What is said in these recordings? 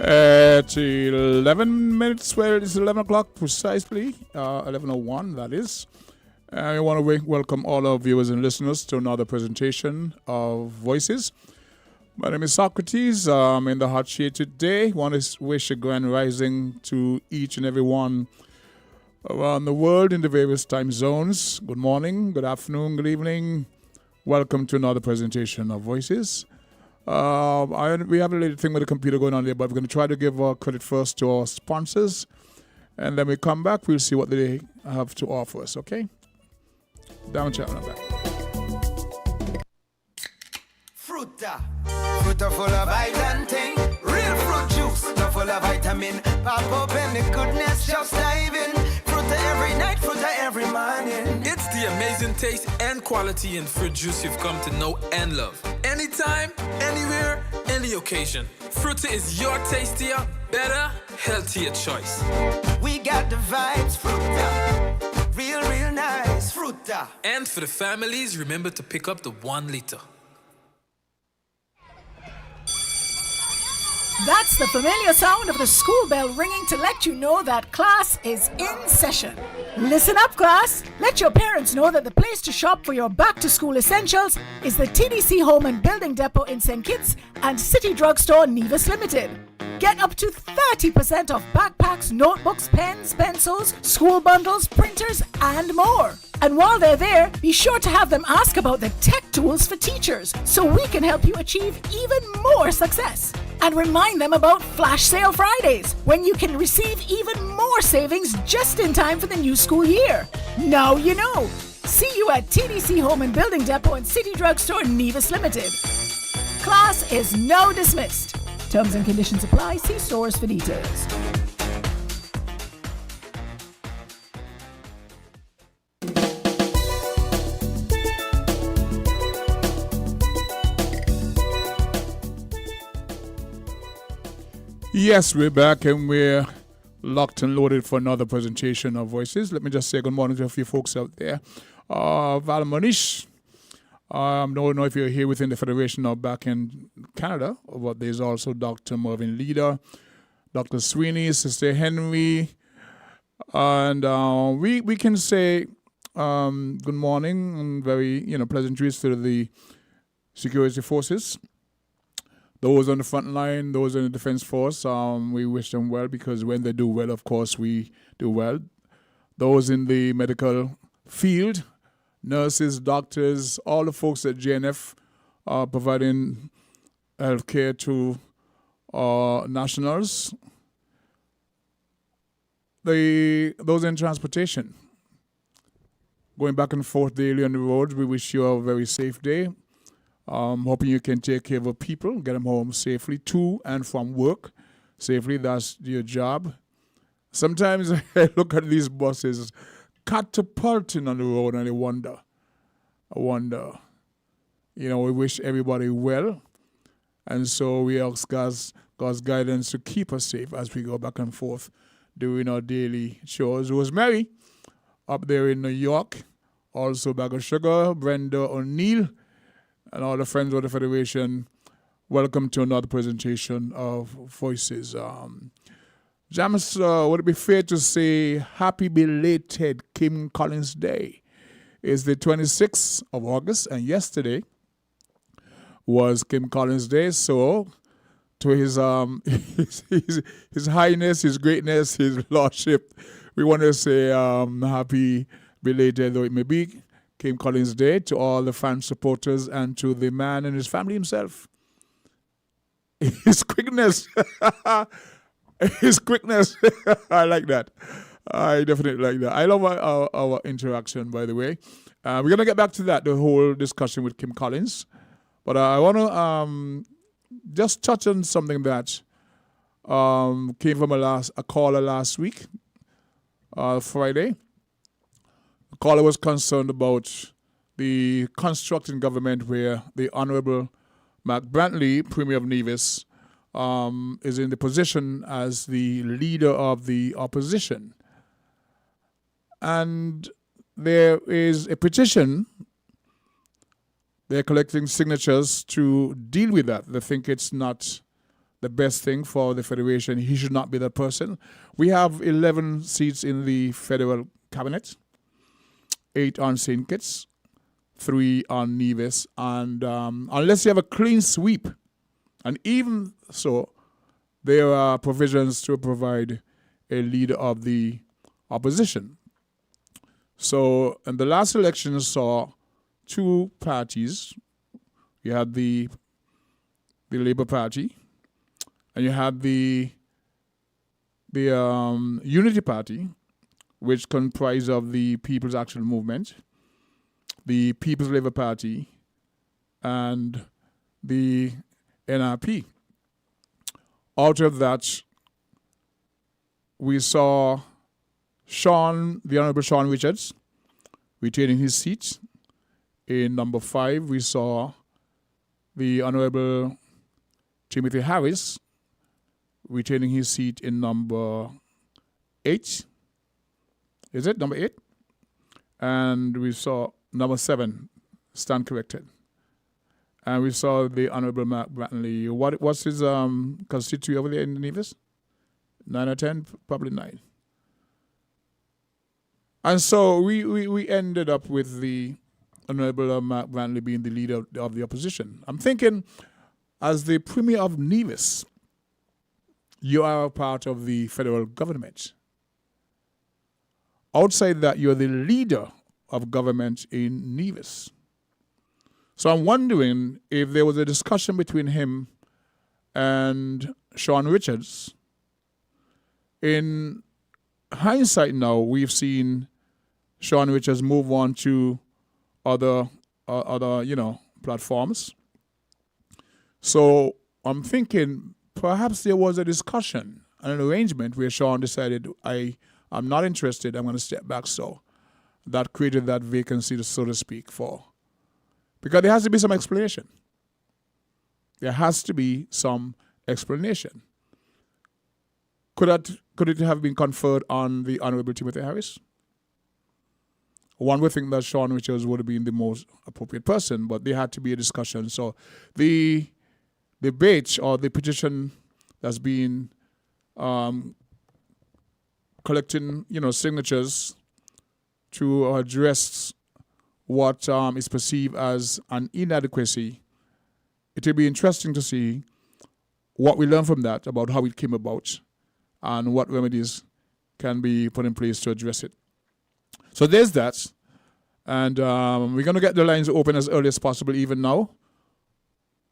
At 11 minutes, well, it's 11 o'clock precisely, 11:01 that is. I want to welcome all our viewers and listeners to another presentation of Voices. My name is Socrates. I'm in the hot shade today. Want to wish a grand rising to each and every one around the world in the various time zones. Good morning, good afternoon, good evening. Welcome to another presentation of Voices. We have a little thing with the computer going on there, but we're going to try to give credit first to our sponsors. And then we come back, we'll see what they have to offer us, okay? Down channel back. Fruta full of vitamin thing. Real fruit juice, no full of vitamin. Pop open the goodness, just dive in. Fruta every night, fruta every morning. It's the amazing taste and quality in fruit juice you've come to know and love. Anytime, anywhere, any occasion. Fruta is your tastier, better, healthier choice. We got the vibes, fruta. Real nice, fruta. And for the families, remember to pick up the 1 liter. That's the familiar sound of the school bell ringing to let you know that class is in session. Listen up, class. Let your parents know that the place to shop for your back-to-school essentials is the TDC Home and Building Depot in St. Kitts and City Drugstore Nevis Limited. Get up to 30% off backpacks, notebooks, pens, pencils, school bundles, printers, and more. And while they're there, be sure to have them ask about the tech tools for teachers so we can help you achieve even more success. And remind them about Flash Sale Fridays, when you can receive even more savings just in time for the new school year. Now you know. See you at TDC Home and Building Depot and City Drugstore Nevis Limited. Class is now dismissed. Terms and conditions apply. See stores for details. Yes, we're back and we're locked and loaded for another presentation of Voices. Let me just say good morning to a few folks out there. Val Monish, I don't know if you're here within the Federation or back in Canada, but there's also Dr. Marvin Leader, Dr. Sweeney, Sister Henry, and we can say good morning and very pleasantries to the security forces. Those on the front line, those in the defense force, we wish them well because when they do well, of course, we do well. Those in the medical field, nurses, doctors, all the folks at JNF providing health care to nationals. Those in transportation, going back and forth daily on the roads, we wish you a very safe day. Hoping you can take care of your people, get them home safely to and from work safely. That's your job. Sometimes I look at these buses catapulting on the road and I wonder. We wish everybody well. And so we ask God's guidance to keep us safe as we go back and forth doing our daily chores. Rosemary up there in New York, also Bag of Sugar, Brenda O'Neill, and all the friends of the Federation, welcome to another presentation of Voices. James, would it be fair to say happy belated Kim Collins Day? It's the 26th of August, and yesterday was Kim Collins Day. So, to his highness, his greatness, his lordship, we want to say happy belated, though it may be, Kim Collins Day to all the fan supporters and to the man and his family himself. His quickness. His quickness. I like that. I definitely like that. I love our interaction, by the way. We're going to get back to that, the whole discussion with Kim Collins. But I want to just touch on something that came from a caller last week, Friday. The caller was concerned about the constructing government where the Honorable Mark Brantley, Premier of Nevis, is in the position as the leader of the opposition. And there is a petition. They're collecting signatures to deal with that. They think it's not the best thing for the Federation. He should not be that person. We have 11 seats in the federal cabinet, 8 on St. Kitts, 3 on Nevis, and unless you have a clean sweep, and even so, there are provisions to provide a leader of the opposition. So, in the last election saw 2 parties. You had the Labour Party, and you had the Unity Party, which comprised of the People's Action Movement, the People's Labour Party, and the NRP. Out of that, we saw the Honourable Sean Richards retaining his seat. In number 5, we saw the Honourable Timothy Harris retaining his seat in number 8. Is it number 8? And we saw number 7, stand corrected. And we saw the Honourable Mark Brattonley. What's his constituency over there in the Nevis? 9 or 10? Probably 9. And so we ended up with the Honourable Mark Brattonley being the leader of the opposition. I'm thinking, as the Premier of Nevis, you are a part of the federal government. Outside that, you're the leader of government in Nevis. So I'm wondering if there was a discussion between him and Sean Richards. In hindsight now, we've seen Sean Richards move on to other platforms. So I'm thinking perhaps there was a discussion, an arrangement where Sean decided, I'm not interested, I'm going to step back. So that created that vacancy, so to speak, because there has to be some explanation. There has to be some explanation. Could it have been conferred on the Honourable Timothy Harris? One would think that Sean Richards would have been the most appropriate person, but there had to be a discussion. So the debate or the petition that's been collecting, signatures to address what is perceived as an inadequacy. It will be interesting to see what we learn from that about how it came about and what remedies can be put in place to address it. So there's that. And we're going to get the lines open as early as possible, even now,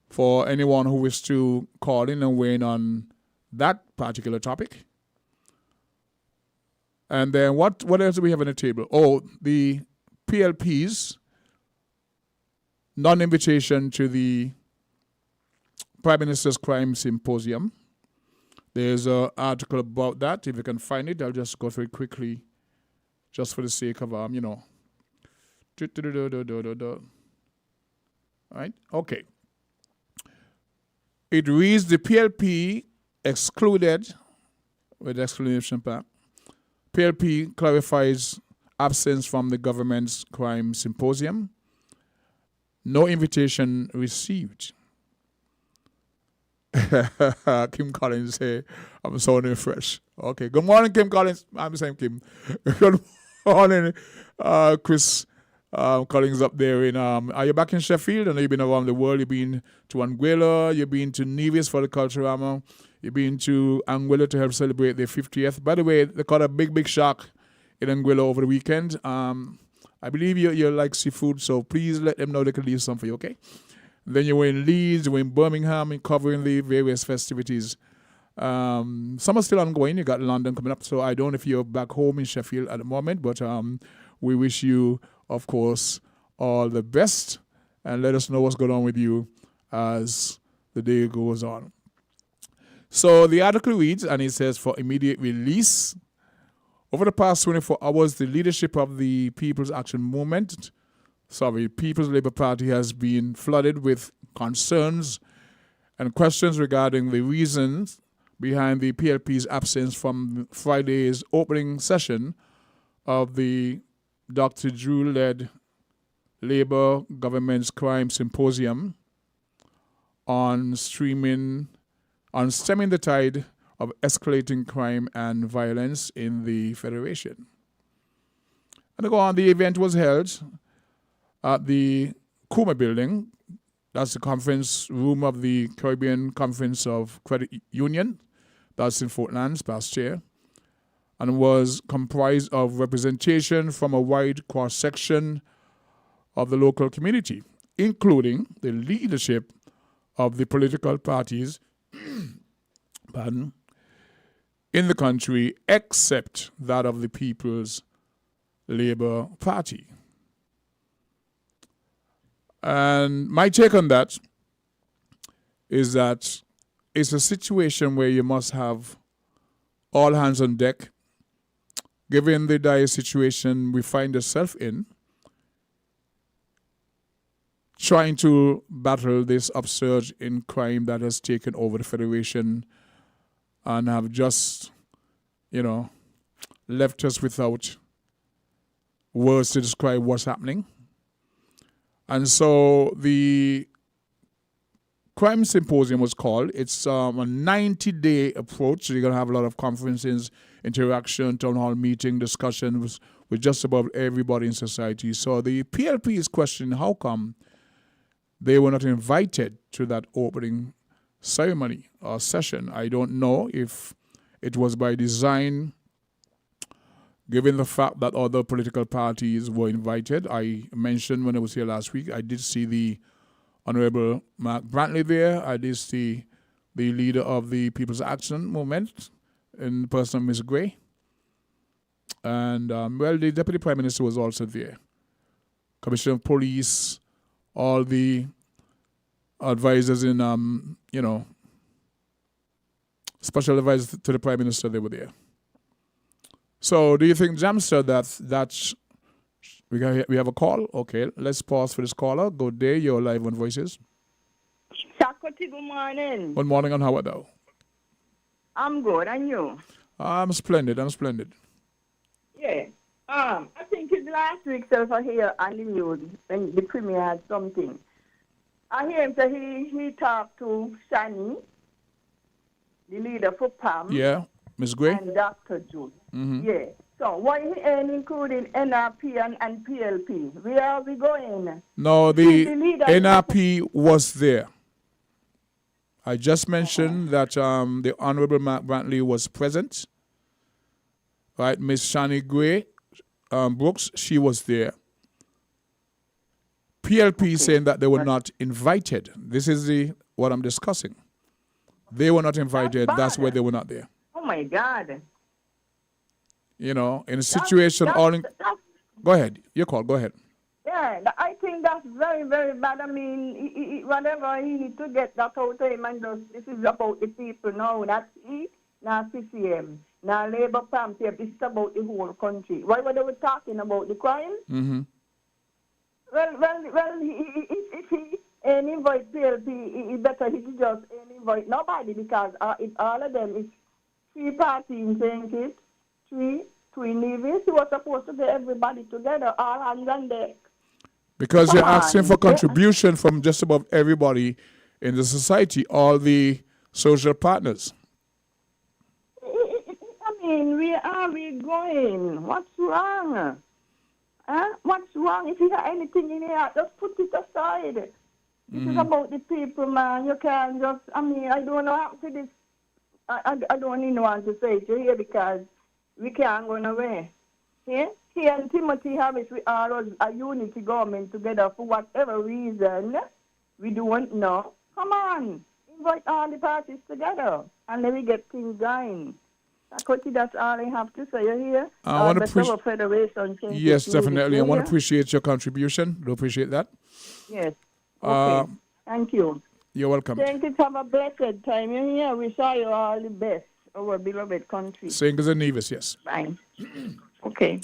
for anyone who wishes to call in and weigh in on that particular topic. And then what else do we have on the table? Oh, the PLP's non-invitation to the Prime Minister's Crime Symposium. There's an article about that. If you can find it, I'll just go through it quickly, just for the sake of, All right, okay. It reads, the PLP excluded, with exclamation mark, PLP clarifies absence from the government's crime symposium. No invitation received. Kim Collins say, I'm sounding fresh. Okay, good morning, Kim Collins. I'm the same Kim. Good morning, Chris Collins up there in, are you back in Sheffield? I know you've been around the world. You've been to Anguilla, you've been to Nevis for the Culturama, you've been to Anguilla to help celebrate their 50th. By the way, they caught a big shark in Anguilla over the weekend. I believe you like seafood, so please let them know they can leave some for you, okay? Then you were in Leeds, you were in Birmingham, and covering the various festivities. Some are still ongoing. You got London coming up, so I don't know if you're back home in Sheffield at the moment, but we wish you, of course, all the best, and let us know what's going on with you as the day goes on. So the article reads, and it says, for immediate release, over the past 24 hours, the leadership of the People's Labour Party has been flooded with concerns and questions regarding the reasons behind the PLP's absence from Friday's opening session of the Dr. Drew-led Labour Government's Crime Symposium on streaming on stemming the tide of escalating crime and violence in the Federation. And to go on, the event was held at the Kuma building. That's the conference room of the Caribbean Conference of Credit Union. That's in Fort Lands, past year. And was comprised of representation from a wide cross-section of the local community, including the leadership of the political parties pardon, in the country, except that of the People's Labour Party. And my take on that is that it's a situation where you must have all hands on deck. Given the dire situation we find ourselves in, trying to battle this upsurge in crime that has taken over the Federation and have just, left us without words to describe what's happening. And so the crime symposium was called. It's a 90-day approach. So you're going to have a lot of conferences, interaction, town hall meeting, discussions with just about everybody in society. So the PLP is questioning how come they were not invited to that opening ceremony or session. I don't know if it was by design, given the fact that other political parties were invited. I mentioned when I was here last week, I did see the Honorable Mark Brantley there. I did see the leader of the People's Action Movement in the person of Ms. Gray. And, the Deputy Prime Minister was also there. Commissioner of Police, all the advisors in, special advisors to the Prime Minister, they were there. So do you think, Jamster, that's we have a call? Okay, let's pause for this caller. Good day, you're live on Voices. Socrates, good morning. Good morning, and how are thou? I'm good, and you? I'm splendid. Yeah. I think it's last week, so I hear on the news when the Premier had something. I hear him say he talked to Shani, the leader for PAM. Yeah, Ms. Gray. And Dr. June. Mm-hmm. Yeah. So what he ain't including NRP and PLP. Where are we going? No, the NRP was there. I just mentioned that the Honorable Mark Brantley was present. Right, Miss Shani Gray Brooks, she was there. PLP saying that they were not invited. This is what I'm discussing. They were not invited. That's why they were not there. Oh my God. In a situation go ahead. Your call. Go ahead. Yeah, I think that's very, very bad. I mean, whatever he need to get that out of him, and this is about the people now. That's he, now CCM, now Labour Party. This is about the whole country. Why were they talking about the crime? Mm-hmm. Well, if he ain't invite PLP, he better he just ain't invite nobody, because if all of them is three parties, ain't it? Three leavers. He was supposed to get everybody together, all hands on deck. Because you're asking for contribution from just about everybody in the society, all the social partners. I mean, where are we going? What's wrong? What's wrong? If you have anything in here, just put it aside. This is about the people, man. You can't just, I don't know how to this. I don't even want to say it to here, because we can't go nowhere. Yeah? He and Timothy Harris, we are a unity government together for whatever reason. We don't know. Come on. Invite all the parties together, and then we get things going. That's all I have to say here. I want to appreciate. Federation. Yes, definitely. I want to appreciate your contribution. Do appreciate that. Yes. Okay. Thank you. You're welcome. Thank you. Have a blessed time. You here. We saw you all the best, our beloved country. Singers and Nevis, yes. Bye. Okay.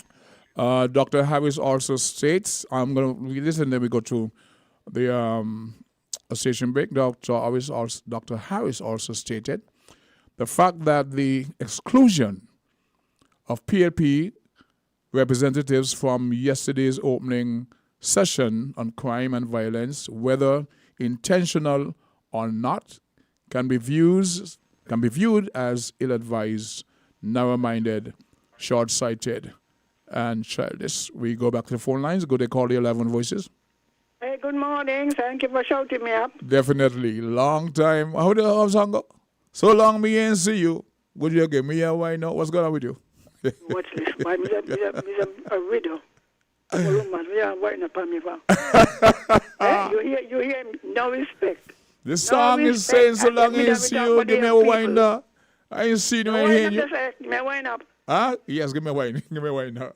Dr. Harris also states, I'm going to read this and then we go to the station break. Dr. Harris also stated the fact that the exclusion of PLP representatives from yesterday's opening session on crime and violence, whether intentional or not, can be viewed as ill-advised, narrow-minded, short-sighted, and childish. We go back to the phone lines. Go to call the 11 voices. Hey, good morning. Thank you for shouting me up. Definitely. Long time. How the how's Hango? So long me ain't see you. Would you give me a why now? What's going on with you? Watch this. I'm a widow. I'm a woman. We are waiting upon me. You hear me? No respect. This song is saying so long I ain't see you. Give me a wine now. I ain't seen you. I ain't hear you. Give me a wine up. Huh? Yes, give me a wine. Give me a wine now.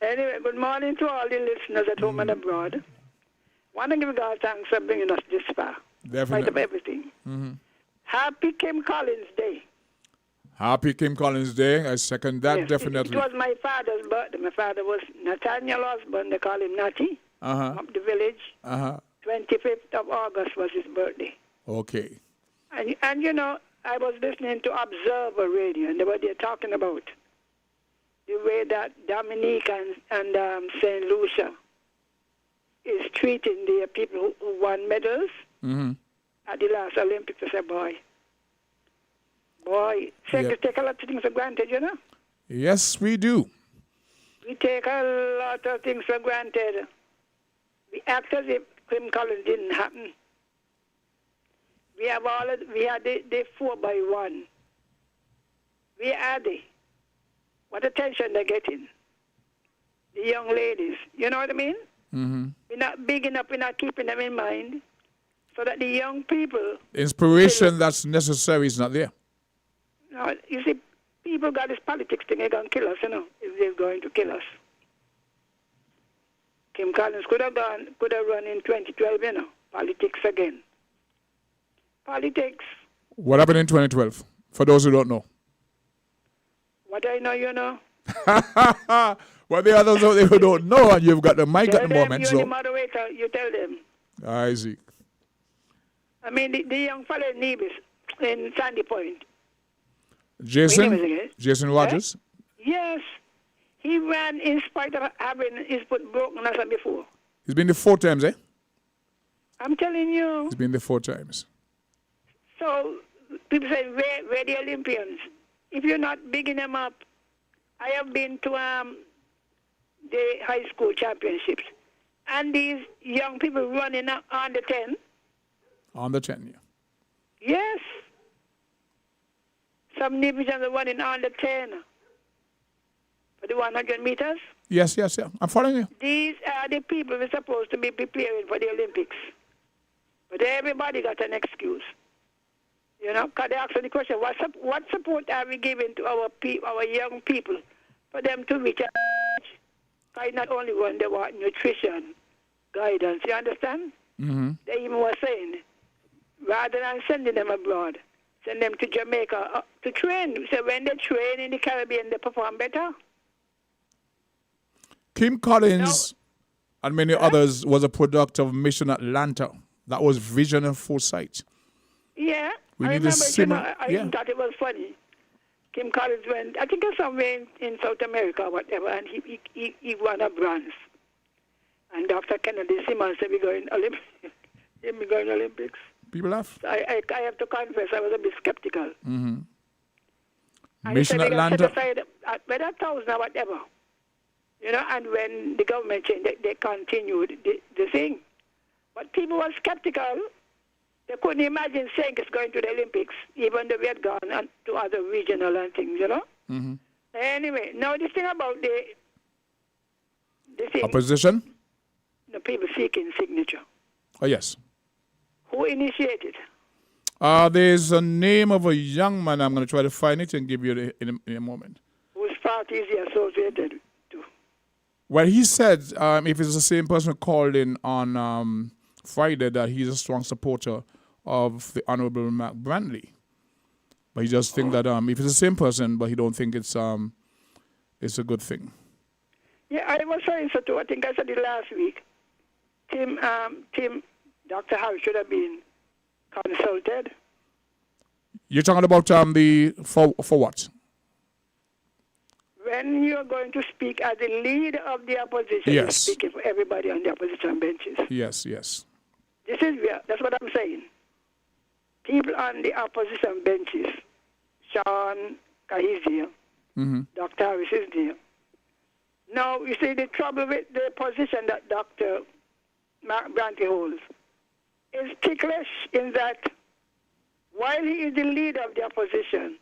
Anyway, good morning to all the listeners at home and abroad. Want to give God thanks for bringing us this far. Definitely. Spite of everything. Happy Kim Collins Day. Happy Kim Collins Day. I second that, Yes, definitely. It was my father's birthday. My father was Nathaniel Osborne. They call him Natty. Up the village. 25th of August was his birthday. Okay. And you know, I was listening to Observer Radio, and they were there talking about the way that Dominique and St. Lucia is treating the people who won medals at the last Olympics. I said, boy, we take a lot of things for granted, you know? Yes, we do. We take a lot of things for granted. We act as if Kim Collins didn't happen. We had the 4x1. We had what attention they're getting. The young ladies, you know what I mean? We're not big enough, we're not keeping them in mind, so that the young people... Inspiration that's necessary is not there. No, you see, people got this politics thing, they're going to kill us, you know, if they're going to kill us. Kim Collins could have run in 2012, you know, politics again. Politics. What happened in 2012? For those who don't know. What I know, you know. Well, there are those out there who don't know, and you've got the mic at the moment. You're so the moderator, you tell them. I see. I mean, the young fellow in Nevis, in Sandy Point. Jason Rogers? Yes. He ran in spite of having his foot broken as I said before. He's been there 4 times, eh? I'm telling you. He's been there 4 times. So people say, where the Olympians? If you're not bigging them up, I have been to the high school championships, and these young people running on the 10. On the 10, yeah. Yes. Some divisions are running on the 10 for the 100 meters. Yes. I'm following you. These are the people we're supposed to be preparing for the Olympics. But everybody got an excuse. You know, because they ask the question, what support are we giving to our young people for them to reach a age? Because not only when they want nutrition, guidance, you understand? They even were saying, rather than sending them abroad, send them to Jamaica to train. So when they train in the Caribbean, they perform better. Kim Collins and many others was a product of Mission Atlanta. That was vision and foresight. Yeah. We I need remember, similar. I thought it was funny. Kim Collins went, I think it's somewhere in South America or whatever, and he won a bronze. And Dr. Kennedy Simmons said, we're going Olympics. People laugh. I have to confess, I was a bit skeptical. And Mission Atlanta. Whether 1,000 or whatever. You know, and when the government changed, they continued the thing. But people were skeptical. They couldn't imagine saying it's going to the Olympics, even though we had gone to other regional and things, you know? Anyway, now this thing about the thing. Opposition? The people seeking signature. Oh, yes. Who initiated? There's a name of a young man. I'm going to try to find it and give you in a moment. Whose party is he associated to? Well, he said if it's the same person who called in on Friday, that he's a strong supporter of the Honorable Mark Brantley. But he just think that if it's the same person, but he don't think it's a good thing. Yeah, I was saying so too. I think I said it last week. Tim, Dr. Harris should have been consulted. You're talking about for what? When you're going to speak as the leader of the opposition, you're speaking for everybody on the opposition benches. Yes. That's what I'm saying. people on the opposition benches, Sean Kahis there, Dr. Harris is there. Now, you see, the trouble with the position that Dr. Mark Brantley holds is ticklish in that while he is the leader of the opposition,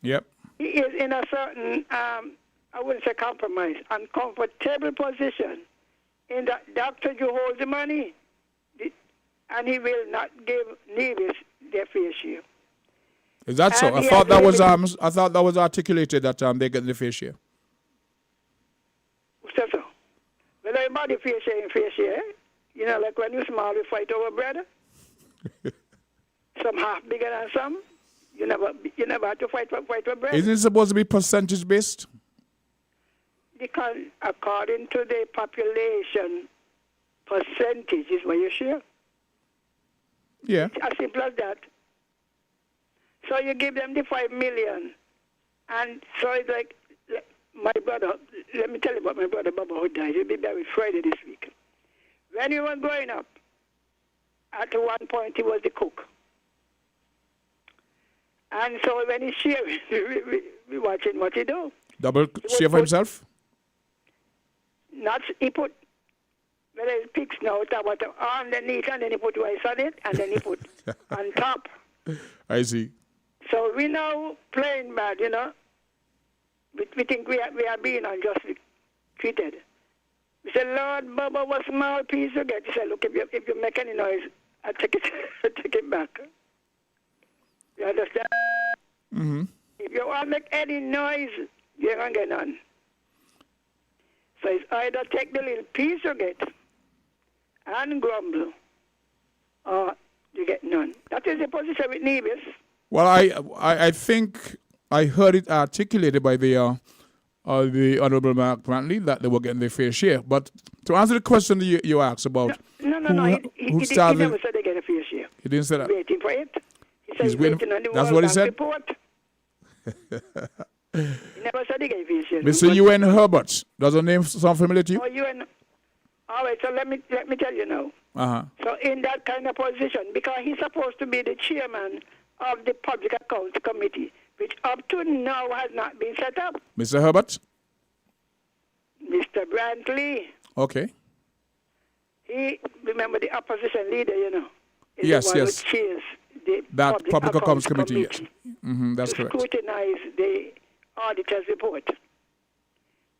Yep. he is in a certain, I wouldn't say compromise, uncomfortable position in that Dr. Joe holds the money and he will not give Nevis their fair share. Is that so? And I he thought that was articulated that they get the fair share. So. Well, everybody fair share and fair share. You know, like when you small, we fight over bread. Some half bigger than some. You never have to fight for bread. Isn't it supposed to be percentage based? Because according to the population, percentage is what you share. Yeah. It's as simple as that. So you give them the 5 million. And so it's like my brother, let me tell you about my brother Baba who died. He'll be buried Friday this week. When he was growing up, at one point he was the cook. And so when he's sharing, we watching what he do. Double share for himself? Not, he put, whether it's pigs now, tomato underneath, and then he put rice on it, and then he put on top. I see. So we now playing bad, you know. We think we are being unjustly treated. We said, Lord, Baba, what small piece you get? He said, look, if you make any noise, I take it back. You understand? Mm-hmm. If you want to make any noise, you ain't going to get none. So it's either take the little piece you get and grumble, or you get none. That is the position with Nevis. Well, I think I heard it articulated by the Honourable Mark Brantley that they were getting their fair share. But to answer the question you asked about He never said they get a fair share. He didn't say that. Waiting for it. He said He's waiting on the that's World what he Bank said? report. He never said they get a fair share. Mr. UN Herbert, does the name sound familiar to you? Oh, UN. All right, so let me tell you now. Uh-huh. So in that kind of position, because he's supposed to be the chairman of the Public Accounts Committee, which up to now has not been set up. Mr. Herbert? Mr. Brantley, Okay. he, remember the opposition leader, you know. Is Yes, the one yes. Who chairs the That Public Accounts Committee, yes. Mm-hmm, that's to correct. scrutinize the auditor's report.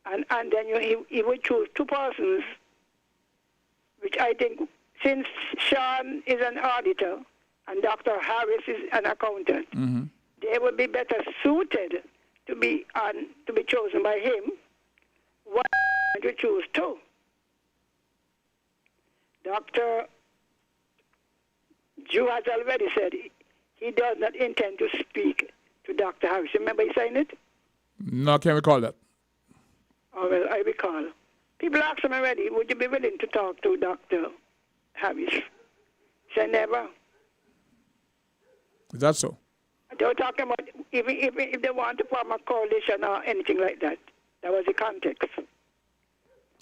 And then he would choose two persons, which I think, since Sean is an auditor and Dr. Harris is an accountant, they would be better suited to be chosen by him. Why to choose two? Dr. Jew has already said he does not intend to speak to Dr. Harris. Remember he signed it? No, I can't recall that. Oh, well, I recall. People asked him already, would you be willing to talk to Dr. Harris? He said never. Is that so? They were talking about if they want to form a coalition or anything like that. That was the context.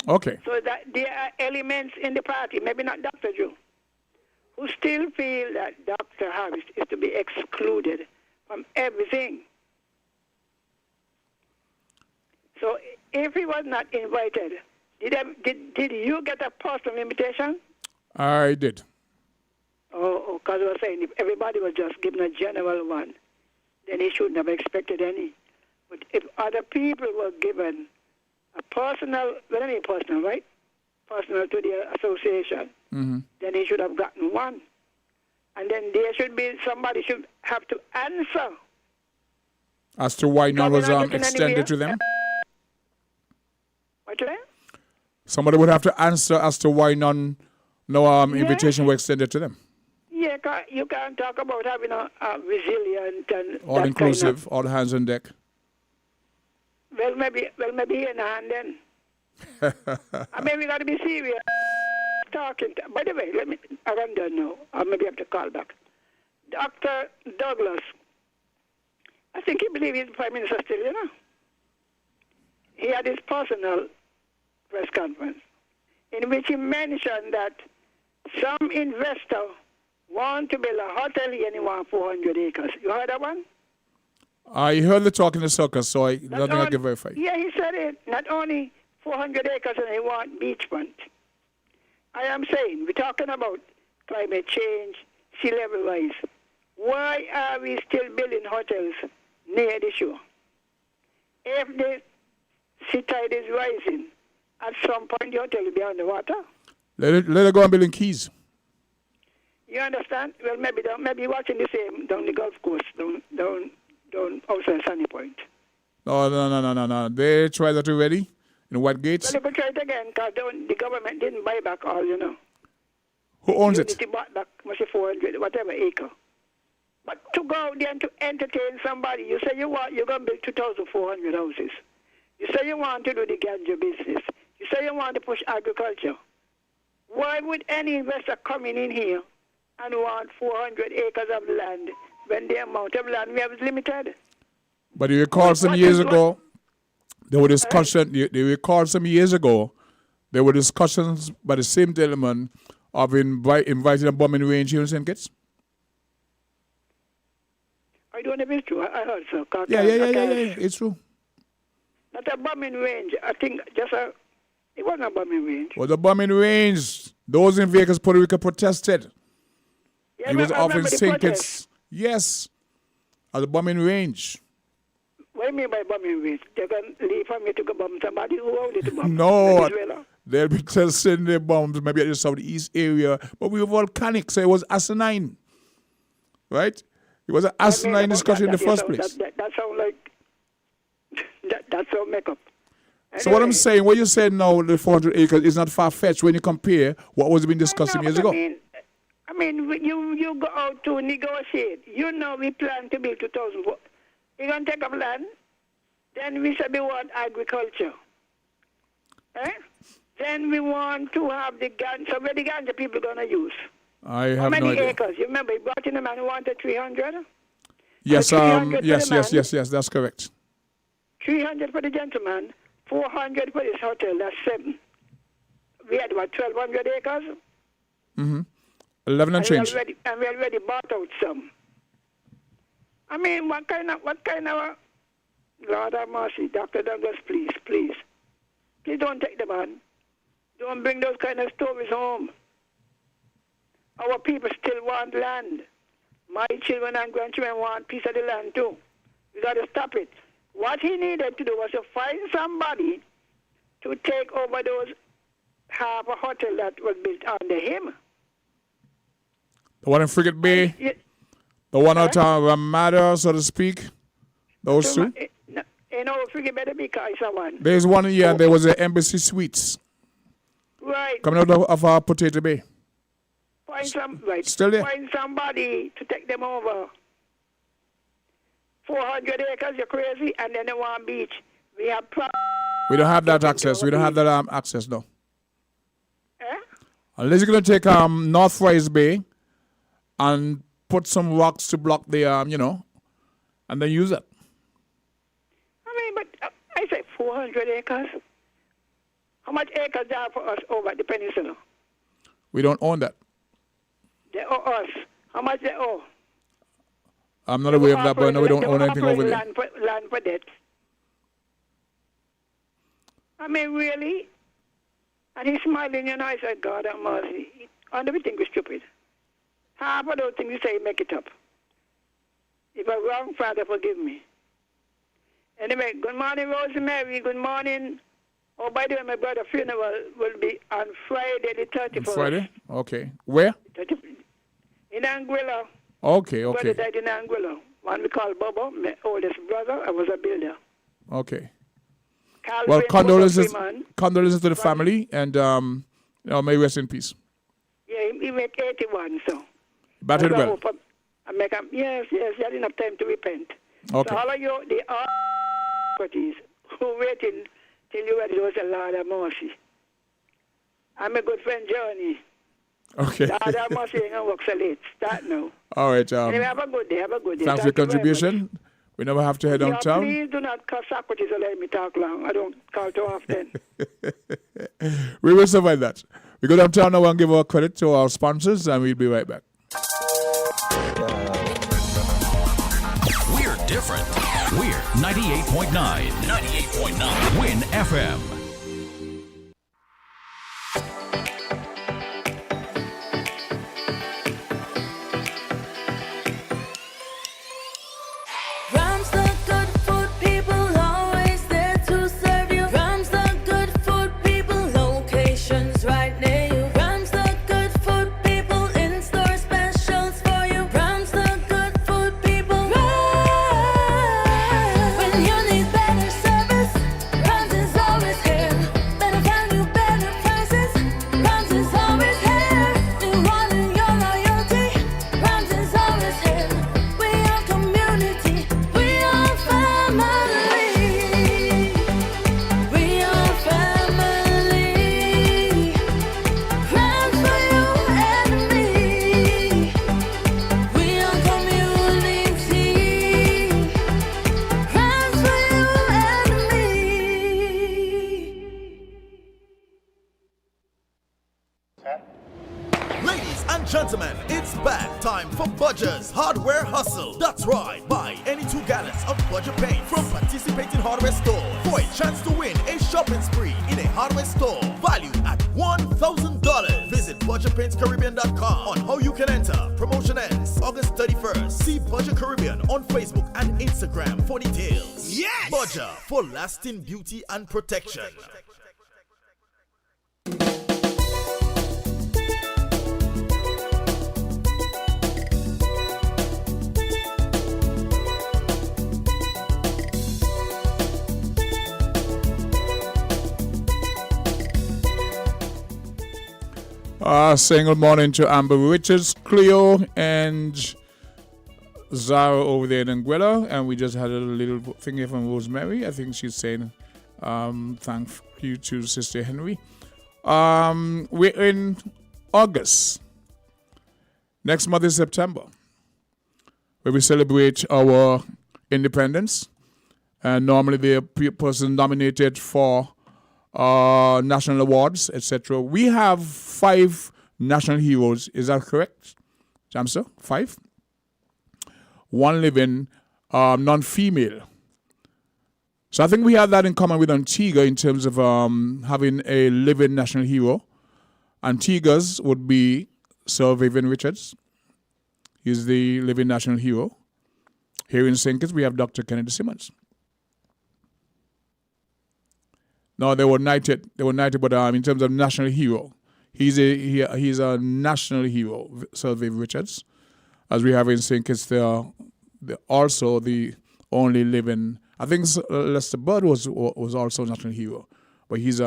Okay. So that there are elements in the party, maybe not Dr. Joe, who still feel that Dr. Harris is to be excluded from everything. So if he was not invited, did you get a personal invitation? I did. Oh, because I was saying if everybody was just given a general one, then he shouldn't have expected any. But if other people were given a personal, well, I mean personal, right? Personal to the association, then he should have gotten one. And then there should be, somebody should have to answer. As to why none was Coming out extended to them? What's that? Somebody would have to answer as to why no invitation were extended to them. Yeah, you can't talk about having a resilient and All inclusive, all hands on deck. Well, maybe in hand then. I mean, we got to be serious. Talking. By the way, I don't know. I maybe have to call back. Dr. Douglas, I think he believes he's the Prime Minister still, you know. He had his personal press conference in which he mentioned that some investor want to build a hotel here and he want 400 acres. You heard that one? I heard the talk in the circus, so nothing I can verify. Yeah, he said it. Not only 400 acres and he want beachfront. I am saying, we're talking about climate change, sea level rise. Why are we still building hotels near the shore? If the sea tide is rising, at some point the hotel will be underwater. Let it go and build in Keys. You understand? Well, maybe you're watching the same down the Gulf Coast, down outside Sunny Point. No. They tried that already in White Gates. Well, if we try it again, because the government didn't buy back all, you know. Who owns it? Unity bought back, must be 400, whatever acre. But to go out there and to entertain somebody, you say you're going to build 2,400 houses. You say you want to do the ganja business. You say you want to push agriculture. Why would any investor coming in here and want 400 acres of land when the amount of land we have is limited? But you recall some years ago, there were discussions. You recall some years ago, there were discussions by the same gentleman of inviting a bombing range here in St. Kitts. I don't know if it's true. I heard so. Yeah. It's true. Not a bombing range. I think it wasn't a bombing range. Well, the bombing range, those in Vegas, Puerto Rico protested. Yeah, He was I offering remember the St. protest. Kitts. Yes, at the bombing range. What do you mean by bombing range? They're going to leave for me to go bomb somebody who owned it to bomb? No, Venezuela? they'll be testing their bombs maybe at the southeast area, but we were volcanic, so it was asinine. Right? It was an asinine discussion in the first place. That sounds like, that sounds make up. So what I'm saying, what you said now, the 400 acres is not far-fetched when you compare what was being discussed years ago. I mean, you go out to negotiate. You know we plan to build 2,000. You're going to take up land. Then we say we want agriculture. Then we want to have the ganja. So where the ganja people going to use? I have How many no idea. acres? You remember, you brought in a man who wanted 300? Yes, 300 yes, that's correct. 300 for the gentleman, 400 for this hotel, that's 7. We had about 1,200 acres. 11 and change. And we already bought out some. I mean, what kind of, Lord have mercy, Dr. Douglas, please. Please don't take the man. Don't bring those kind of stories home. Our people still want land. My children and grandchildren want piece of the land too. We got to stop it. What he needed to do was to find somebody to take over those half a hotel that was built under him. The one in Frigate Bay, the one out of Ramada, so to speak, those two. You know, Frigate Bay, because one. There's one here, and there was an Embassy Suites. Right. Coming out of Potato Bay. Still there. Find somebody to take them over. 400 acres, you're crazy, and then they want beach. We don't have that access. We don't have that access, no. Eh? Unless you're going to take North Rise Bay and put some rocks to block the, and then use it. I mean, but I say 400 acres. How much acres there are for us over at the peninsula? We don't own that. They owe us. How much they owe? I'm not aware of that, but no, we don't own anything over there. Land for debt. I mean, really? And he's smiling, I said, God have mercy. And everything was stupid. Half of those things you say, make it up. If I'm wrong, Father, forgive me. Anyway, good morning, Rosemary. Good morning. Oh, by the way, my brother's funeral will be on Friday the 31st. Friday? Okay. Where? In Anguilla. Okay. Brother died in Anguilla. One we call Bobo, my oldest brother. I was a builder. Okay. Calvin, well, condolences to the Right. family, and may he rest in peace. Yeah, he make 81, so. Battered well. Yes, he had enough time to repent. Okay. So all of you, the Socrates, who waiting till you ready, was a Lord of mercy. I'm a good friend, Johnny. Okay. Lord of mercy, ain't gonna work so late. Start now. All right. Anyway, have a good day. Thanks for your contribution. We never have to head downtown. Please do not call Socrates or let me talk long. I don't call too often. We will survive that. We go downtown now and give our credit to our sponsors, and we'll be right back. different. We're 98.9. 98.9. Win FM. Rams the good food people, always there to serve you. Rams the good food people, locations right near you. Rams the good food people, in-store specials for you. Rams the good food people. Rams. When you need better service, Rams is always here. Better value, better prices. Rams is always here. You want your loyalty. Rams is always here. We are community. We are family. We are family. Rams for you and me. We are community. Rams for you and me. Ladies and gentlemen, it's back time for Budger's Hardware Hustle. That's right, buy any 2 gallons of Budger paint from participating hardware store for a chance to win a shopping spree in a hardware store valued at $1,000. Visit BudgerPaintsCaribbean.com on how you can enter. Promotion ends August 31st. See Budger Caribbean on Facebook and Instagram for details. Yes! Budger, for lasting beauty and protection. Saying good morning to Amber Richards, Cleo, and Zara over there in Anguilla. And we just had a little thing here from Rosemary. I think she's saying thank you to Sister Henry. We're in August. Next month is September, where we celebrate our independence. And normally the person nominated for national awards, etc. We have 5 national heroes. Is that correct, Jamster? 5? 1 living, non-female. So I think we have that in common with Antigua in terms of having a living national hero. Antigua's would be Sir Vivian Richards. He's the living national hero. Here in St. Kitts, we have Dr. Kennedy Simmons. No, they were knighted. But in terms of national hero, he's a national hero, Sir Viv Richards. As we have in St. Kitts, they're also the only living. I think Lester Bird was also a national hero, but he's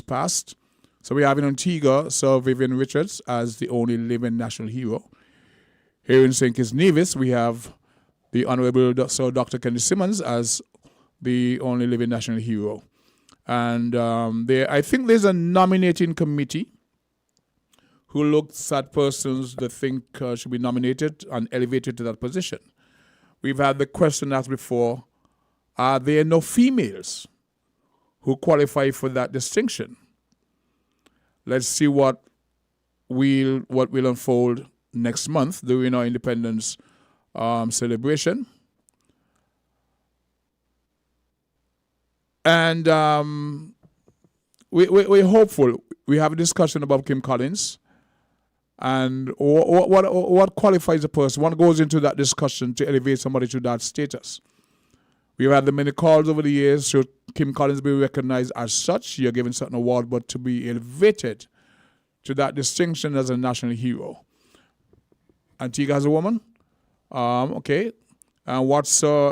passed. So we have in Antigua Sir Vivian Richards as the only living national hero. Here in St. Kitts Nevis, we have the Honorable Sir Dr. Kennedy Simmons as the only living national hero. And I think there's a nominating committee who looks at persons they think should be nominated and elevated to that position. We've had the question asked before, are there no females who qualify for that distinction? Let's see what will unfold next month during our independence celebration. And we're hopeful. We have a discussion about Kim Collins and what qualifies a person. One goes into that discussion to elevate somebody to that status. We've had the many calls over the years. Should Kim Collins be recognized as such? You're given certain award, but to be elevated to that distinction as a national hero. Antigua as a woman? Okay. And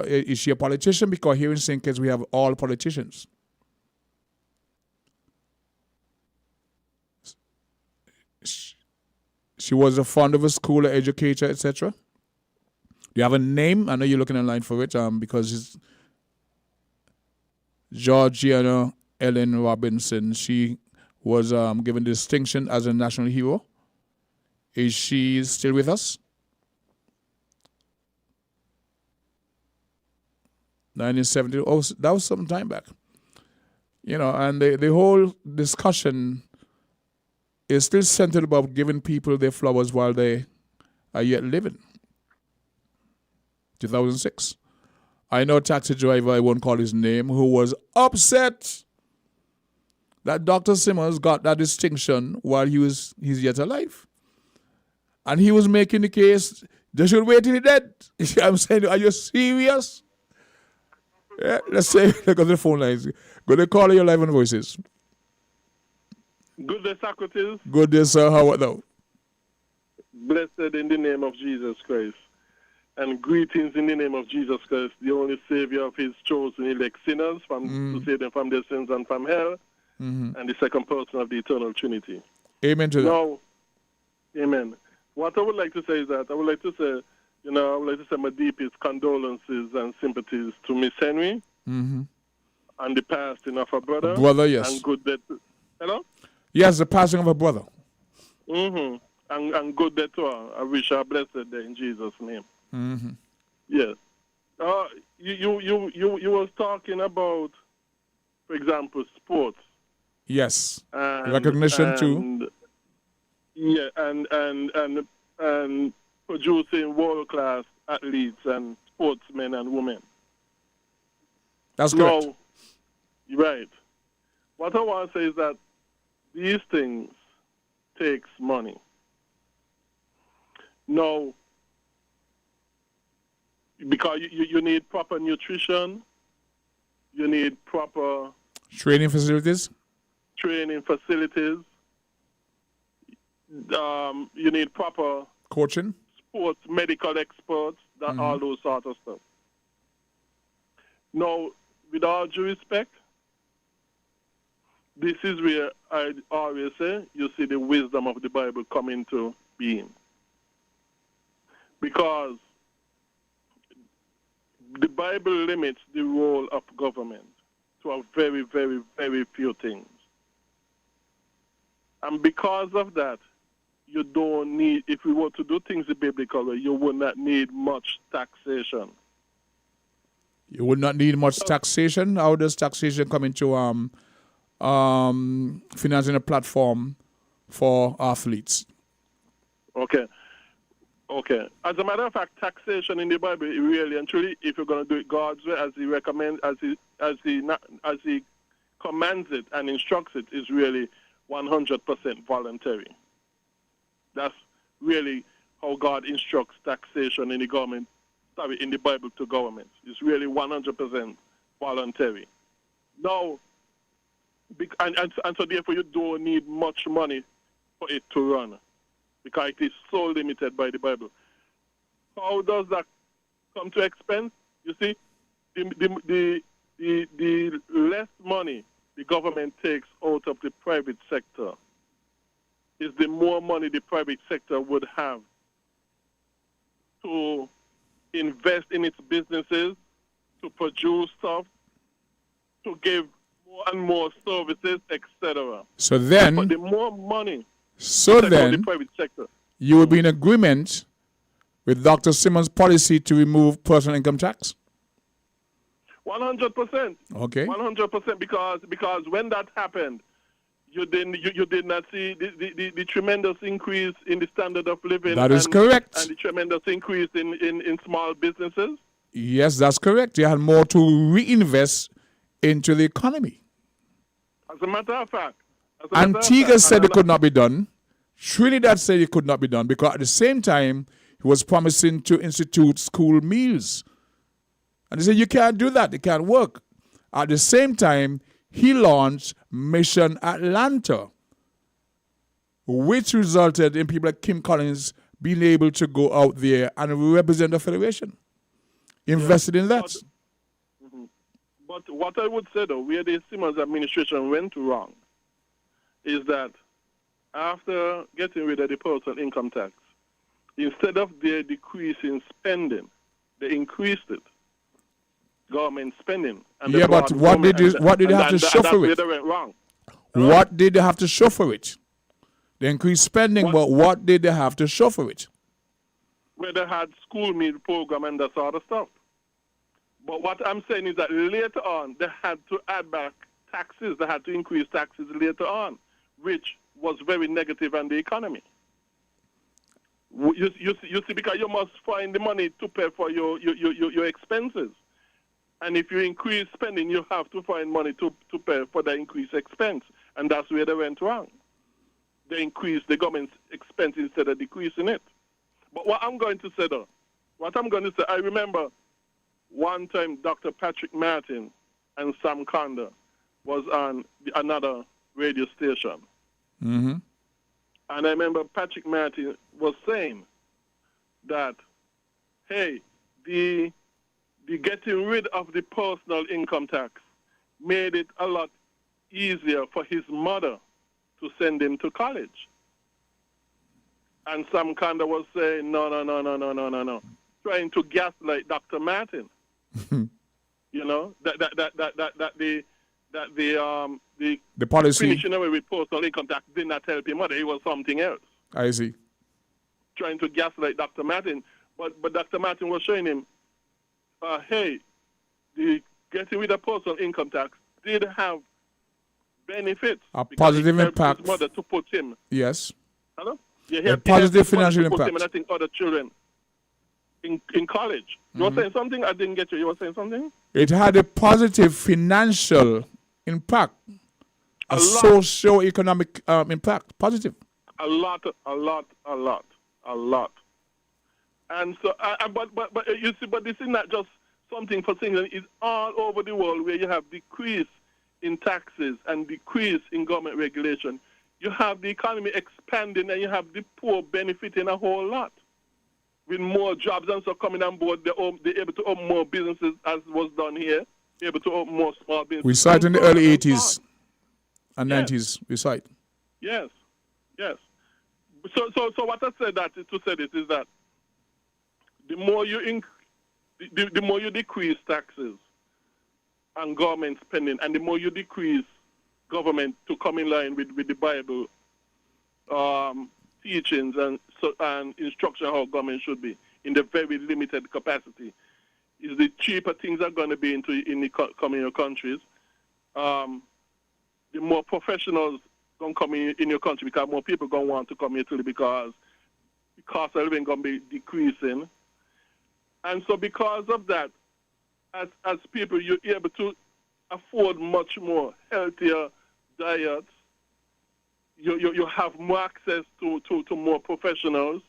is she a politician? Because here in St. Kitts we have all politicians. She was a founder of a school, an educator, etc. Do you have a name? I know you're looking online for it because it's Georgiana Ellen Robinson. She was given distinction as a national hero. Is she still with us? 1970. Oh, that was some time back. And the whole discussion is still centered about giving people their flowers while they are yet living. 2006. I know a taxi driver, I won't call his name, who was upset that Dr. Simmons got that distinction while he's yet alive. And he was making the case, they should wait till he's dead. I'm saying, are you serious? Yeah, let's say, look at the phone lines. Go to call your live on voices. Good day, Socrates. Good day, sir. How are you? Blessed in the name of Jesus Christ. And greetings in the name of Jesus Christ, the only Savior of his chosen elect sinners, to save them from their sins and from hell, and the second person of the eternal Trinity. Amen to that. Now, amen. What I would like to say is that I would like to say my deepest condolences and sympathies to Miss Henry and the passing of her brother. Brother, yes. And good death. Hello? Yes, the passing of a brother. And good day to her. I wish her a blessed day in Jesus' name. Yes. You was talking about, for example, sports. Yes. And, recognition too. Yeah, and producing world class athletes and sportsmen and women. That's correct. No, right. What I want to say is that these things takes money. No, because you need proper nutrition, you need proper training facilities. You need proper coaching, sports medical experts, that all those sort of stuff. Now, with all due respect, this is where I always say you see the wisdom of the Bible come into being. Because the Bible limits the role of government to a very, very, very few things. And because of that, you don't need, if we were to do things the biblical way, you would not need much taxation. You would not need much taxation. How does taxation come into financing a platform for athletes? Okay. As a matter of fact, taxation in the Bible, really and truly, if you're going to do it God's way, as He recommends, as He commands it and instructs it, is really 100% voluntary. That's really how God instructs taxation in the government. In the Bible to governments. It's really 100% voluntary. Now, and so therefore you don't need much money for it to run because it is so limited by the Bible. How does that come to expense? You see, the less money the government takes out of the private sector is the more money the private sector would have to invest in its businesses, to produce stuff, to give more and more services, etc. So then, but the more money, the private sector, you will be in agreement with Dr. Simmons' policy to remove personal income tax. 100%. Okay. 100%, because when that happened, you did not see the tremendous increase in the standard of living. That is correct. And the tremendous increase in small businesses. Yes, that's correct. You had more to reinvest into the economy. As a matter of fact. Antigua said it could not be done. Trinidad said it could not be done because at the same time, he was promising to institute school meals. And they said, you can't do that. It can't work. At the same time, he launched Mission Atlanta, which resulted in people like Kim Collins being able to go out there and represent the Federation. Invested in that. But what I would say, though, where the Simmons administration went wrong is that after getting rid of the personal income tax, instead of their decreasing spending, they increased it. Government spending. And yeah, but what did they have to show for it? They went wrong. What did they have to show for it? They increased spending, but what did they have to show for it? Where they had school meal program and that sort of stuff. But what I'm saying is that later on, they had to add back taxes. They had to increase taxes later on, which was very negative on the economy. You see, because you must find the money to pay for your expenses. And if you increase spending, you have to find money to pay for the increased expense. And that's where they went wrong. They increased the government's expense instead of decreasing it. But what I'm going to say, though, I remember one time Dr. Patrick Martin and Sam Conda was on another radio station. Mm-hmm. And I remember Patrick Martin was saying that, hey, the getting rid of the personal income tax made it a lot easier for his mother to send him to college. And Sam Conda was saying, no, trying to gaslight Dr. Martin. You know, that the policy finishing away with personal income tax did not help him mother. It was something else. I see. Trying to gaslight Dr. Martin. But Dr. Martin was showing him, hey, the getting rid of personal income tax did have benefits. A positive impact. His mother to put him. Yes. Hello? Yeah, a positive financial impact. Him and I think other children in college. You were saying something? I didn't get you. You were saying something? It had a positive financial impact. A socio-economic impact. Positive. A lot. And so, but you see, but this is not just something for England. It's all over the world where you have decrease in taxes and decrease in government regulation. You have the economy expanding and you have the poor benefiting a whole lot. With more jobs and so coming on board, they're able to open more businesses as was done here. They're able to open more small businesses. We cite in the early 80s and 90s. We cite. Yes. So what I said that to say this is that the more you decrease taxes and government spending, and the more you decrease government to come in line with the Bible teachings and instruction how government should be in the very limited capacity, is the cheaper things are going to be in the coming countries. The more professionals going to come in your country because more people going to want to come here to because the cost of living going to be decreasing. And so because of that, as people, you're able to afford much more healthier diets. You have more access to more professionals.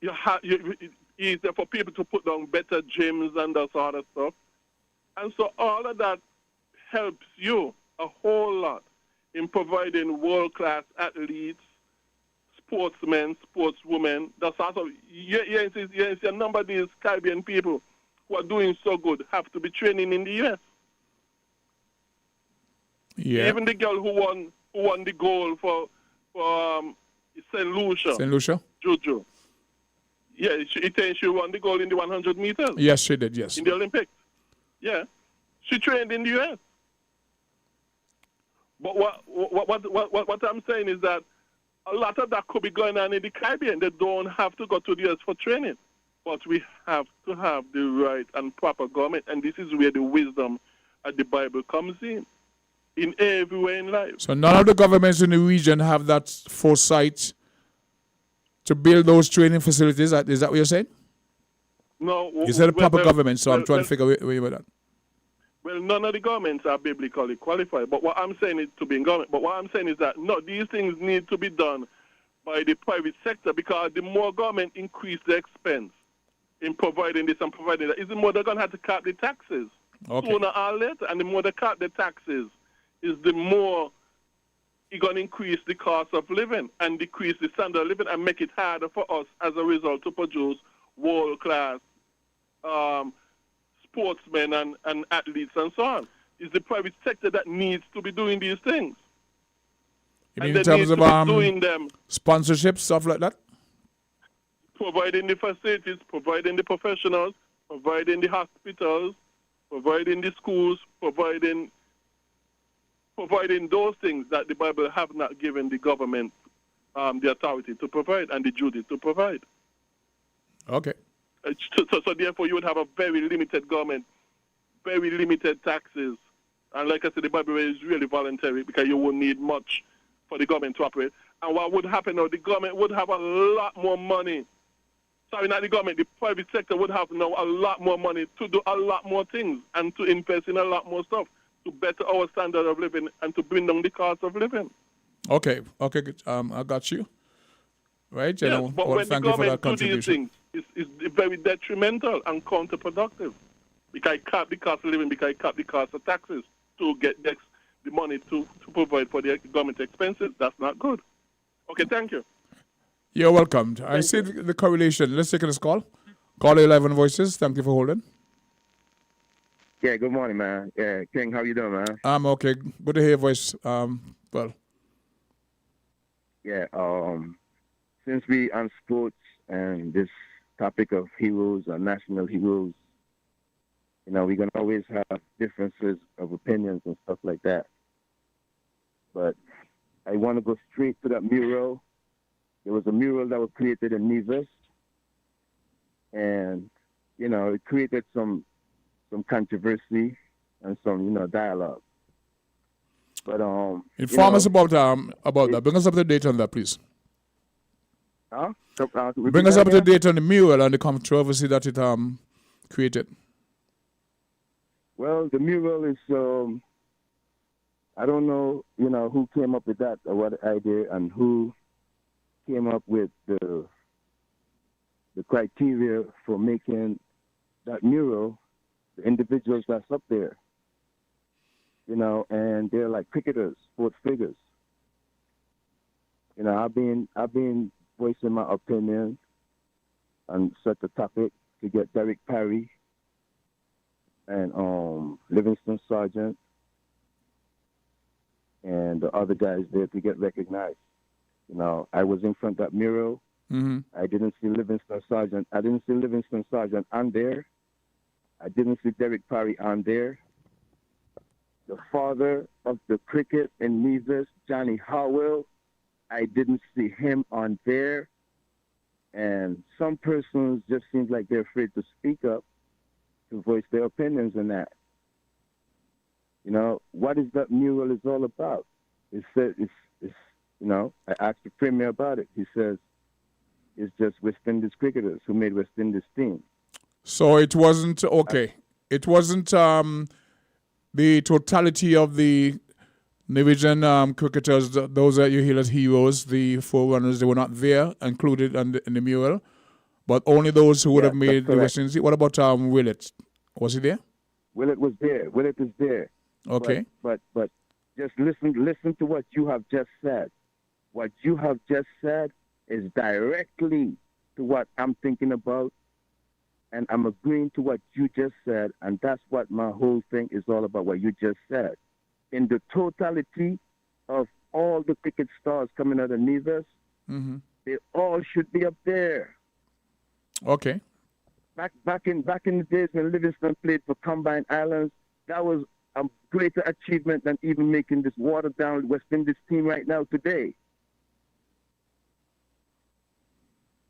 It's easier for people to put down better gyms and that sort of stuff. And so all of that helps you a whole lot in providing world-class athletes, sportsmen, sportswomen. That's also, you see a number of these Caribbean people who are doing so good have to be training in the U.S. Yeah. Even the girl who won the gold for St. Lucia. Juju. Yeah, she won the gold in the 100 meters. Yes, she did, yes. In the Olympics. Yeah. She trained in the U.S. But what I'm saying is that a lot of that could be going on in the Caribbean. They don't have to go to the U.S. for training. But we have to have the right and proper government. And this is where the wisdom of the Bible comes in every way in life. So none of the governments in the region have that foresight to build those training facilities. Is that what you're saying? No. You said a proper government, so I'm trying to figure out where you're at. Well, none of the governments are biblically qualified. But what I'm saying is to be in government. But what I'm saying is that, no, these things need to be done by the private sector because the more government increase the expense in providing this and providing that, is the more they're going to have to cut the taxes. Okay. Sooner or later. And the more they cut the taxes, is the more it's going to increase the cost of living and decrease the standard of living and make it harder for us as a result to produce world-class sportsmen and athletes and so on. It's the private sector that needs to be doing these things. You mean in terms of doing them, sponsorship, stuff like that? Providing the facilities, providing the professionals, providing the hospitals, providing the schools, providing those things that the Bible have not given the government the authority to provide and the duty to provide. Okay. So therefore, you would have a very limited government, very limited taxes. And like I said, the Bible is really voluntary because you won't need much for the government to operate. And what would happen now, the government would have a lot more money Sorry, not the government. The private sector would have now a lot more money to do a lot more things and to invest in a lot more stuff to better our standard of living and to bring down the cost of living. Okay, good. I got you. Right? Yes, I but want when to the thank you for that government do these contribution. things, it's very detrimental and counterproductive. Because it cap the cost of living, because it cap the cost of taxes to get the money to provide for the government expenses. That's not good. Okay, thank you. You're welcome. I see the correlation. Let's take this call. Call 11 Voices. Thank you for holding. Yeah, good morning, man. Yeah, King, how you doing, man? I'm okay. Good to hear your voice. Well. Yeah, since we on sports and this topic of heroes or national heroes, you know, we're going to always have differences of opinions and stuff like that. But I want to go straight to that mural. There was a mural that was created in Nevis. And, you know, it created some controversy and some, you know, dialogue. But inform us about that. Bring us up to date on that, please. Bring us up to date on the mural and the controversy that it created. Well, the mural is I don't know, you know, who came up with that or what idea and who came up with the criteria for making that mural. The individuals that's up there, you know, and they're like cricketers, sports figures. You know, I've been voicing my opinion on such a topic to get Derek Parry and Livingston Sargent and the other guys there to get recognized. You know, I was in front of that mural. Mm-hmm. I didn't see Livingston Sargent. I didn't see Livingston Sargent on there. I didn't see Derek Parry on there. The father of the cricket in Nevis, Johnny Howell, I didn't see him on there. And some persons just seem like they're afraid to speak up, to voice their opinions on that. You know, what is that mural is all about? It says, it's you know, I asked the premier about it. He says, it's just West Indies cricketers who made West Indies team. So it wasn't, okay, it wasn't the totality of the Norwegian cricketers, those that you hail as heroes, the forerunners, they were not there, included in the mural, but only those who would have made the West Indies. What about Willett? Was he there? Willett was there. Willett is there. Okay. But just listen to what you have just said. What you have just said is directly to what I'm thinking about. And I'm agreeing to what you just said, and that's what my whole thing is all about, what you just said. In the totality of all the cricket stars coming out of Nevis, they all should be up there. Okay. Back in the days when Livingston played for Combined Islands, that was a greater achievement than even making this watered-down West Indies team right now today.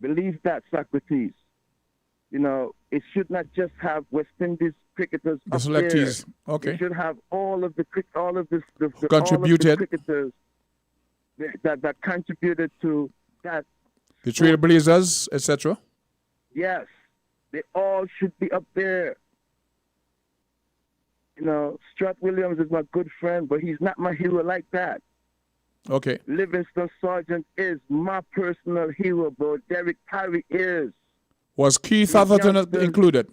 Believe that, Socrates. You know, it should not just have West Indies cricketers The up selectees. there. Okay. It should have all of the Contributed. all of the cricketers that contributed to that. The Trailblazers, etc. Yes, they all should be up there. You know, Strat Williams is my good friend, but he's not my hero like that. Okay. Livingston Sargent is my personal hero, bro. Derek Parry is. Was Keith Atherton included?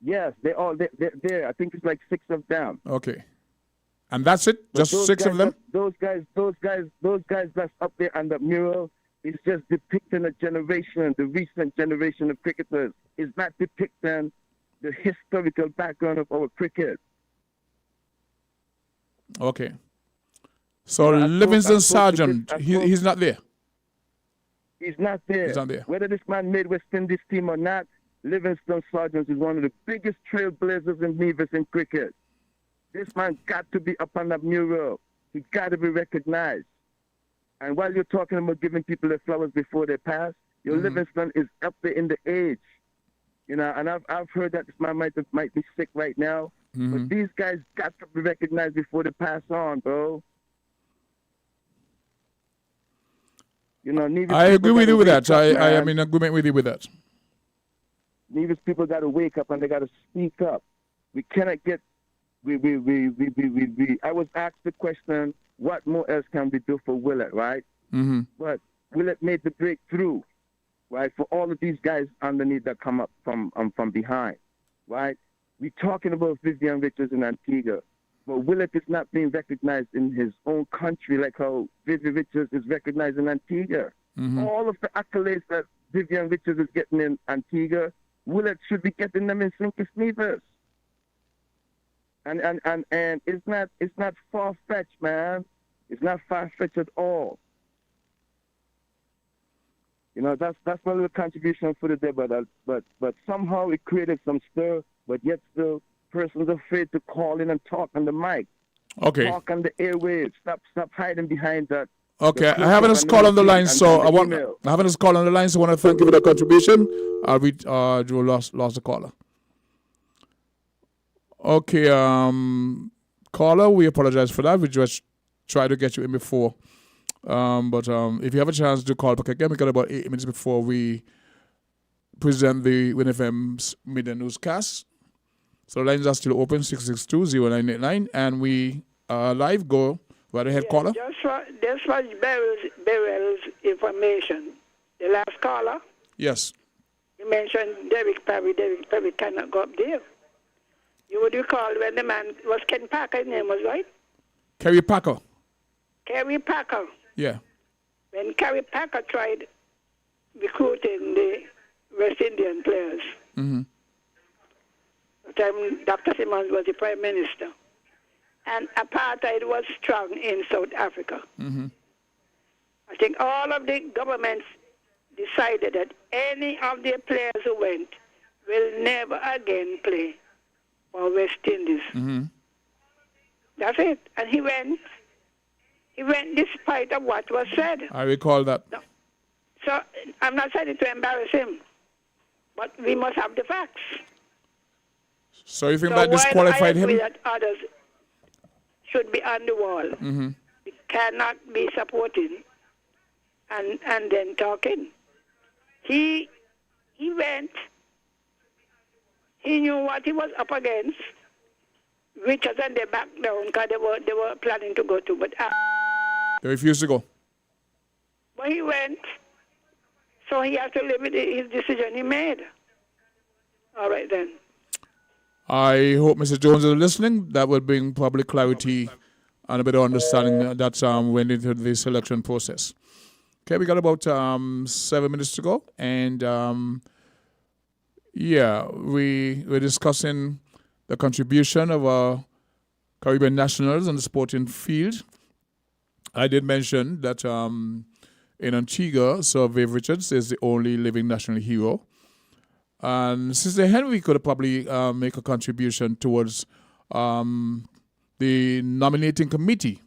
Yes, they're there. I think it's like 6 of them. Okay. And that's it? But Just 6 of them? Those guys that's up there on the mural is just depicting a generation, the recent generation of cricketers. It's not depicting the historical background of our cricket. Okay. So Livingston Sargent, he's not there? He's not there. He's not there. Whether this man made West Indies team or not, Livingston Sargent is one of the biggest trailblazers in Nevis in cricket. This man got to be up on that mural. He got to be recognized. And while you're talking about giving people their flowers before they pass, your Livingston is up there in the age. You know, and I've heard that this man might be sick right now. But these guys got to be recognized before they pass on, bro. You know, Nevis I agree people with you gotta with wake that. up, I am man. in agreement with you with that. Nevis people got to wake up and they got to speak up. We cannot get. We. I was asked the question, what more else can we do for Willett, right? Mm-hmm. But Willett made the breakthrough, right? For all of these guys underneath that come up from behind, right? We're talking about Vivian Richards in Antigua, but Willett is not being recognized in his own country like how Vivian Richards is recognized in Antigua. Mm-hmm. All of the accolades that Vivian Richards is getting in Antigua, Willett should be getting them in St. Nevis. And it's not far fetched, man. It's not far fetched at all. You know, that's my little contribution for the day, but somehow it created some stir, but yet still persons afraid to call in and talk on the mic. Okay. Talk on the airwaves. Stop hiding behind that. Okay, I have this call on the line, so I want. I have this call on the line, so I want to thank you for the contribution. We lost the caller. Okay, caller, we apologize for that. We just tried to get you in before, but if you have a chance to call back again, we got about 8 minutes before we present the WINNFM's midday newscast. So the lines are still open, 662-0989, and we live. Go right ahead, caller. Just for Beryl's information, the last caller, Yes. you mentioned Derek Perry. Derek Perry cannot go up there. You would recall when the man was Ken Parker, his name was right? Kerry Packer. Kerry Packer. Yeah. When Kerry Packer tried recruiting the West Indian players, Mm-hmm. the time Dr. Simmons was the Prime Minister, and apartheid was strong in South Africa. Mm-hmm. I think all of the governments decided that any of their players who went will never again play for West Indies. Mm-hmm. That's it. And he went despite of what was said. I recall that. No. So I'm not saying it to embarrass him, but we must have the facts. So you think So that disqualified while I agree him? that others should be on the wall, Mm-hmm. we cannot be supporting and then talking. He went. He knew what he was up against. Richards and they backed down because they were planning to go to, but They refused to go. but he went. So he has to live with his decision he made. All right then. I hope Mr. Jones is listening. That will bring public clarity and a bit of understanding that went into the selection process. Okay, we got about 7 minutes to go, and we're discussing the contribution of our Caribbean nationals on the sporting field. I did mention that in Antigua, Sir Viv Richards is the only living national hero. And Sister Henry could probably make a contribution towards the nominating committee,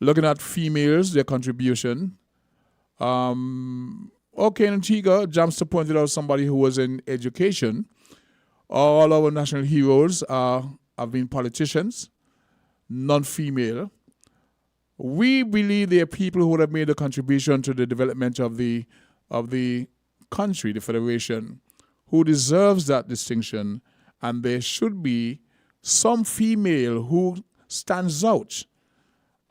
looking at females, their contribution. Okay, in Antigua, Jamster pointed out somebody who was in education. All our national heroes have been politicians, non-female. We believe they are people who would have made a contribution to the development of the country, the federation, who deserves that distinction, and there should be some female who stands out.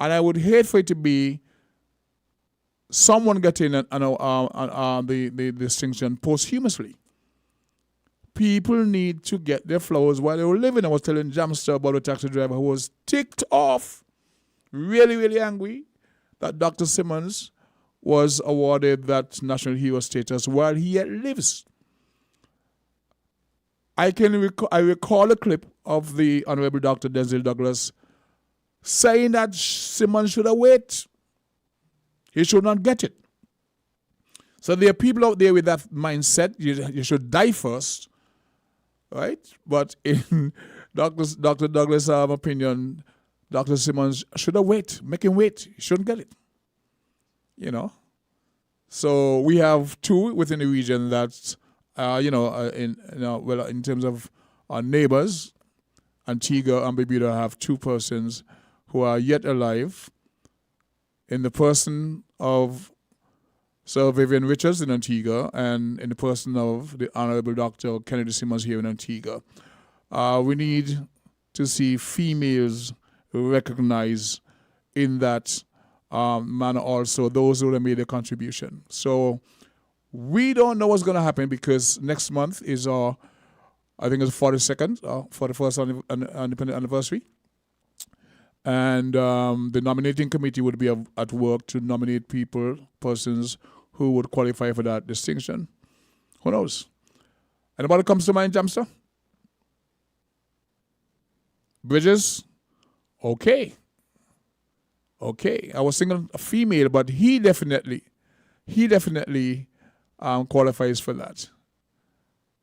And I would hate for it to be someone getting the distinction posthumously. People need to get their flowers while they were living. I was telling Jamster about a taxi driver who was ticked off, really, really angry that Dr. Simmons was awarded that national hero status while he yet lives. I recall a clip of the Honorable Dr. Denzel Douglas saying that Simmons should have waited. He should not get it. So there are people out there with that mindset, you should die first, right? But in Dr. Douglas' opinion, Dr. Simmons should have waited. Make him wait. He shouldn't get it. You know? So we have two within the region that, in terms of our neighbors, Antigua and Barbuda have two persons who are yet alive in the person of Sir Vivian Richards in Antigua, and in the person of the Honorable Dr. Kennedy Simmons here in Antigua. We need to see females recognized in that manner also, those who have made a contribution. So we don't know what's going to happen because next month is our, I think it's 42nd, 41st Independent Anniversary. And the nominating committee would be at work to nominate persons who would qualify for that distinction. Who knows? Anybody comes to mind, Jamster? Bridges? Okay. I was thinking a female, but he definitely qualifies for that.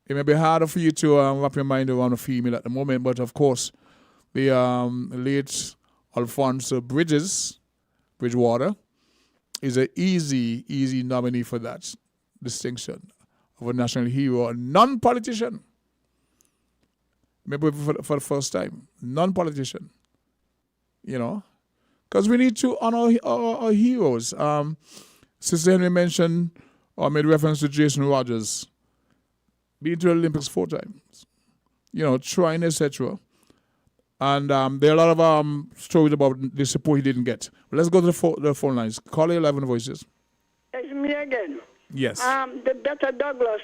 It may be harder for you to wrap your mind around a female at the moment, but of course, the late Alfonso Bridgewater, is an easy nominee for that distinction of a national hero, a non-politician. Maybe for the first time, non-politician. You know, because we need to honor our heroes. Sister Henry mentioned or made reference to Jason Rogers, been to the Olympics 4 times, you know, trying, etc. And there are a lot of stories about the support he didn't get. But let's go to the phone lines. Call 11 Voices. It's me again. Yes. The Bette Douglas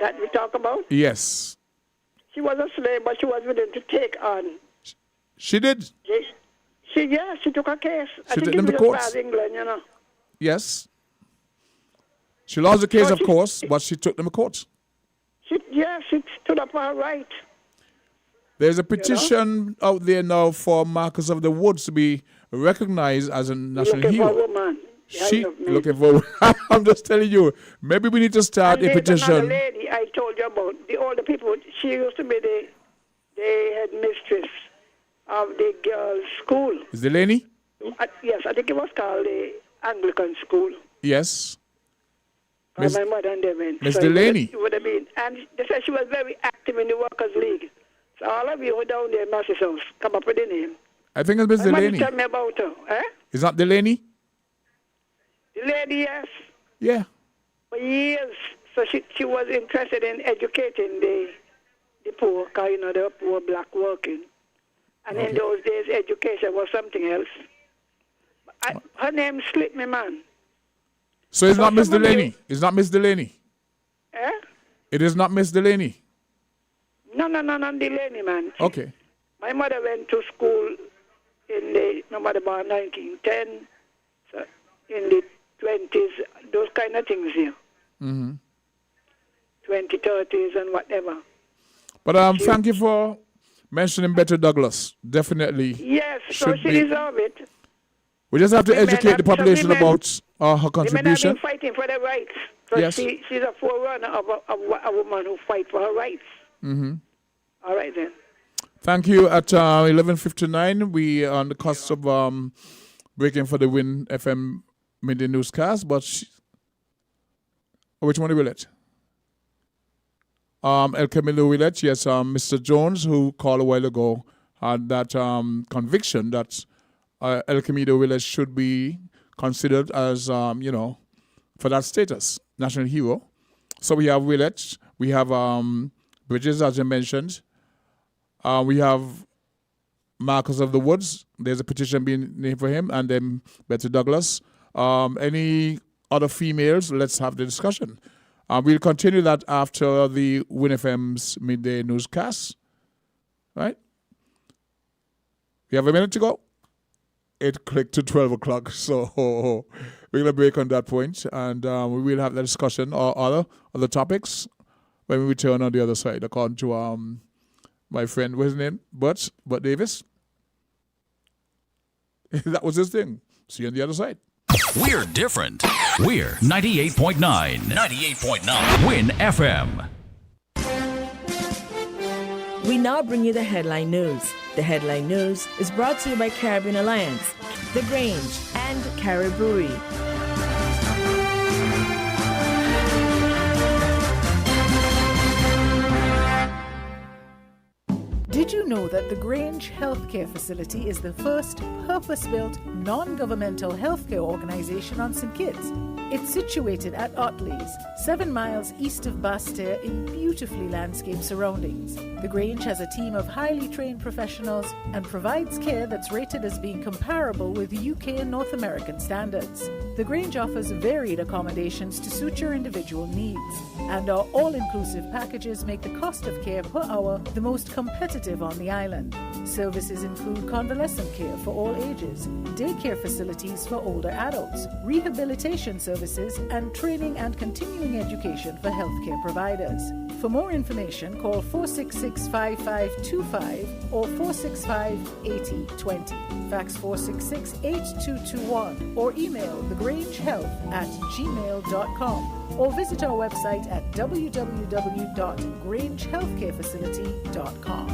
that we talk about. Yes. She was a slave, but she was willing to take on. She did. She took a case. She took them to court. England, you know. Yes. She lost the case, of course, but she took them to court. She stood up for her right. There's a petition out there now for Marcus of the Woods to be recognized as a national hero. For a woman. She looking for. I'm just telling you. Maybe we need to start a petition. Another lady I told you about, the older people. She used to be the headmistress of the girls' school. Is Delaney? Yes, I think it was called the Anglican school. Yes. My mother and them in. Miss Delaney. It would have been, and they said she was very active in the Workers' League. So all of you who down there in Massey's house, come up with the name. I think it's Miss Delaney. Tell me about her. Is that Delaney? The lady, yes. Yeah. For years. So she was interested in educating the poor, because, you know, the poor black working. And in those days, education was something else. Her name slipped me, man. So it's not Miss Delaney? It's not Miss Delaney? It is not Miss Delaney? No, Delaney, man. Okay. My mother went to school in about 1910, so in the 20s, those kind of things here. 2030s and whatever. But thank you for mentioning Bette Douglas. Definitely. Yes, so she deserves it. We just have to educate the population about her contribution. Women have been fighting for their rights. So yes. She's a forerunner of a woman who fights for her rights. All right, then. Thank you. At 11:59, we are on the cusp of breaking for the Win FM midday newscast. But which one will it? El Camilo Willett, yes. Mr. Jones, who called a while ago, had that conviction that El Camilo Willett should be considered as, for that status, national hero. So we have Willett, we have Bridges, as you mentioned. We have Marcus of the Woods. There's a petition being named for him, and then Bette Douglas. Any other females? Let's have the discussion. We'll continue that after the Win FM's midday newscast. Right? We have a minute to go. It clicked to 12 o'clock, so we're going to break on that point, and we will have the discussion or other topics when we return on the other side, according to my friend, what's his name? Butch Davis. That was his thing. See you on the other side. We're different. We're 98.9. 98.9. Win FM. We now bring you the headline news. The headline news is brought to you by Caribbean Alliance, The Grange, and Carib Brewery. Did you know that the Grange Healthcare Facility is the first purpose-built, non-governmental healthcare organization on St. Kitts. It's situated at Otley's, 7 miles east of Basseterre in beautifully landscaped surroundings. The Grange has a team of highly trained professionals and provides care that's rated as being comparable with UK and North American standards. The Grange offers varied accommodations to suit your individual needs, and our all-inclusive packages make the cost of care per hour the most competitive on the island. Services include convalescent care for all ages, daycare facilities for older adults, rehabilitation services, and training and continuing education for healthcare providers. For more information, call 466-5525 or 465-8020. Fax 466-8221 or email thegrangehealth@gmail.com or visit our website at www.grangehealthcarefacility.com.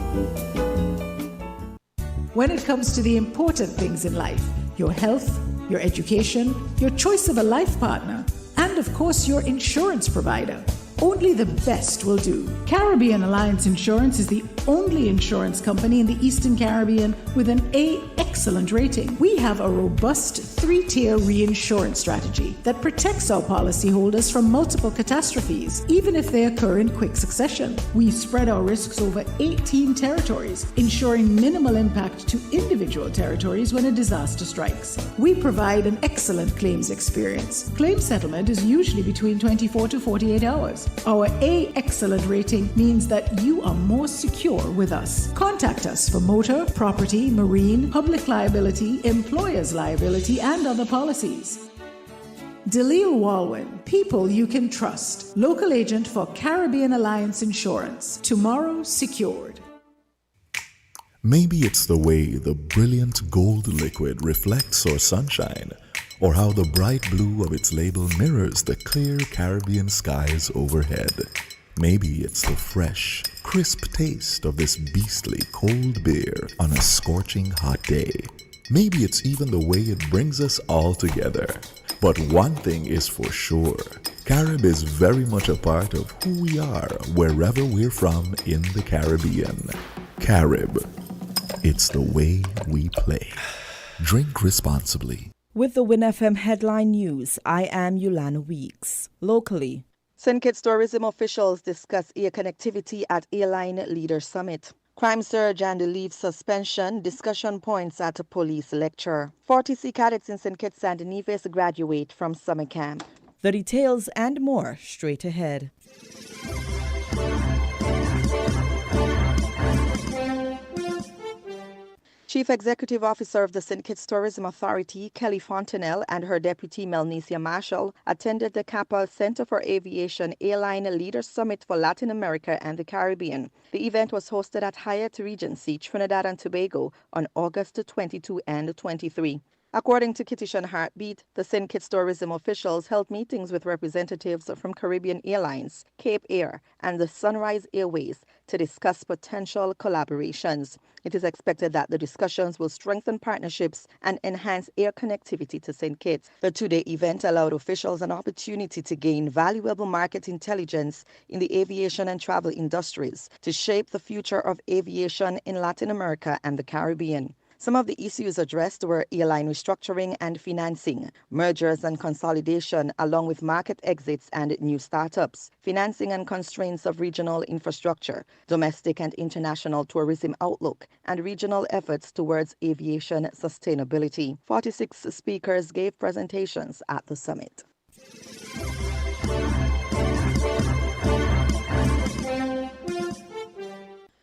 When it comes to the important things in life, your health, your education, your choice of a life partner, and of course your insurance provider, only the best will do. Caribbean Alliance Insurance is the only insurance company in the Eastern Caribbean with an A excellent rating. We have a robust 3-tier reinsurance strategy that protects our policyholders from multiple catastrophes, even if they occur in quick succession. We spread our risks over 18 territories, ensuring minimal impact to individual territories when a disaster strikes. We provide an excellent claims experience. Claim settlement is usually between 24 to 48 hours. Our A excellent rating means that you are more secure with us. Contact us for motor, property, marine, public liability, employer's liability, and other policies. Delisle Walwyn, people you can trust. Local agent for Caribbean Alliance Insurance. Tomorrow secured. Maybe it's the way the brilliant gold liquid reflects our sunshine, or how the bright blue of its label mirrors the clear Caribbean skies overhead. Maybe it's the fresh, crisp taste of this beastly cold beer on a scorching hot day. Maybe it's even the way it brings us all together. But one thing is for sure, Carib is very much a part of who we are wherever we're from in the Caribbean. Carib, it's the way we play. Drink responsibly. With the Win FM headline news, I am Yolanda Weeks. Locally, St. Kitts tourism officials discuss air connectivity at Airline Leader Summit. Crime surge and leave suspension, discussion points at a police lecture. 40 Sea cadets in St. Kitts and Nevis graduate from summer camp. the details and more straight ahead. Chief Executive Officer of the St. Kitts Tourism Authority, Kelly Fontenelle, and her deputy, Melnesia Marshall, attended the Capal Center for Aviation Airline Leaders Summit for Latin America and the Caribbean. The event was hosted at Hyatt Regency, Trinidad and Tobago on August 22 and 23. According to Kittish and Heartbeat, the St. Kitts tourism officials held meetings with representatives from Caribbean Airlines, Cape Air, and the Sunrise Airways to discuss potential collaborations. It is expected that the discussions will strengthen partnerships and enhance air connectivity to St. Kitts. The two-day event allowed officials an opportunity to gain valuable market intelligence in the aviation and travel industries to shape the future of aviation in Latin America and the Caribbean. Some of the issues addressed were airline restructuring and financing, mergers and consolidation, along with market exits and new startups, financing and constraints of regional infrastructure, domestic and international tourism outlook, and regional efforts towards aviation sustainability. 46 speakers gave presentations at the summit.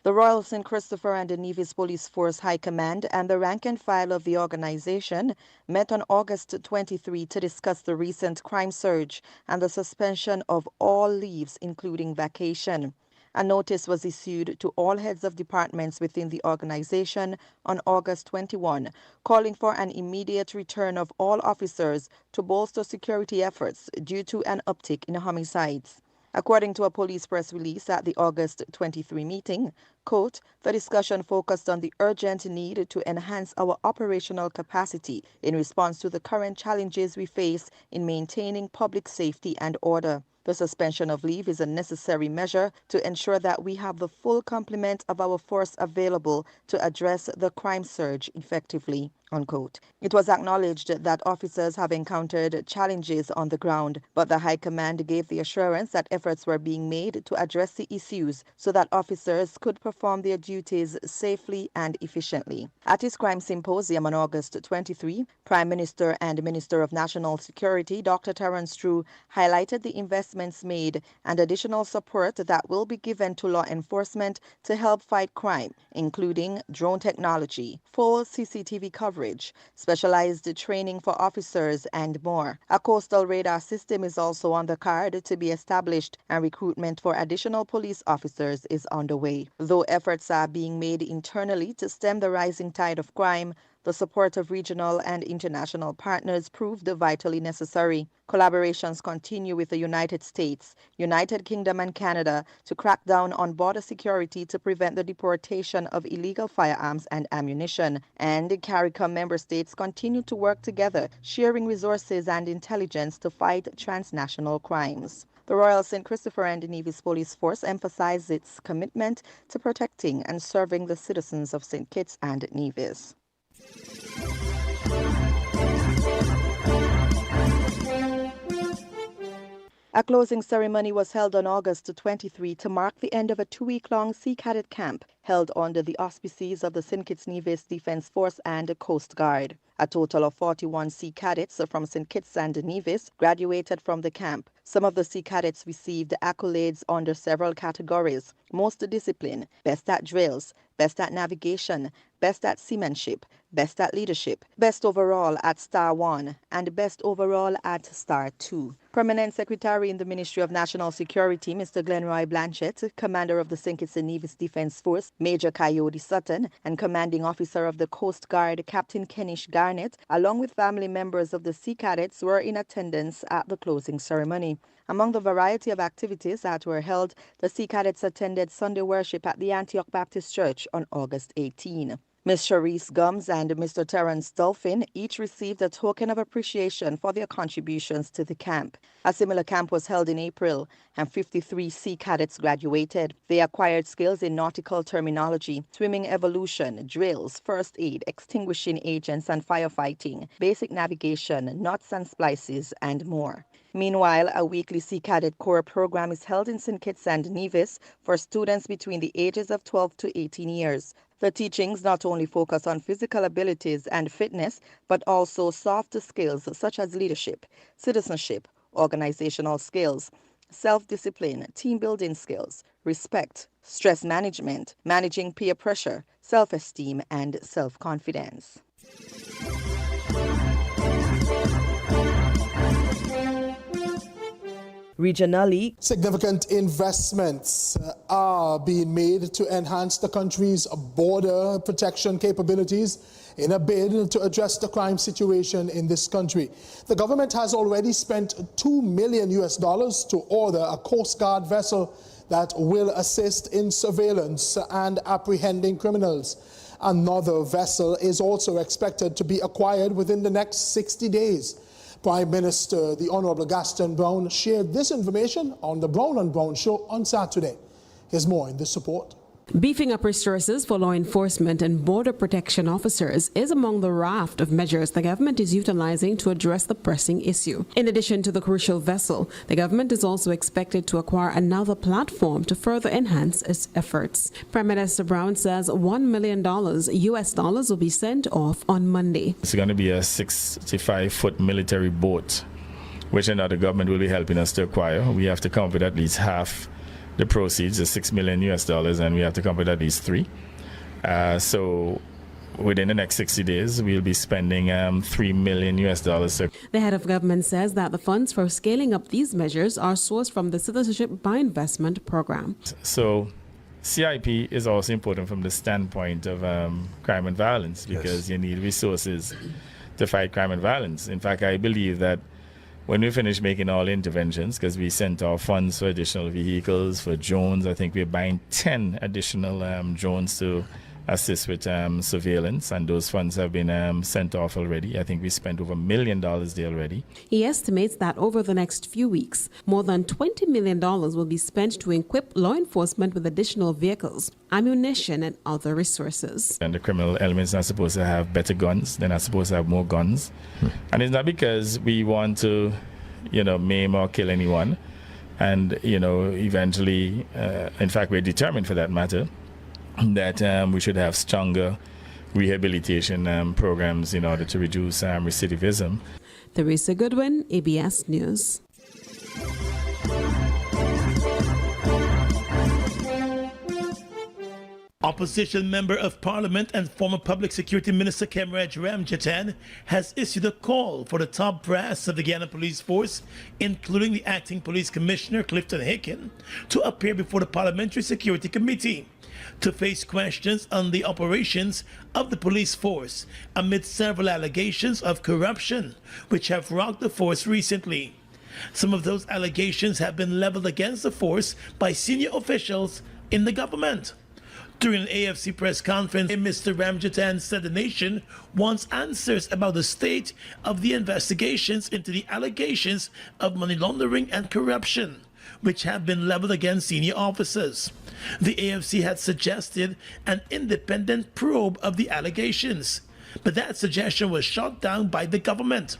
The Royal St. Christopher and the Nevis Police Force High Command and the rank and file of the organization met on August 23 to discuss the recent crime surge and the suspension of all leaves, including vacation. A notice was issued to all heads of departments within the organization on August 21, calling for an immediate return of all officers to bolster security efforts due to an uptick in homicides. According to a police press release at the August 23 meeting, quote, the discussion focused on the urgent need to enhance our operational capacity in response to the current challenges we face in maintaining public safety and order. The suspension of leave is a necessary measure to ensure that we have the full complement of our force available to address the crime surge effectively, unquote. It was acknowledged that officers have encountered challenges on the ground, but the High Command gave the assurance that efforts were being made to address the issues so that officers could perform their duties safely and efficiently. At his crime symposium on August 23, Prime Minister and Minister of National Security Dr. Terence True highlighted the investments made and additional support that will be given to law enforcement to help fight crime, including drone technology, full CCTV coverage, specialized training for officers, and more. A coastal radar system is also on the card to be established, and recruitment for additional police officers is underway. Though efforts are being made internally to stem the rising tide of crime, the support of regional and international partners proved vitally necessary. Collaborations continue with the United States, United Kingdom, and Canada to crack down on border security to prevent the deportation of illegal firearms and ammunition. And CARICOM member states continue to work together, sharing resources and intelligence to fight transnational crimes. The Royal St. Christopher and Nevis Police Force emphasized its commitment to protecting and serving the citizens of St. Kitts and Nevis. A closing ceremony was held on August 23 to mark the end of a 2-week-long Sea Cadet camp held under the auspices of the St. Kitts Nevis Defence Force and Coast Guard. A total of 41 Sea Cadets from St. Kitts and Nevis graduated from the camp. Some of the Sea Cadets received accolades under several categories: most discipline, best at drills, best at navigation, best at seamanship, best at leadership, best overall at Star 1, and best overall at Star 2. Permanent Secretary in the Ministry of National Security, Mr. Glenroy Blanchett, Commander of the St. Kitts and Nevis Defence Force, Major Coyote Sutton, and Commanding Officer of the Coast Guard, Captain Kenish Garnett, along with family members of the Sea Cadets, were in attendance at the closing ceremony. Among the variety of activities that were held, the Sea Cadets attended Sunday worship at the Antioch Baptist Church on August 18. Ms. Charisse Gums and Mr. Terence Dolphin each received a token of appreciation for their contributions to the camp. A similar camp was held in April, and 53 Sea Cadets graduated. They acquired skills in nautical terminology, swimming evolution, drills, first aid, extinguishing agents and firefighting, basic navigation, knots and splices, and more. Meanwhile, a weekly Sea Cadet Corps program is held in St. Kitts and Nevis for students between the ages of 12 to 18 years. The teachings not only focus on physical abilities and fitness, but also soft skills such as leadership, citizenship, organizational skills, self-discipline, team-building skills, respect, stress management, managing peer pressure, self-esteem, and self-confidence. Regionally, significant investments are being made to enhance the country's border protection capabilities in a bid to address the crime situation in this country. The government has already spent $2 million to order a Coast Guard vessel that will assist in surveillance and apprehending criminals. Another vessel is also expected to be acquired within the next 60 days. Prime Minister, the Honorable Gaston Brown, shared this information on the Brown on Brown show on Saturday. Here's more in this report. Beefing up resources for law enforcement and border protection officers is among the raft of measures the government is utilizing to address the pressing issue. In addition to the crucial vessel, the government is also expected to acquire another platform to further enhance its efforts. Prime Minister Brown says $1 million US dollars will be sent off on Monday. It's going to be a 65-foot military boat, which the government will be helping us to acquire. We have to come up with at least half the proceeds, the $6 million US dollars, and we have to come up with at least $3 million. So within the next 60 days, we'll be spending $3 million US dollars. The head of government says that the funds for scaling up these measures are sourced from the Citizenship by Investment program. So CIP is also important from the standpoint of crime and violence, because you need resources to fight crime and violence. In fact, I believe that when we finish making all interventions, because we sent our funds for additional vehicles, for drones, I think we're buying 10 additional drones to assist with surveillance, and those funds have been sent off already. I think we spent over $1 million there already. He estimates that over the next few weeks, more than $20 million will be spent to equip law enforcement with additional vehicles, ammunition, and other resources. And the criminal elements are supposed to have better guns. They're not supposed to have more guns. And it's not because we want to, maim or kill anyone. And, eventually, in fact, we're determined for that matter, that we should have stronger rehabilitation programs in order to reduce recidivism. Theresa Goodwin, ABS News. Opposition Member of Parliament and former Public Security Minister Kemraj Ramjatan has issued a call for the top brass of the Guyana Police Force, including the Acting Police Commissioner Clifton Hicken, to appear before the Parliamentary Security Committee to face questions on the operations of the police force amid several allegations of corruption which have rocked the force recently. Some of those allegations have been leveled against the force by senior officials in the government. During an AFC press conference, Mr. Ramjatan said the nation wants answers about the state of the investigations into the allegations of money laundering and corruption, which have been leveled against senior officers. The AFC had suggested an independent probe of the allegations, but that suggestion was shot down by the government.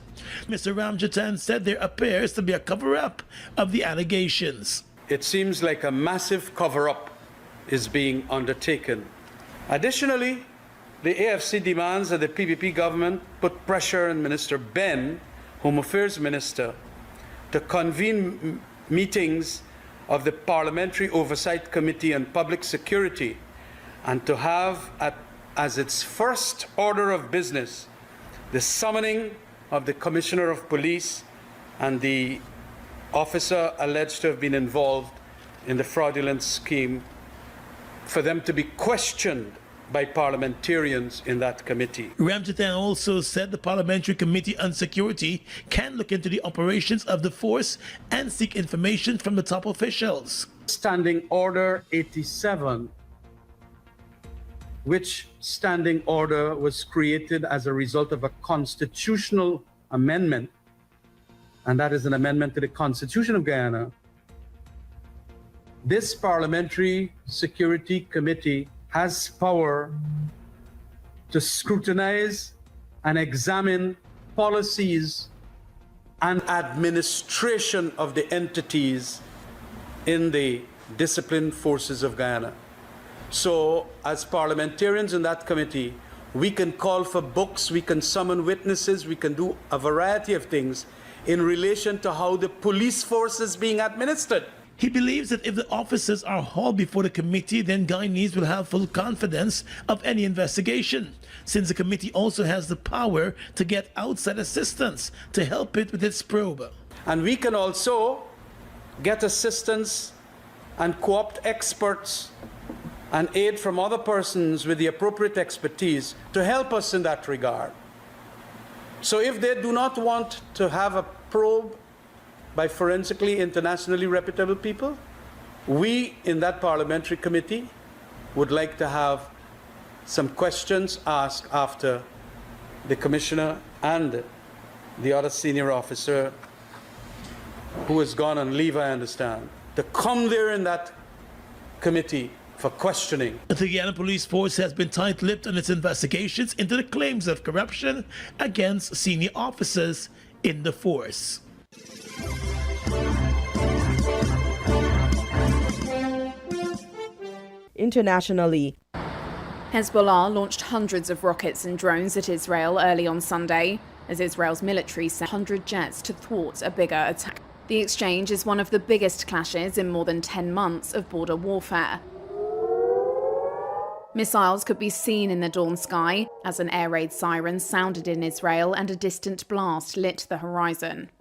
Mr. Ramjatan said there appears to be a cover-up of the allegations. It seems like a massive cover-up is being undertaken. Additionally, the AFC demands that the PPP government put pressure on Minister Ben, Home Affairs Minister, to convene meetings of the Parliamentary Oversight Committee on Public Security and to have as its first order of business the summoning of the Commissioner of Police and the officer alleged to have been involved in the fraudulent scheme, for them to be questioned by parliamentarians in that committee. Ramjatan also said the Parliamentary Committee on Security can look into the operations of the force and seek information from the top officials. Standing Order 87, which standing order was created as a result of a constitutional amendment, and that is an amendment to the Constitution of Guyana. This Parliamentary Security Committee has power to scrutinize and examine policies and administration of the entities in the disciplined forces of Guyana. So, as parliamentarians in that committee, we can call for books, we can summon witnesses, we can do a variety of things in relation to how the police force is being administered. He believes that if the officers are hauled before the committee, then Guyanese will have full confidence of any investigation, since the committee also has the power to get outside assistance to help it with its probe. And we can also get assistance and co-opt experts and aid from other persons with the appropriate expertise to help us in that regard. So if they do not want to have a probe by forensically internationally reputable people, we in that parliamentary committee would like to have some questions asked after the commissioner and the other senior officer who has gone on leave, I understand, to come there in that committee for questioning. The Guyana Police Force has been tight-lipped on its investigations into the claims of corruption against senior officers in the force. Internationally, Hezbollah launched hundreds of rockets and drones at Israel early on Sunday, as Israel's military sent 100 jets to thwart a bigger attack. The exchange is one of the biggest clashes in more than 10 months of border warfare. Missiles could be seen in the dawn sky as an air raid siren sounded in Israel and a distant blast lit the horizon.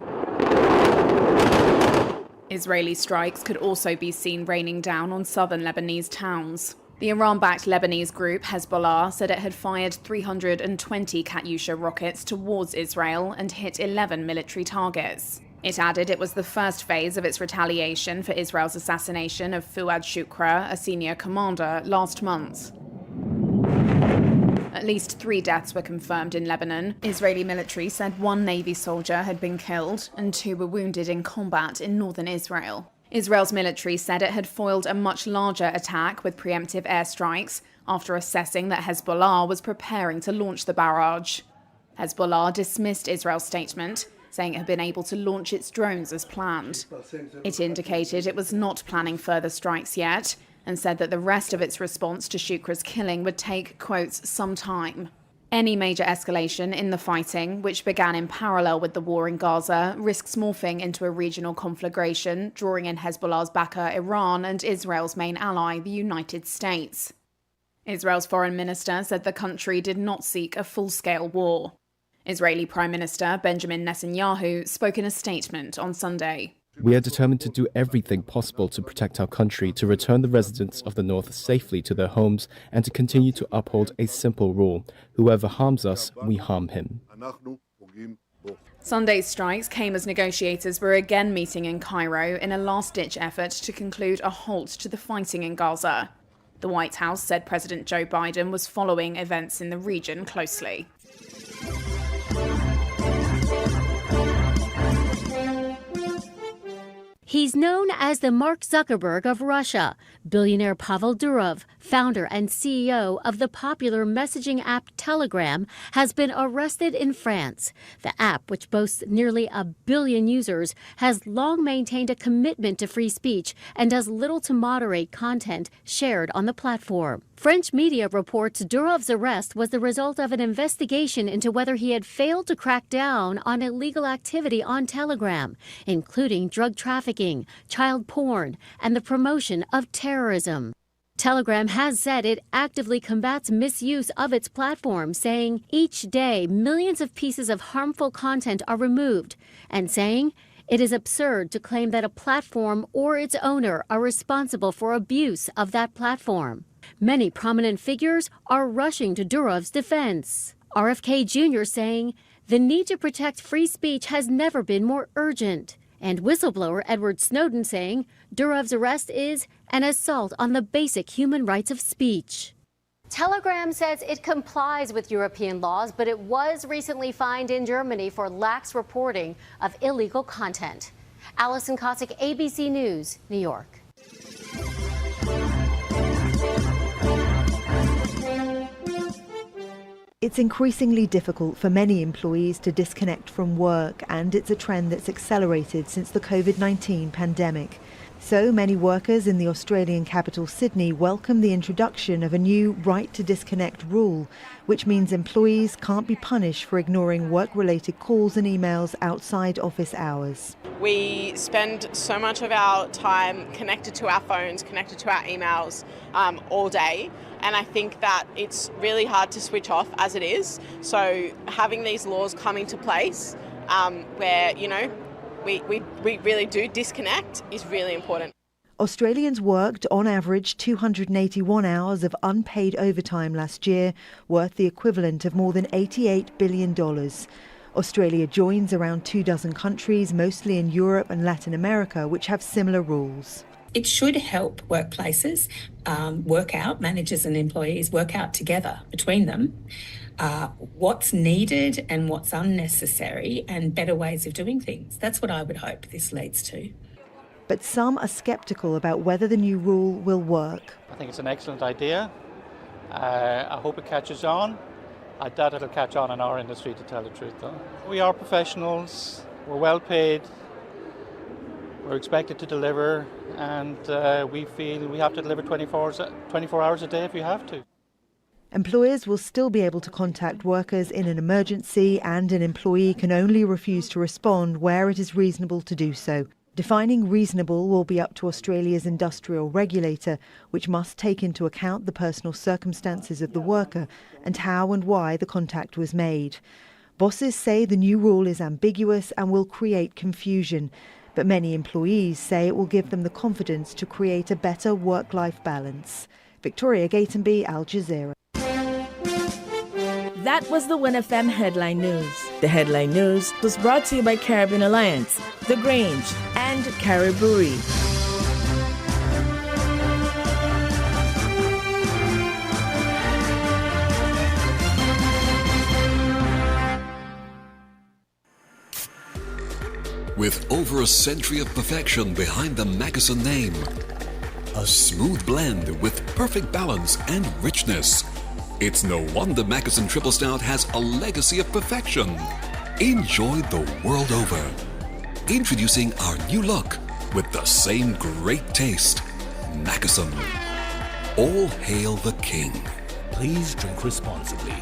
Israeli strikes could also be seen raining down on southern Lebanese towns. The Iran-backed Lebanese group Hezbollah said it had fired 320 Katyusha rockets towards Israel and hit 11 military targets. It added it was the first phase of its retaliation for Israel's assassination of Fuad Shukra, a senior commander, last month. At least 3 deaths were confirmed in Lebanon. Israeli military said 1 Navy soldier had been killed and 2 were wounded in combat in northern Israel. Israel's military said it had foiled a much larger attack with preemptive airstrikes after assessing that Hezbollah was preparing to launch the barrage. Hezbollah dismissed Israel's statement, saying it had been able to launch its drones as planned. It indicated it was not planning further strikes yet and said that the rest of its response to Shukra's killing would take, quotes, some time. Any major escalation in the fighting, which began in parallel with the war in Gaza, risks morphing into a regional conflagration, drawing in Hezbollah's backer Iran and Israel's main ally, the United States. Israel's foreign minister said the country did not seek a full-scale war. Israeli Prime Minister Benjamin Netanyahu spoke in a statement on Sunday. We are determined to do everything possible to protect our country, to return the residents of the north safely to their homes, and to continue to uphold a simple rule: whoever harms us, we harm him. Sunday's strikes came as negotiators were again meeting in Cairo in a last-ditch effort to conclude a halt to the fighting in Gaza. The White House said President Joe Biden was following events in the region closely. He's known as the Mark Zuckerberg of Russia. Billionaire Pavel Durov, founder and CEO of the popular messaging app Telegram, has been arrested in France. The app, which boasts nearly 1 billion users, has long maintained a commitment to free speech and does little to moderate content shared on the platform. French media reports Durov's arrest was the result of an investigation into whether he had failed to crack down on illegal activity on Telegram, including drug trafficking, child porn, and the promotion of terrorism. Telegram has said it actively combats misuse of its platform, saying each day millions of pieces of harmful content are removed, and saying it is absurd to claim that a platform or its owner are responsible for abuse of that platform. Many prominent figures are rushing to Durov's defense. RFK Jr. saying the need to protect free speech has never been more urgent. And whistleblower Edward Snowden saying Durov's arrest is an assault on the basic human rights of speech. Telegram says it complies with European laws, but it was recently fined in Germany for lax reporting of illegal content. Allison Kosick, ABC News, New York. It's increasingly difficult for many employees to disconnect from work, and it's a trend that's accelerated since the COVID-19 pandemic. So many workers in the Australian capital Sydney welcome the introduction of a new right to disconnect rule, which means employees can't be punished for ignoring work-related calls and emails outside office hours. We spend so much of our time connected to our phones, connected to our emails all day. And I think that it's really hard to switch off as it is. So having these laws come into place where, we really do disconnect is really important. Australians worked on average 281 hours of unpaid overtime last year, worth the equivalent of more than $88 billion. Australia joins around 24 countries, mostly in Europe and Latin America, which have similar rules. It should help workplaces work out, managers and employees work out together between them what's needed and what's unnecessary and better ways of doing things. That's what I would hope this leads to. But some are sceptical about whether the new rule will work. I think it's an excellent idea. I hope it catches on. I doubt it'll catch on in our industry, to tell the truth, though. We are professionals, we're well paid, we're expected to deliver, and we feel we have to deliver 24 hours a day if we have to. Employers will still be able to contact workers in an emergency, and an employee can only refuse to respond where it is reasonable to do so. Defining reasonable will be up to Australia's industrial regulator, which must take into account the personal circumstances of the worker and how and why the contact was made. Bosses say the new rule is ambiguous and will create confusion, but many employees say it will give them the confidence to create a better work-life balance. Victoria Gatenby, Al Jazeera. That was the Win FM Headline News. The Headline News was brought to you by Caribbean Alliance, The Grange, and Cariboury. With over a century of perfection behind the Mackeson name. A smooth blend with perfect balance and richness. It's no wonder Mackeson Triple Stout has a legacy of perfection. Enjoy the world over. Introducing our new look with the same great taste. Mackeson. All hail the king. Please drink responsibly.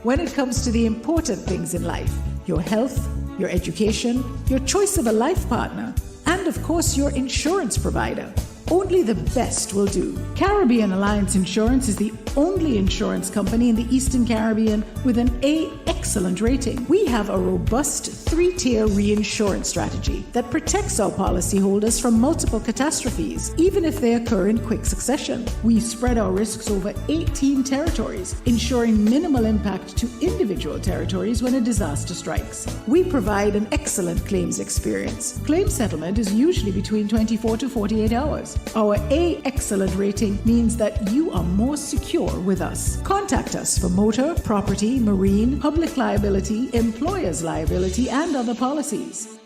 When it comes to the important things in life, your health, your education, your choice of a life partner, and of course your insurance provider, only the best will do. Caribbean Alliance Insurance is the only insurance company in the Eastern Caribbean with an A excellent rating. We have a robust 3-tier reinsurance strategy that protects our policyholders from multiple catastrophes, even if they occur in quick succession. We spread our risks over 18 territories, ensuring minimal impact to individual territories when a disaster strikes. We provide an excellent claims experience. Claim settlement is usually between 24 to 48 hours. Our A excellent rating means that you are more secure with us. Contact us for motor, property, marine, public liability, employer's liability, and other policies.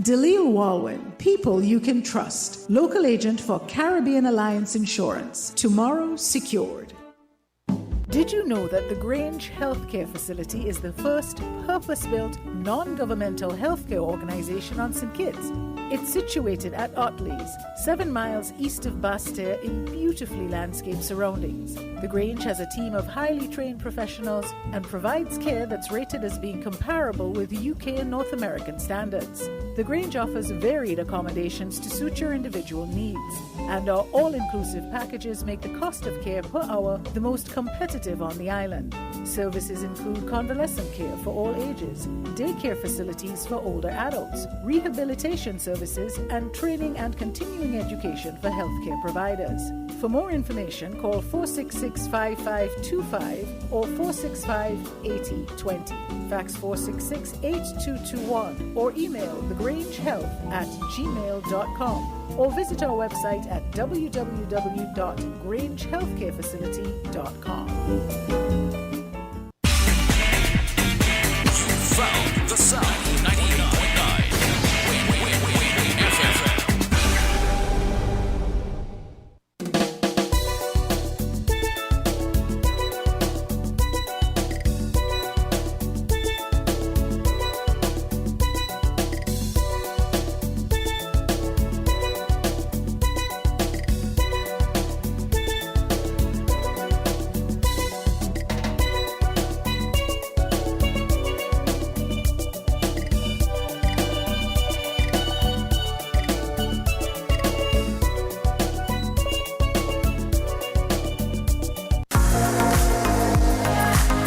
Delisle Walwyn, people you can trust. Local agent for Caribbean Alliance Insurance. Tomorrow secured. Did you know that the Grange Healthcare Facility is the first purpose-built, non-governmental healthcare organization on St. Kitts? It's situated at Otley's, 7 miles east of Basseterre in beautifully landscaped surroundings. The Grange has a team of highly trained professionals and provides care that's rated as being comparable with UK and North American standards. The Grange offers varied accommodations to suit your individual needs, and our all-inclusive packages make the cost of care per hour the most competitive on the island. Services include convalescent care for all ages, daycare facilities for older adults, rehabilitation services, and training and continuing education for healthcare providers. For more information, call 466-5525 or 465-8020. Fax 466-8221 or email thegrangehealth@gmail.com or visit our website at www.grangehealthcarefacility.com. Found the sound 98.9 FM.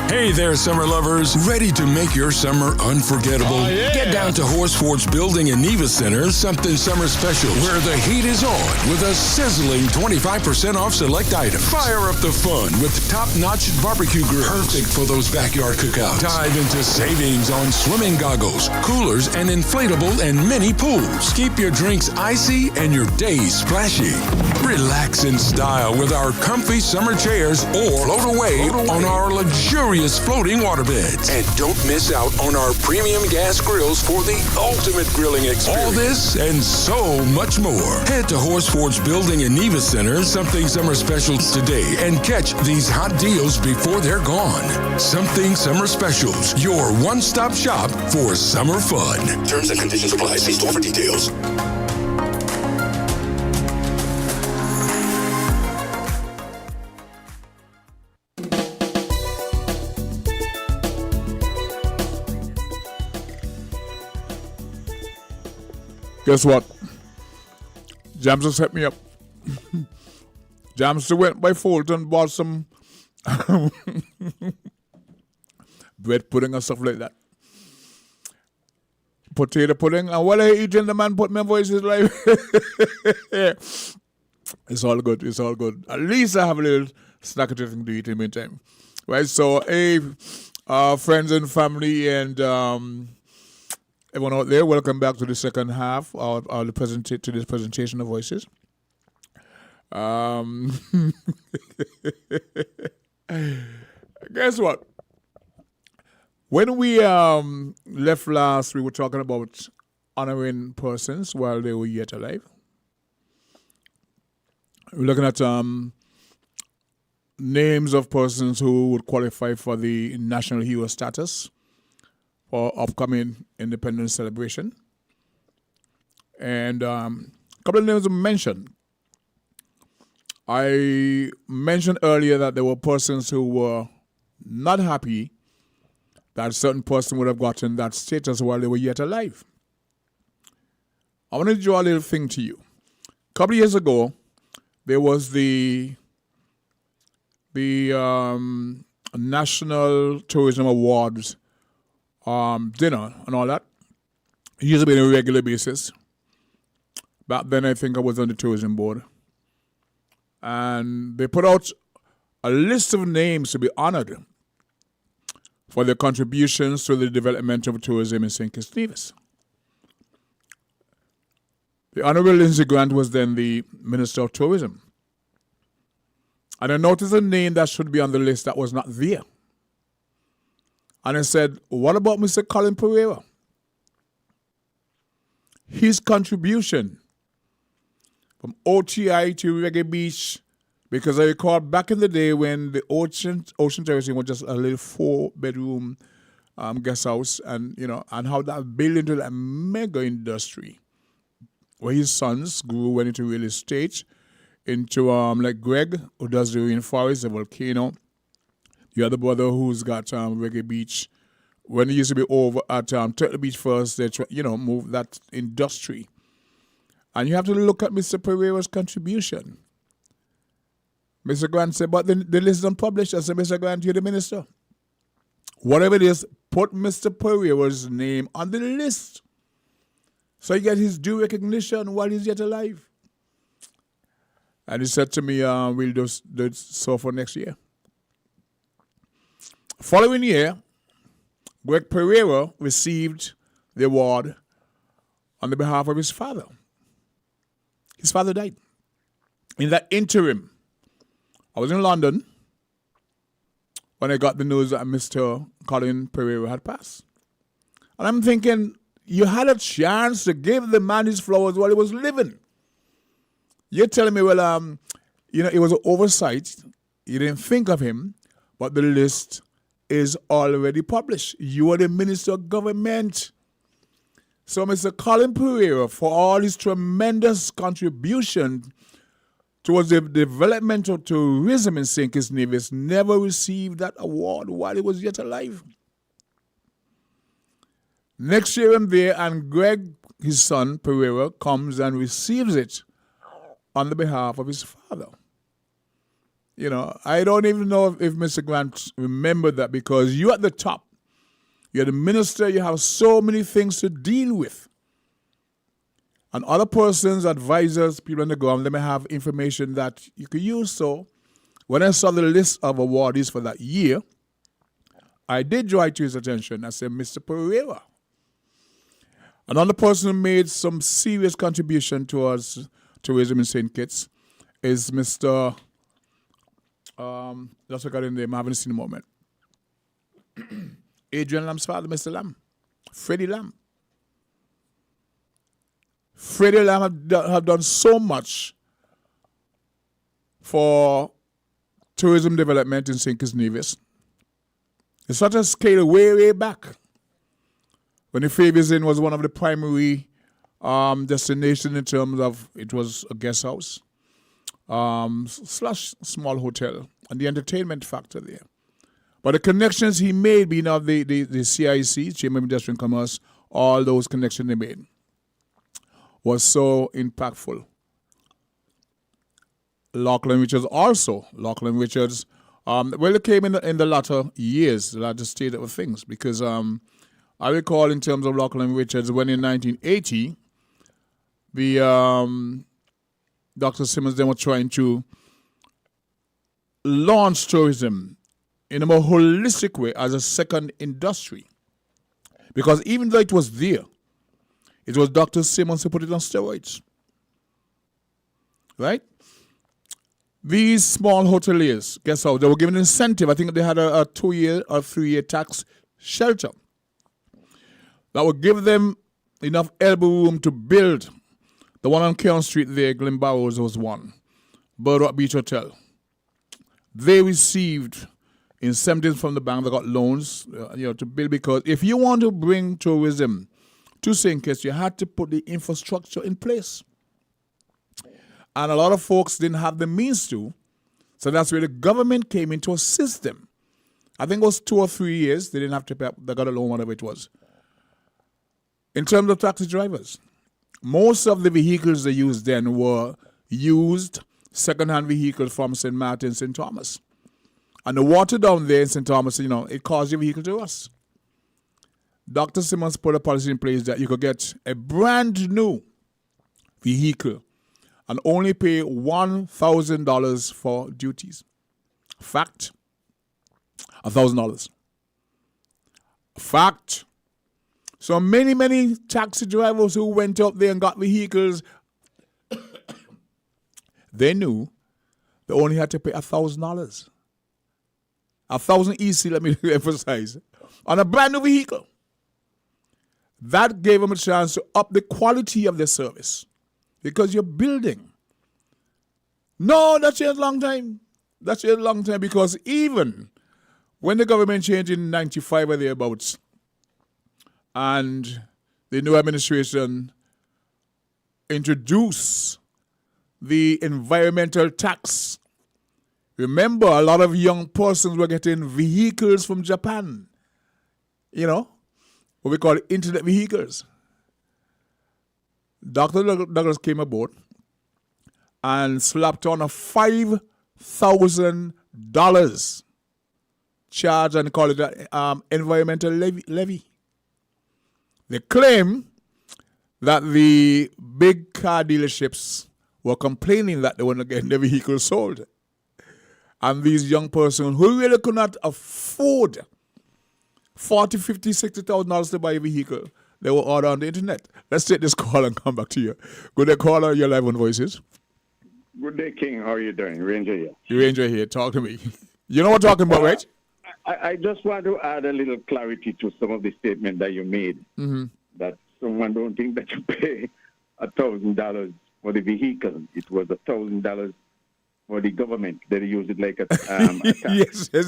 Hey there, summer lovers. Ready to make your summer unforgettable? Oh, yeah. Get down to Horsford's Building in Neva Center, something summer special, where the heat is on with a sizzling 25% off select items. Fire up the fun with top-notch barbecue grills, perfect for those backyard cookouts. Dive into savings on swimming goggles, coolers, and inflatable and mini pools. Keep your drinks icy and your days splashy. Relax in style with our comfy summer chairs or float away on our luxurious floating waterbeds. And don't miss out on our premium gas grills for the ultimate grilling experience. All this and so much more. Head to Horsford's Building in Neva Center, something summer specials today, and catch these hot deals before they're gone. Something Summer Specials, your one-stop shop for summer fun. Terms and conditions apply. See store for details. Guess what? Jamster set me up. Jamster went by Fulton, bought some bread pudding and stuff like that. Potato pudding. And while I eating, the man put my voice is like, it's all good. It's all good. At least I have a little snack to eat in the meantime. Right, so, hey, friends and family and everyone out there, welcome back to the second half of to this presentation of Voices. Guess what? When we left last, we were talking about honoring persons while they were yet alive. We're looking at names of persons who would qualify for the national hero status for upcoming independence celebration. And a couple of names were mentioned. I mentioned earlier that there were persons who were not happy that a certain person would have gotten that status while they were yet alive. I want to draw a little thing to you. A couple of years ago, there was the National Tourism Awards dinner and all that. It used to be on a regular basis. Back then, I think I was on the tourism board. And they put out a list of names to be honored for their contributions to the development of tourism in St. Kitts Nevis. The Honorable Lindsay Grant was then the Minister of Tourism. And I noticed a name that should be on the list that was not there. And I said, what about Mr. Colin Pereira? His contribution from OTI to Reggae Beach, because I recall back in the day when the Ocean Terrace was just a little 4-bedroom guest house, and and how that built into a mega industry, where his sons went into real estate, into like Greg, who does the rainforest, the volcano. The other brother who's got Reggae Beach. When it used to be over at Turtle Beach first, they moved that industry. And you have to look at Mr. Pereira's contribution. Mr. Grant said, but the list is unpublished. I said, Mr. Grant, you're the minister. Whatever it is, put Mr. Pereira's name on the list so he get his due recognition while he's yet alive. And he said to me, we'll do it so for next year. Following year, Greg Pereira received the award on the behalf of his father. His father died. In that interim, I was in London when I got the news that Mr. Colin Pereira had passed. And I'm thinking, you had a chance to give the man his flowers while he was living. You're telling me, well, it was an oversight. You didn't think of him, but the list is already published. You are the Minister of Government. So Mr. Colin Pereira, for all his tremendous contribution towards the development of tourism in St. Kitts Nevis, never received that award while he was yet alive. Next year I'm there, and Greg, his son, Pereira, comes and receives it on the behalf of his father. I don't even know if Mr. Grant remembered that, because you at the top, you're the minister, you have so many things to deal with. And other persons, advisors, people on the ground, they may have information that you could use. So when I saw the list of awardees for that year, I did draw it to his attention. I said, Mr. Pereira. Another person who made some serious contribution towards tourism in St. Kitts is Mr. Let's look at his name. I haven't seen a moment. Adrian Lamb's father, Mr. Lamb. Freddie Lamb. Freddie Lamb have done so much for tourism development in St. Kitts Nevis. It's such a scale way, way back. When the Favies Inn was one of the primary destinations in terms of, it was a guest house / small hotel, and the entertainment factor there. But the connections he made, being of the CIC, Chamber of Industry and Commerce, all those connections he made was so impactful. Lachlan Richards, it came in the latter years, the latter state of things, because I recall in terms of Lachlan Richards, when in 1980, the Dr. Simmons then were trying to launch tourism in a more holistic way as a second industry. Because even though it was there, it was Dr. Simmons who put it on steroids. Right? These small hoteliers, guess how? They were given an incentive. I think they had a 2-year or 3-year tax shelter that would give them enough elbow room to build. The one on Kearn Street there, Glen Barrows was one. Birdrock Beach Hotel. They received incentives from the bank. They got loans, to build, because if you want to bring tourism to St. Kitts, you had to put the infrastructure in place. And a lot of folks didn't have the means to. So that's where the government came into a system. I think it was 2 or 3 years. They didn't have to pay, they got a loan, whatever it was. In terms of taxi drivers, most of the vehicles they used then were used second-hand vehicles from St. Martin, St. Thomas. And the water down there in St. Thomas, it caused your vehicle to rust. Dr. Simmons put a policy in place that you could get a brand new vehicle and only pay $1,000 for duties. Fact, $1,000. Fact. So many taxi drivers who went up there and got vehicles, they knew they only had to pay $1,000. $1,000 EC, let me emphasize, on a brand new vehicle. That gave them a chance to up the quality of their service, because you're building. No, that changed a long time. That changed a long time, because even when the government changed in 95 or thereabouts, and the new administration introduced the environmental tax, remember, a lot of young persons were getting vehicles from Japan. What we call internet vehicles. Dr. Douglas came aboard and slapped on a $5,000 charge and call it an environmental levy. They claim that the big car dealerships were complaining that they were not getting their vehicles sold. And these young persons who really could not afford $40,000, $50,000, $60,000 to buy a vehicle, they were ordered on the internet. Let's take this call and come back to you. Good day, caller. You're live on Voices. Good day, King. How are you doing? Ranger here. Ranger here. Talk to me. You know what I'm talking about, right? I just want to add a little clarity to some of the statement that you made. Mm-hmm. That someone don't think that you pay $1,000 for the vehicle. It was $1,000 for the government. They use it like a tax. Yes. So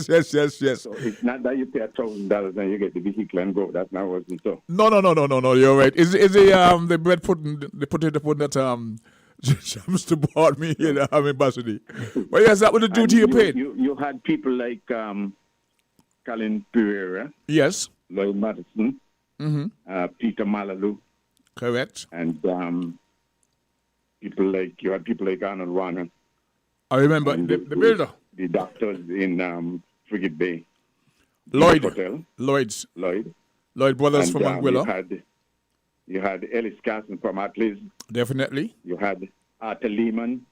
it's not that you pay $1,000 and you get the vehicle and go. That's not what it's so. No. You're right. Is the bread pudding? They put that James to bought me in the ambassador. But yes, that was the duty you paid. You had people like Colin Pereira. Yes. Lloyd Madison. Mm-hmm. Peter Malalu. Correct. And you had people like Arnold Warner. I remember the builder. The doctors in Frigate Bay. Lloyd Brothers and, from Anguilla. You had Ellis Carson from Atlas. Definitely. You had Arthur Lehman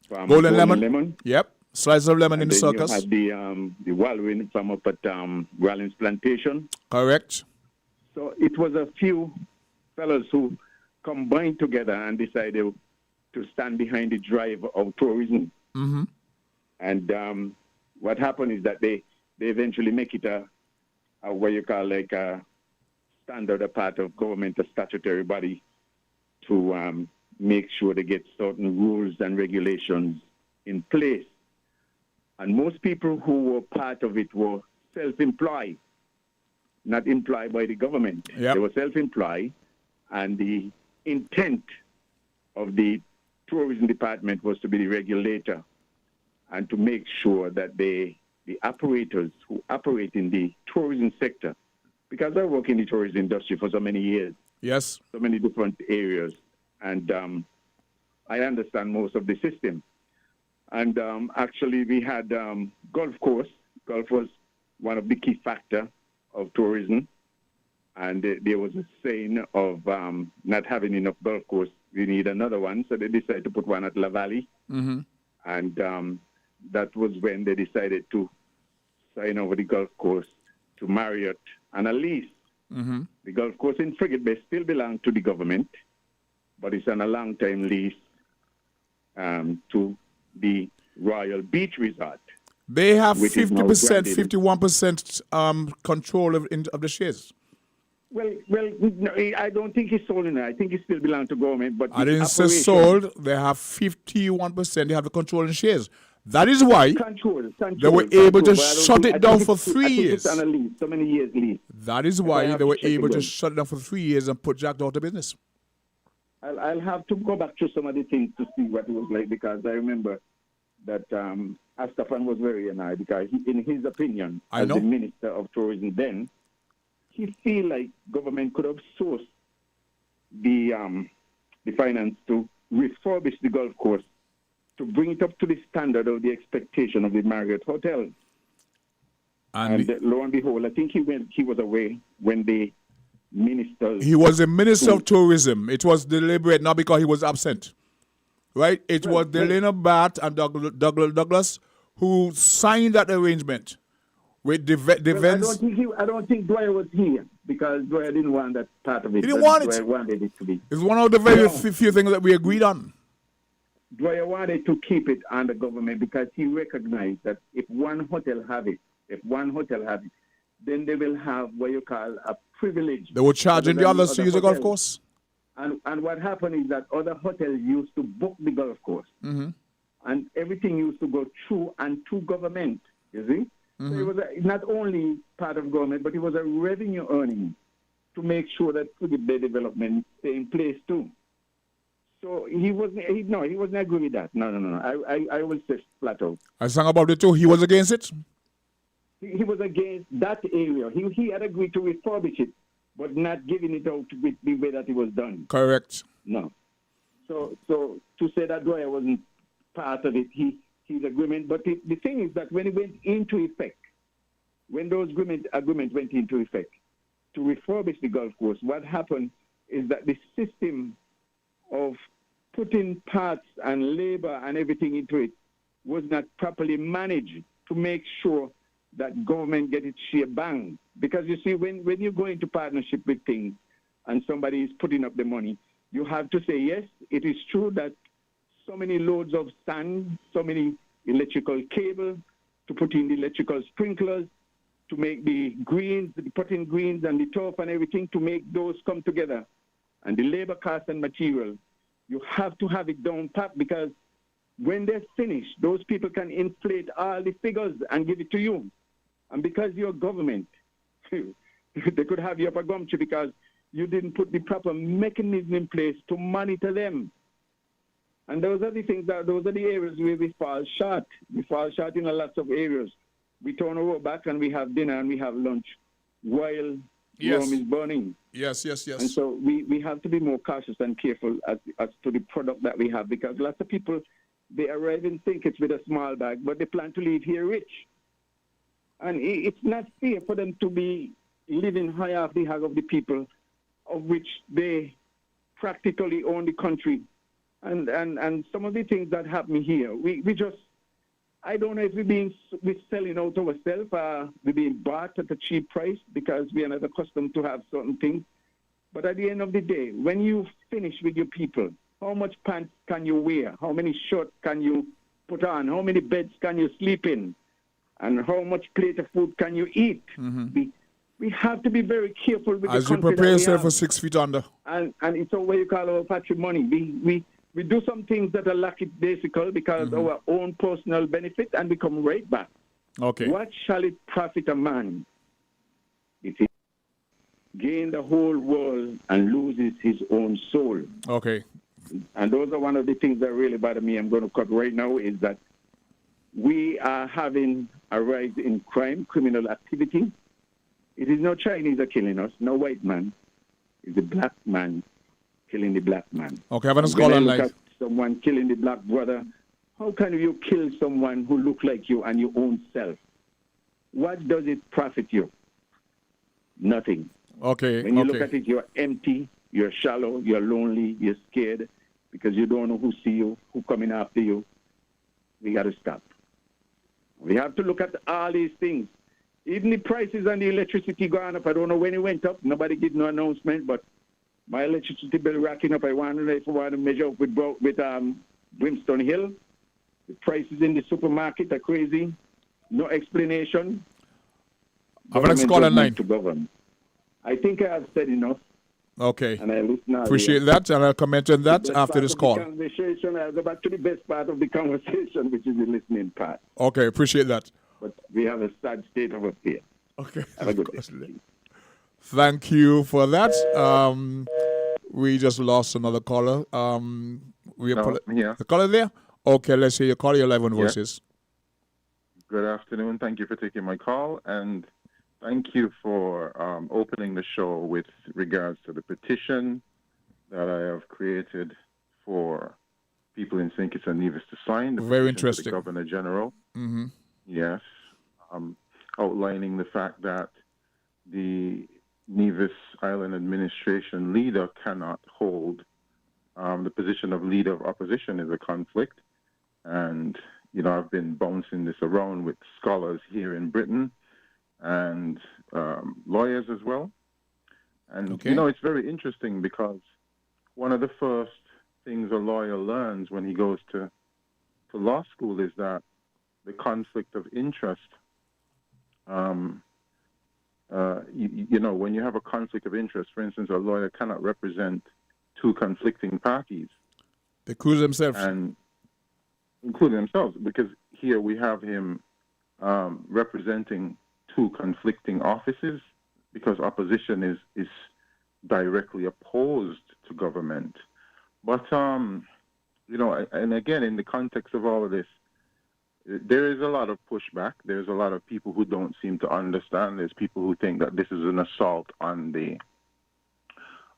from Golden Lemon. Yep. Slice of lemon in the circus. You had the Walwyn from up at Rollins Plantation. Correct. So it was a few fellows who combined together and decided to stand behind the drive of tourism. Mm-hmm. And what happened is that they eventually make it a what you call like a standard, a part of government, a statutory body to make sure they get certain rules and regulations in place. And most people who were part of it were self-employed, not employed by the government. Yep. They were self-employed, and the intent of the tourism department was to be the regulator and to make sure that the operators who operate in the tourism sector, because I work in the tourism industry for so many years, yes, so many different areas, and I understand most of the system. And actually, we had golf course. Golf was one of the key factors of tourism. And there was a saying of not having enough golf course. We need another one. So they decided to put one at La Valley. Mm-hmm. And that was when they decided to sign over the golf course to Marriott and a lease. Mm-hmm. The golf course in Frigate Bay still belongs to the government, but it's on a long-time lease to the Royal Beach Resort. They have which is now 50%, granted. 51% control of the shares. Well, no, I don't think it's sold in there. I think it still belongs to government. But I the didn't say operation- sold. They have 51%. They have the control in shares. That is why they were able to shut it down for 3 years. It's on a lease, so many years lease. That is I why have they to were check able to again. shut it down for 3 years and put Jack out of business. I'll have to go back to some of the things to see what it was like, because I remember that Astafan was very annoyed because in his opinion, I as know. the Minister of Tourism then, he feel like government could have sourced the finance to refurbish the golf course to bring it up to the standard of the expectation of the Marriott Hotel. And lo and behold, I think he was away when the ministers... He was the Minister of Tourism. It was deliberate, not because he was absent. Right? It was Delana Batt and Douglas who signed that arrangement with the events. I don't think Dwyer was here because Dwyer didn't want that part of it. He didn't want it. Dwyer wanted it to be. It's one of the very few things that we agreed on. Dwyer wanted to keep it under government because he recognized that if one hotel have it, then they will have what you call a privilege. They were charging the others to use the golf hotels. course. And what happened is that other hotels used to book the golf course. Mm-hmm. And everything used to go through and to government, you see? So it was not only part of government, but it was a revenue earning to make sure that the development stay in place too. So he wasn't agree with that. No. I will say flat out. I sang about it too. He was against it? He was against that area. He had agreed to refurbish it, but not giving it out with the way that it was done. Correct. No. So to say that Dwyer wasn't part of it, his agreement. But the thing is that when it went into effect, when those agreement went into effect to refurbish the golf course, what happened is that the system of putting parts and labor and everything into it was not properly managed to make sure that government get its share bang. Because you see, when you go into partnership with things and somebody is putting up the money, you have to say, yes, it is true that so many loads of sand, so many electrical cable to put in the electrical sprinklers, to make the greens, the putting greens and the turf and everything, to make those come together. And the labor cost and material, you have to have it down pat, because when they're finished, those people can inflate all the figures and give it to you. And because you're government, they could have you up a gum tree because you didn't put the proper mechanism in place to monitor them. And those are the things those are the areas where we fall short. We fall short in a lot of areas. We turn our back and we have dinner and we have lunch while Rome is burning. Yes. And so we have to be more cautious and careful as to the product that we have, because lots of people, they arrive and think it's with a small bag, but they plan to leave here rich. And it's not fair for them to be living high off the hog of the people, of which they practically own the country. And some of the things that happen here, we just, I don't know if we're selling out ourselves, we're being bought at a cheap price because we are not accustomed to have certain things. But at the end of the day, when you finish with your people, how much pants can you wear? How many shirts can you put on? How many beds can you sleep in? And how much plate of food can you eat? We have to be very careful with as the you country prepare that we yourself have. for 6 feet under. And it's what you call our patrimony. We do some things that are lackadaisical because our own personal benefit, and we come right back. Okay. What shall it profit a man if he gain the whole world and loses his own soul? Okay. And those are one of the things that really bother me. I'm going to cut right now is that we are having a rise in crime, criminal activity. It is no Chinese are killing us, no white man. It's the black man killing the black man. Okay, I have a call on Look live. at someone killing the black brother. How can you kill someone who look like you and your own self? What does it profit you? Nothing. Okay. When you look at it, you're empty, you're shallow, you're lonely, you're scared because you don't know who see you, who coming after you. We got to stop. We have to look at all these things. Even the prices on the electricity going up. I don't know when it went up. Nobody did no announcement, but my electricity bill racking up. I want to know if I want to measure up with Brimstone Hill. The prices in the supermarket are crazy. no explanation. Have an call on line. To govern. I think I have said enough. Okay. And I listen now. Appreciate that, and I'll comment on that after this call. Conversation. I'll go back to the best part of the conversation, which is the listening part. Okay, appreciate that. But we have a sad state of affairs. Okay. Have a good day. Thank you for that. We just lost another caller. The caller there? Okay, let's hear your call. You're live on Voices. Good afternoon. Thank you for taking my call, and thank you for opening the show with regards to the petition that I have created for people in St. Kitts and Nevis to sign. Very interesting. To the Governor General. Mm-hmm. Yes. Outlining the fact that the Nevis Island administration leader cannot hold the position of leader of opposition is a conflict. And, you know, I've been bouncing this around with scholars here in Britain and lawyers as well. And, you know, it's very interesting because one of the first things a lawyer learns when he goes to law school is that the conflict of interest, you know, when you have a conflict of interest, for instance, a lawyer cannot represent two conflicting parties. They accuse themselves. And including themselves, because here we have him representing two conflicting offices because opposition is directly opposed to government. But, you know, and again, in the context of all of this, there is a lot of pushback. There's a lot of people who don't seem to understand. There's people who think that this is an assault on the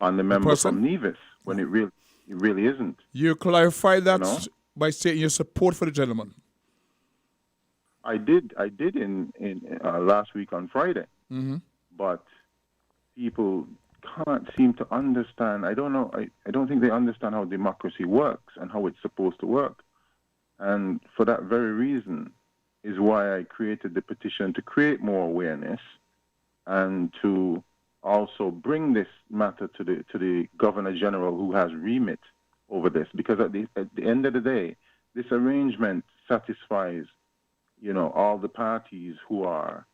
member from Nevis when it really isn't. You clarify that by stating your support for the gentleman. I did in last week on Friday, but people can't seem to understand. I don't know. I don't think they understand how democracy works and how it's supposed to work. And for that very reason is why I created the petition to create more awareness and to also bring this matter to the Governor General who has remit over this. Because at the end of the day, this arrangement satisfies, you know, all the parties who are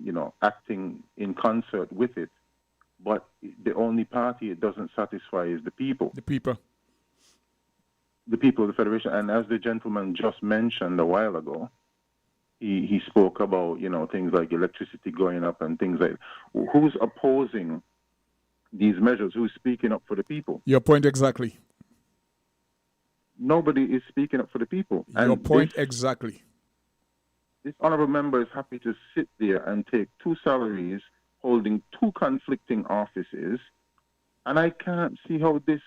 you know, acting in concert with it. But the only party it doesn't satisfy is the people. The people. The people of the Federation. And as the gentleman just mentioned a while ago, he spoke about, you know, things like electricity going up and things like who's opposing these measures? Who's speaking up for the people? Your point exactly. Nobody is speaking up for the people. Your point exactly. This honorable member is happy to sit there and take two salaries, holding two conflicting offices, and I can't see how this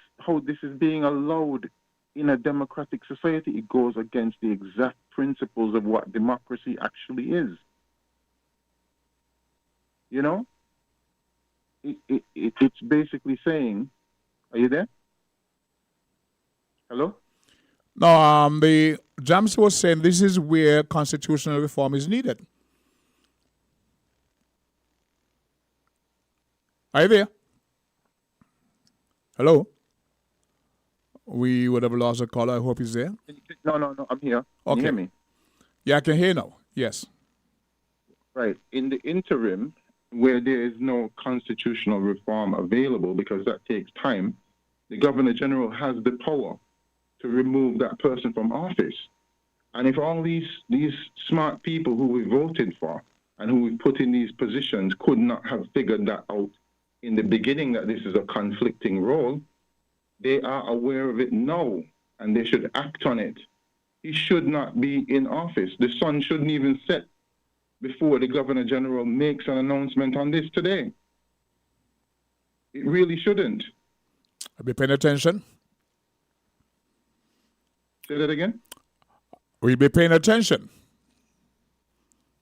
is being allowed in a democratic society. It goes against the exact principles of what democracy actually is. You know? It's basically saying, are you there? Hello? No, the James was saying this is where constitutional reform is needed. Are you there? Hello? We would have lost a caller. I hope he's there. No, I'm here. Can you hear me? Yeah, I can hear now. Yes. Right. In the interim, where there is no constitutional reform available, because that takes time, the Governor General has the power to remove that person from office. And if all these smart people who we voted for and who we put in these positions could not have figured that out in the beginning, that this is a conflicting role, they are aware of it now and they should act on it. He should not be in office. The sun shouldn't even set before the Governor General makes an announcement on this today. It really shouldn't. I'll be paying attention. Say that again? We'll be paying attention.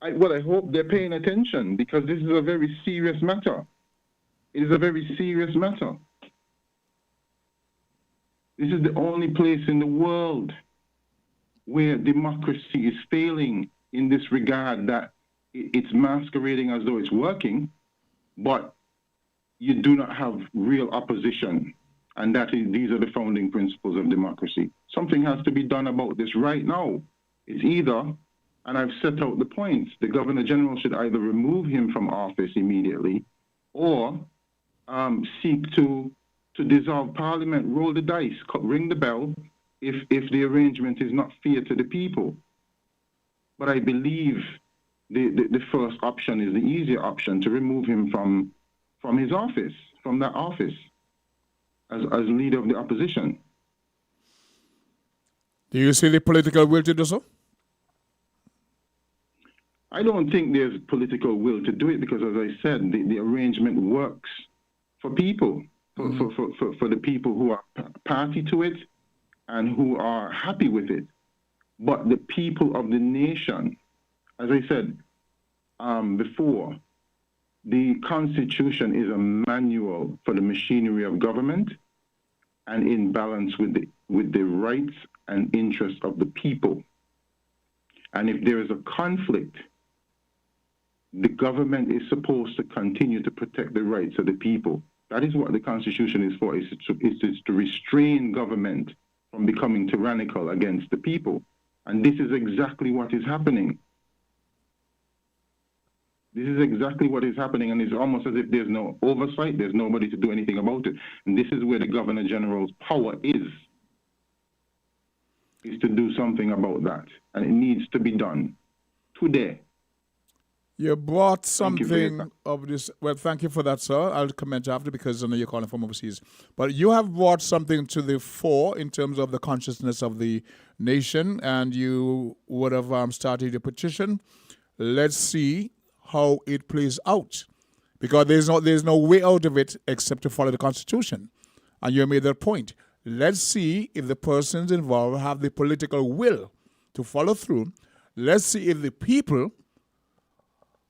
I hope they're paying attention because this is a very serious matter. It is a very serious matter. This is the only place in the world where democracy is failing in this regard, that it's masquerading as though it's working, but you do not have real opposition. And these are the founding principles of democracy. Something has to be done about this right now. It's either, and I've set out the points, the Governor General should either remove him from office immediately or seek to dissolve Parliament, roll the dice, ring the bell if the arrangement is not fair to the people. But I believe the first option is the easier option, to remove him from his office, from that office, as leader of the opposition. Do you see the political will to do so? I don't think there's political will to do it because, as I said, the arrangement works for people, for the people who are party to it and who are happy with it. But the people of the nation, as I said before, the Constitution is a manual for the machinery of government and in balance with the rights and interests of the people. And if there is a conflict, the government is supposed to continue to protect the rights of the people. That is what the Constitution is for, is to restrain government from becoming tyrannical against the people. And this is exactly what is happening. This is exactly what is happening, and it's almost as if there's no oversight, there's nobody to do anything about it. And this is where the Governor General's power is to do something about that. And it needs to be done today. You brought something of this. Well, thank you for that, sir. I'll comment after because I know you're calling from overseas. But you have brought something to the fore in terms of the consciousness of the nation, and you would have started a petition. Let's see how it plays out, because there's no way out of it except to follow the Constitution. And you made that point. Let's see if the persons involved have the political will to follow through. Let's see if the people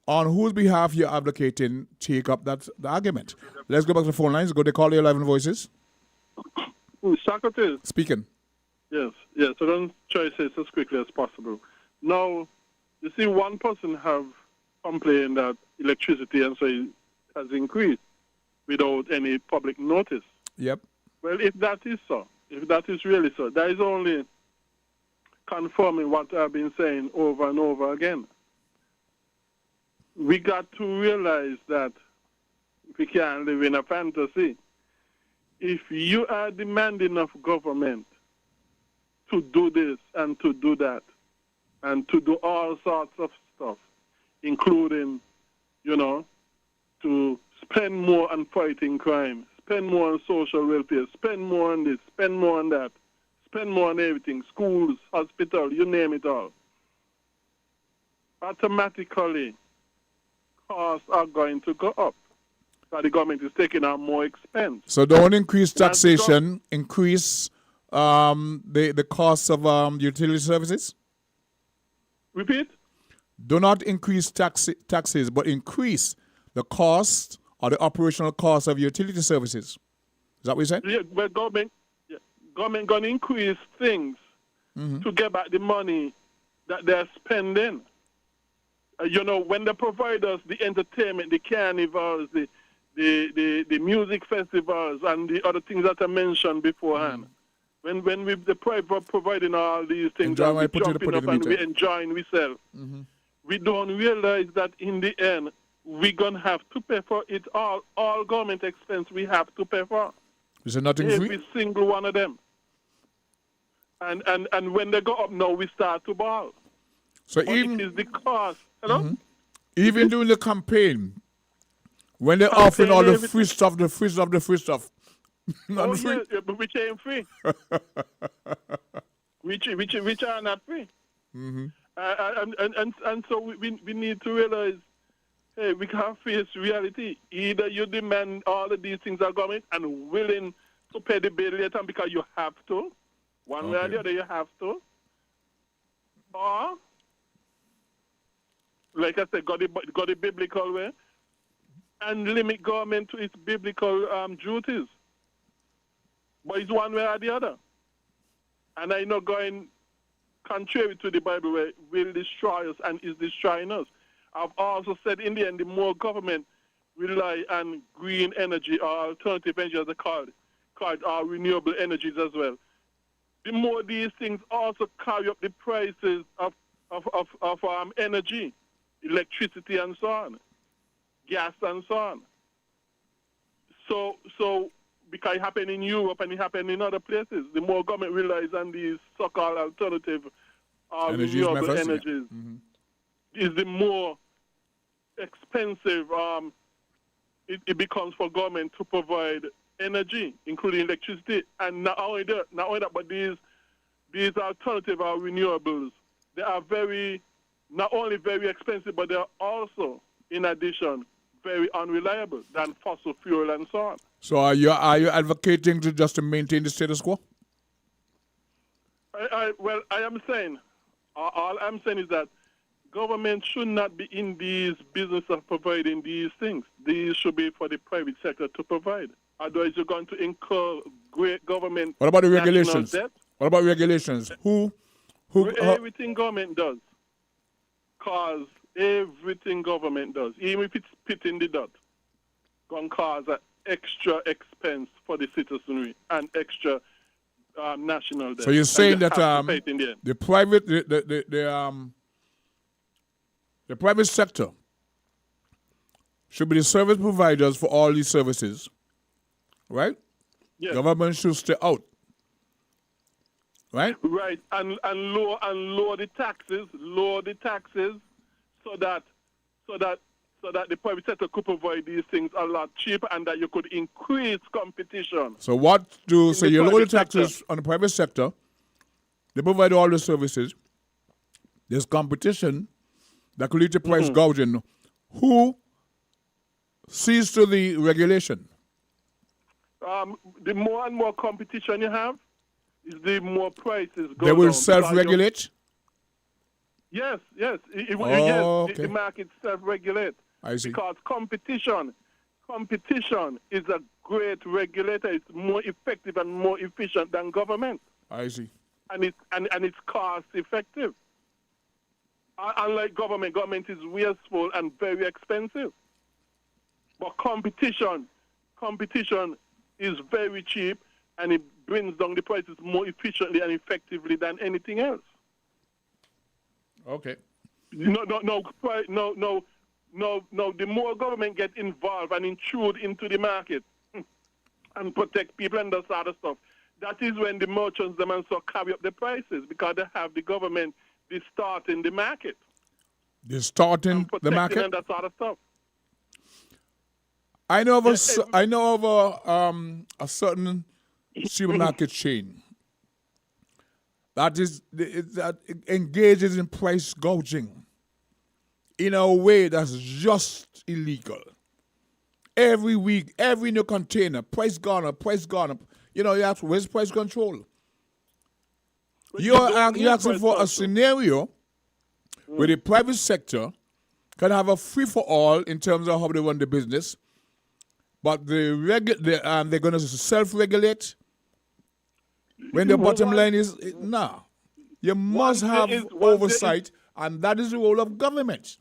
on whose behalf you're advocating take up the argument. Let's go back to the phone lines. Go to call your 11 voices. Socrates. Speaking. Yes. So don't try to say it as quickly as possible. Now, you see, one person have complained that electricity and so has increased without any public notice. Yep. Well, if that is so, if that is really so, that is only confirming what I've been saying over and over again. We got to realize that we can't live in a fantasy. If you are demanding of government to do this and to do that and to do all sorts of stuff, including, to spend more on fighting crime, spend more on social welfare, spend more on this, spend more on that, spend more on everything, schools, hospital, you name it all. Automatically, costs are going to go up. So the government is taking on more expense. So don't increase taxation, increase the cost of utility services? Repeat? Do not increase taxes, but increase the cost or the operational cost of utility services. Is that what you said? Yeah, but government going to increase things to get back the money that they're spending. When they provide us the entertainment, the carnivals, the music festivals, and the other things that I mentioned beforehand. When we providing all these things, and we jumping up and we enjoying ourselves, we don't realize that in the end, we're going to have to pay for it all. All government expense we have to pay for. Is it nothing free? Every single one of them. And when they go up now, we start to ball. So but even it is the cost. Hello? Even during the campaign, when they're offering all the free stuff, the free stuff. Not free. Yeah, but which ain't free. which are not free. And so we need to realize, hey, we can't face reality. Either you demand all of these things are government and willing to pay the bill later because you have to. One way or the other, you have to. Or, like I said, go the biblical way and limit government to its biblical duties. But it's one way or the other. And I know going contrary to the Bible where will destroy us and is destroying us. I've also said in the end, the more government rely on green energy or alternative energy as they called renewable energies as well, the more these things also carry up the prices of energy, electricity and so on, gas and so on. So because it happened in Europe and it happened in other places, the more government relies on these so-called alternative renewable energies, is the more expensive it becomes for government to provide energy, including electricity. And not only that, but these alternative or renewables, they are not only very expensive, but they are also, in addition, very unreliable than fossil fuel and so on. So are you advocating to maintain the status quo? Well, I am saying, all I'm saying is that government should not be in these business of providing these things. These should be for the private sector to provide. Otherwise, you're going to incur great government. What about the regulations? Debt. What about regulations? Who Everything government does. Cause everything government does, even if it's spitting the dot, going to cause an extra expense for the citizenry and extra national debt. So you're saying that the private sector should be the service providers for all these services, right? Yes. Government should stay out, right? Right, and lower the taxes, so that the private sector could provide these things a lot cheaper, and that you could increase competition. So you lower the taxes on the private sector, they provide all the services, there's competition that could lead to price gouging. Who sees to the regulation? The more and more competition you have, is the more prices go They will down. self-regulate? Yes. Okay. The market self-regulate. I see. Because competition is a great regulator. It's more effective and more efficient than government. I see. And it's cost effective. Unlike government is wasteful and very expensive. But competition is very cheap, and it brings down the prices more efficiently and effectively than anything else. Okay. No. The more government get involved and intrude into the market and protect people and that sort of stuff, that is when the merchants them and so carry up the prices, because they have the government distorting the market. Distorting the market? And that sort of stuff. I know of a certain supermarket chain that engages in price gouging in a way that's just illegal. Every week, every new container, price gone up. You ask, where's price control? You're asking for a scenario where the private sector can have a free-for-all in terms of how they run the business, but they're going to self-regulate when the bottom line is, no. You must have oversight, and that is the role of government.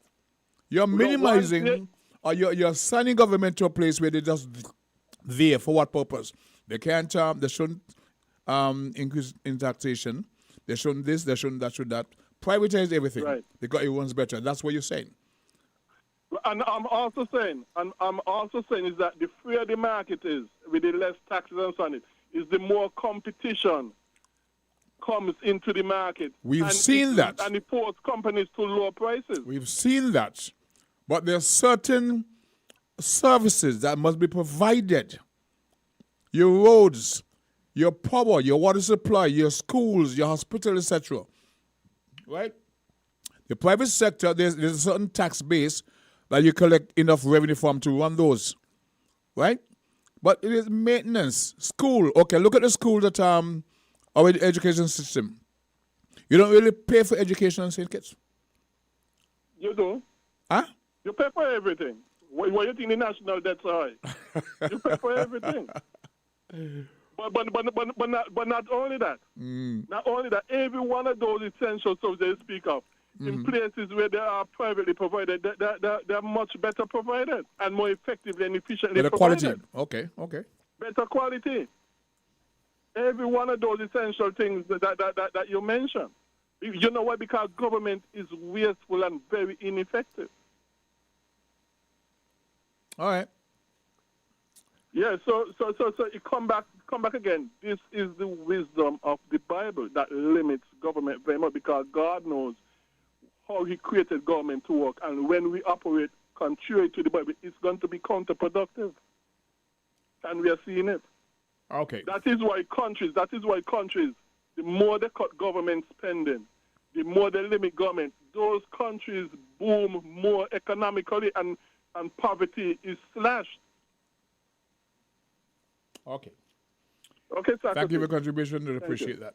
You're minimizing, or you're sending government to a place where they're just there. For what purpose? They can't, they shouldn't increase in taxation. They shouldn't this, they shouldn't that. Privatize everything. Right. Because it runs better. That's what you're saying. And I'm also saying is that the freer the market is, with the less taxes and so on, is the more competition comes into the market. We've seen that. And it forces companies to lower prices. We've seen that. But there are certain services that must be provided. Your roads, your power, your water supply, your schools, your hospital, etc. Right? The private sector, there's a certain tax base that you collect enough revenue from to run those. Right? But it is maintenance. School. Okay, look at the schools at our education system. You don't really pay for education on St. Kitts. You do. Huh? You pay for everything. What you think the national debt's high? You pay for everything. But not only that. Not only that, every one of those essential services they speak of, in places where they are privately provided, they're much better provided and more effectively and efficiently Better provided. quality. Okay. Better quality. Every one of those essential things that you mentioned. You know why? Because government is wasteful and very ineffective. All right. Yeah, so you come back again. This is the wisdom of the Bible that limits government very much, because God knows how He created government to work, and when we operate contrary to the Bible, it's going to be counterproductive, and we are seeing it. Okay. That is why countries, the more they cut government spending, the more they limit government, those countries boom more economically, and poverty is slashed. Okay. Okay, Socrates. Thank you for your contribution. I appreciate that.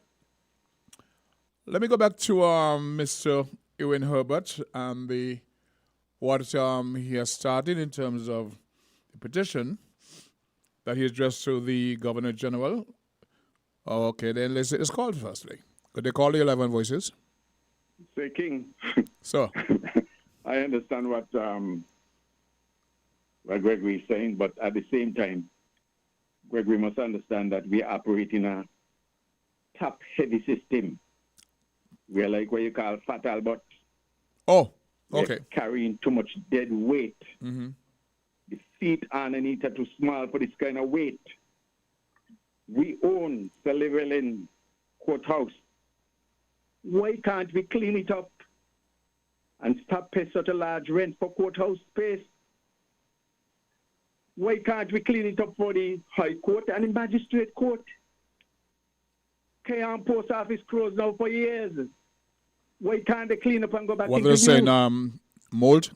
Let me go back to Mr. Ewan Herbert and what he has started in terms of the petition that he addressed to the Governor General. Okay, then let's call it firstly. Could they call the 11 voices? Say, King. So, I understand what Gregory is saying, but at the same time, Gregory must understand that we operate in a top-heavy system. We are like what you call fat Albert. Oh, okay. We're carrying too much dead weight. Mm-hmm. The feet underneath are too small for this kind of weight. We own Sullivan Courthouse. Why can't we clean it up and stop paying such a large rent for courthouse space? Why can't we clean it up for the High Court and the Magistrate Court? Cayenne Post Office closed now for years. Why can't they clean up and go back what into they're saying, use? mold?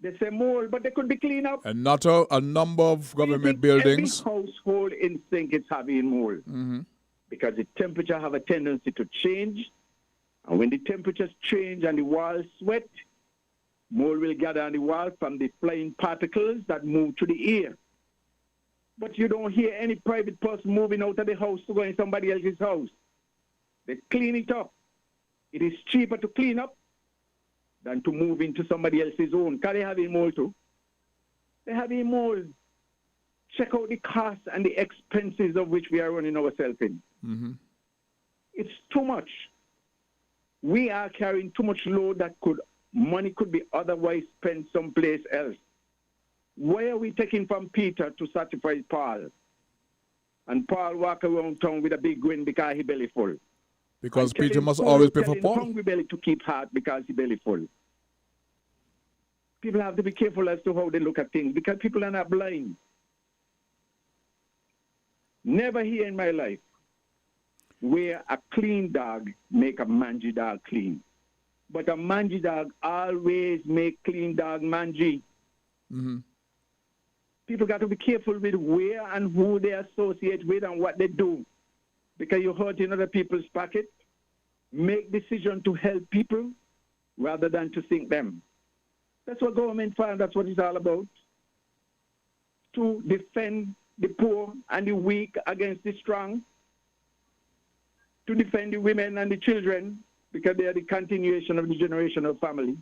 They say mold, but they could be cleaned up. And not a number of government buildings. Every household in Sink is having mold. Mm-hmm. Because the temperature have a tendency to change. And when the temperatures change and the walls sweat, mold will gather on the wall from the flying particles that move to the air. But you don't hear any private person moving out of the house to go in somebody else's house. They clean it up. It is cheaper to clean up than to move into somebody else's own. Because they have mold too. They have mold. Check out the costs and the expenses of which we are running ourselves in. Mm-hmm. It's too much. We are carrying too much load that money could be otherwise spent someplace else. Why are we taking from Peter to sacrifice Paul? And Paul walk around town with a big grin because he belly full. Because Peter must always pay for Paul. Hungry belly to keep heart because he belly full. People have to be careful as to how they look at things because people are not blind. Never here in my life where a clean dog make a mangy dog clean. But a mangy dog always make clean dog mangy. Mm-hmm. People got to be careful with where and who they associate with and what they do. Because you're hurting other people's pocket. Make decisions to help people rather than to sink them. That's what government for, that's what it's all about. To defend the poor and the weak against the strong. To defend the women and the children because they are the continuation of the generational family.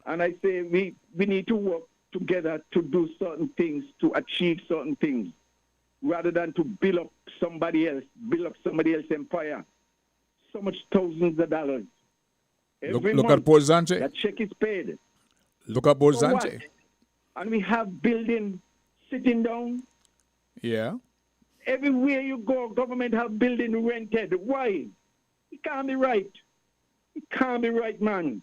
And I say we need to work together to do certain things, to achieve certain things, rather than to build up somebody else's empire. So much thousands of dollars. Every look month, at Port Zante. that check is paid. Look at Port For Zante. what? And we have buildings sitting down. Yeah. Everywhere you go, government have building rented. Why? It can't be right. It can't be right, man.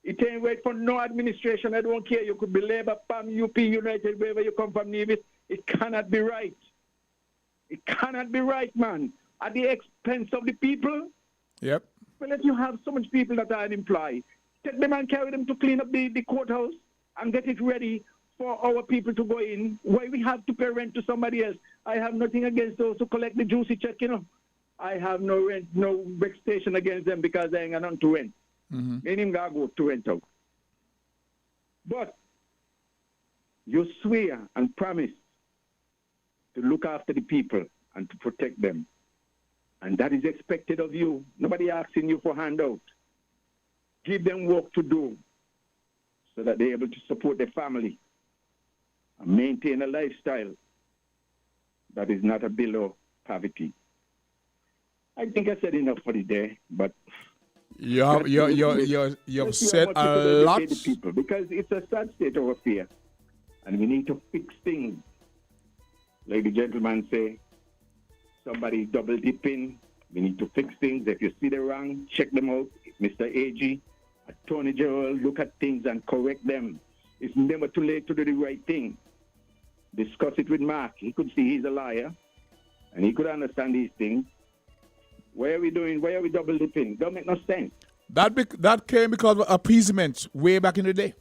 It ain't right for no administration. I don't care. You could be Labour, PAM, UP, United, wherever you come from, Nevis. It cannot be right. It cannot be right, man. At the expense of the people. Yep. Well, if you have so much people that are unemployed, take them and carry them to clean up the courthouse and get it ready for our people to go in. Why we have to pay rent to somebody else? I have nothing against those who collect the juicy check, you know. I have no rent, no vexation against them because they ain't got nothing to rent. Mm-hmm. They ain't got to go to rent out. But you swear and promise to look after the people and to protect them. And that is expected of you. Nobody asking you for handout. Give them work to do so that they're able to support their family and maintain a lifestyle. that is not below poverty. I think I said enough for the day, but you've said a lot. The people, because it's a sad state of affairs, and we need to fix things. Like the gentleman say, somebody double dipping. We need to fix things. If you see the wrong, check them out. Mr. AG, Attorney General, look at things and correct them. It's never too late to do the right thing. Discuss it with Mark. He could see he's a liar, and he could understand these things. Why are we double dipping? Don't make no sense. That came because of appeasement way back in the day.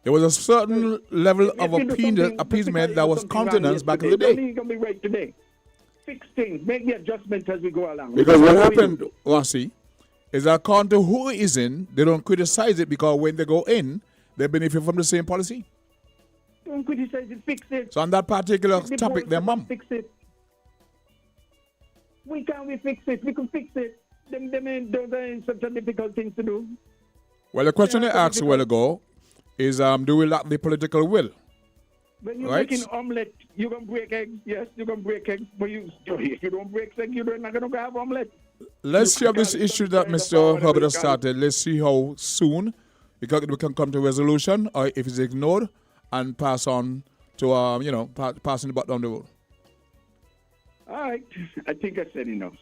There was a certain level of appeasement that was countenance back in the day. It's going to be right today. Fix things. Make the adjustments as we go along. Because what happened, Wasi, is that according to who is in, they don't criticize it because when they go in, they benefit from the same policy. Don't criticize it. Fix it. So on that particular topic, their mum. Fix it. We fix it. We can fix it. Those are such a difficult thing to do. Well, the question I asked a while ago is, do we lack the political will? When you're making omelette, you're going to break eggs. Yes, you're going to break eggs. But if you don't break eggs, you're not going to have omelette. Let's see how this issue that Mr. Herbert has started. Let's see how soon we can come to a resolution, or if it's ignored and pass on to, passing the butt down the road. All right. I think I said enough.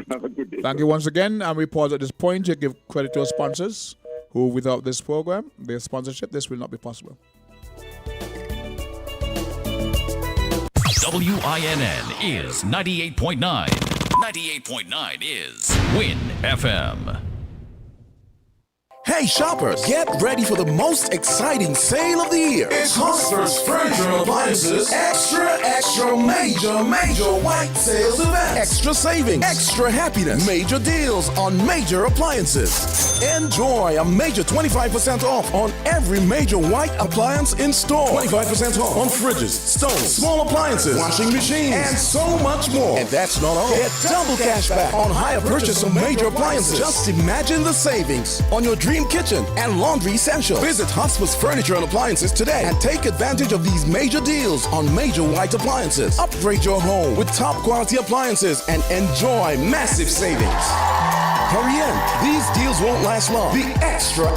Have a good day. Thank you once again. And we pause at this point to give credit to our sponsors, who without this program, their sponsorship, this will not be possible. WINN is 98.9. 98.9 is WIN FM. Hey shoppers, get ready for the most exciting sale of the year. It's Hosford's Furniture and Appliances extra major white sales event. Extra savings, extra happiness, major deals on major appliances. Enjoy a major 25% off on every major white appliance in store. 25% off on fridges, stoves, small appliances, washing machines, and so much more. And that's not all. Get double cash back on higher purchase of major appliances. Just imagine the savings on your dream kitchen and laundry essentials. Visit Hotspur's Furniture and Appliances today and take advantage of these major deals on major white appliances. Upgrade your home with top quality appliances and enjoy massive savings. Hurry in. These deals won't last long. The extra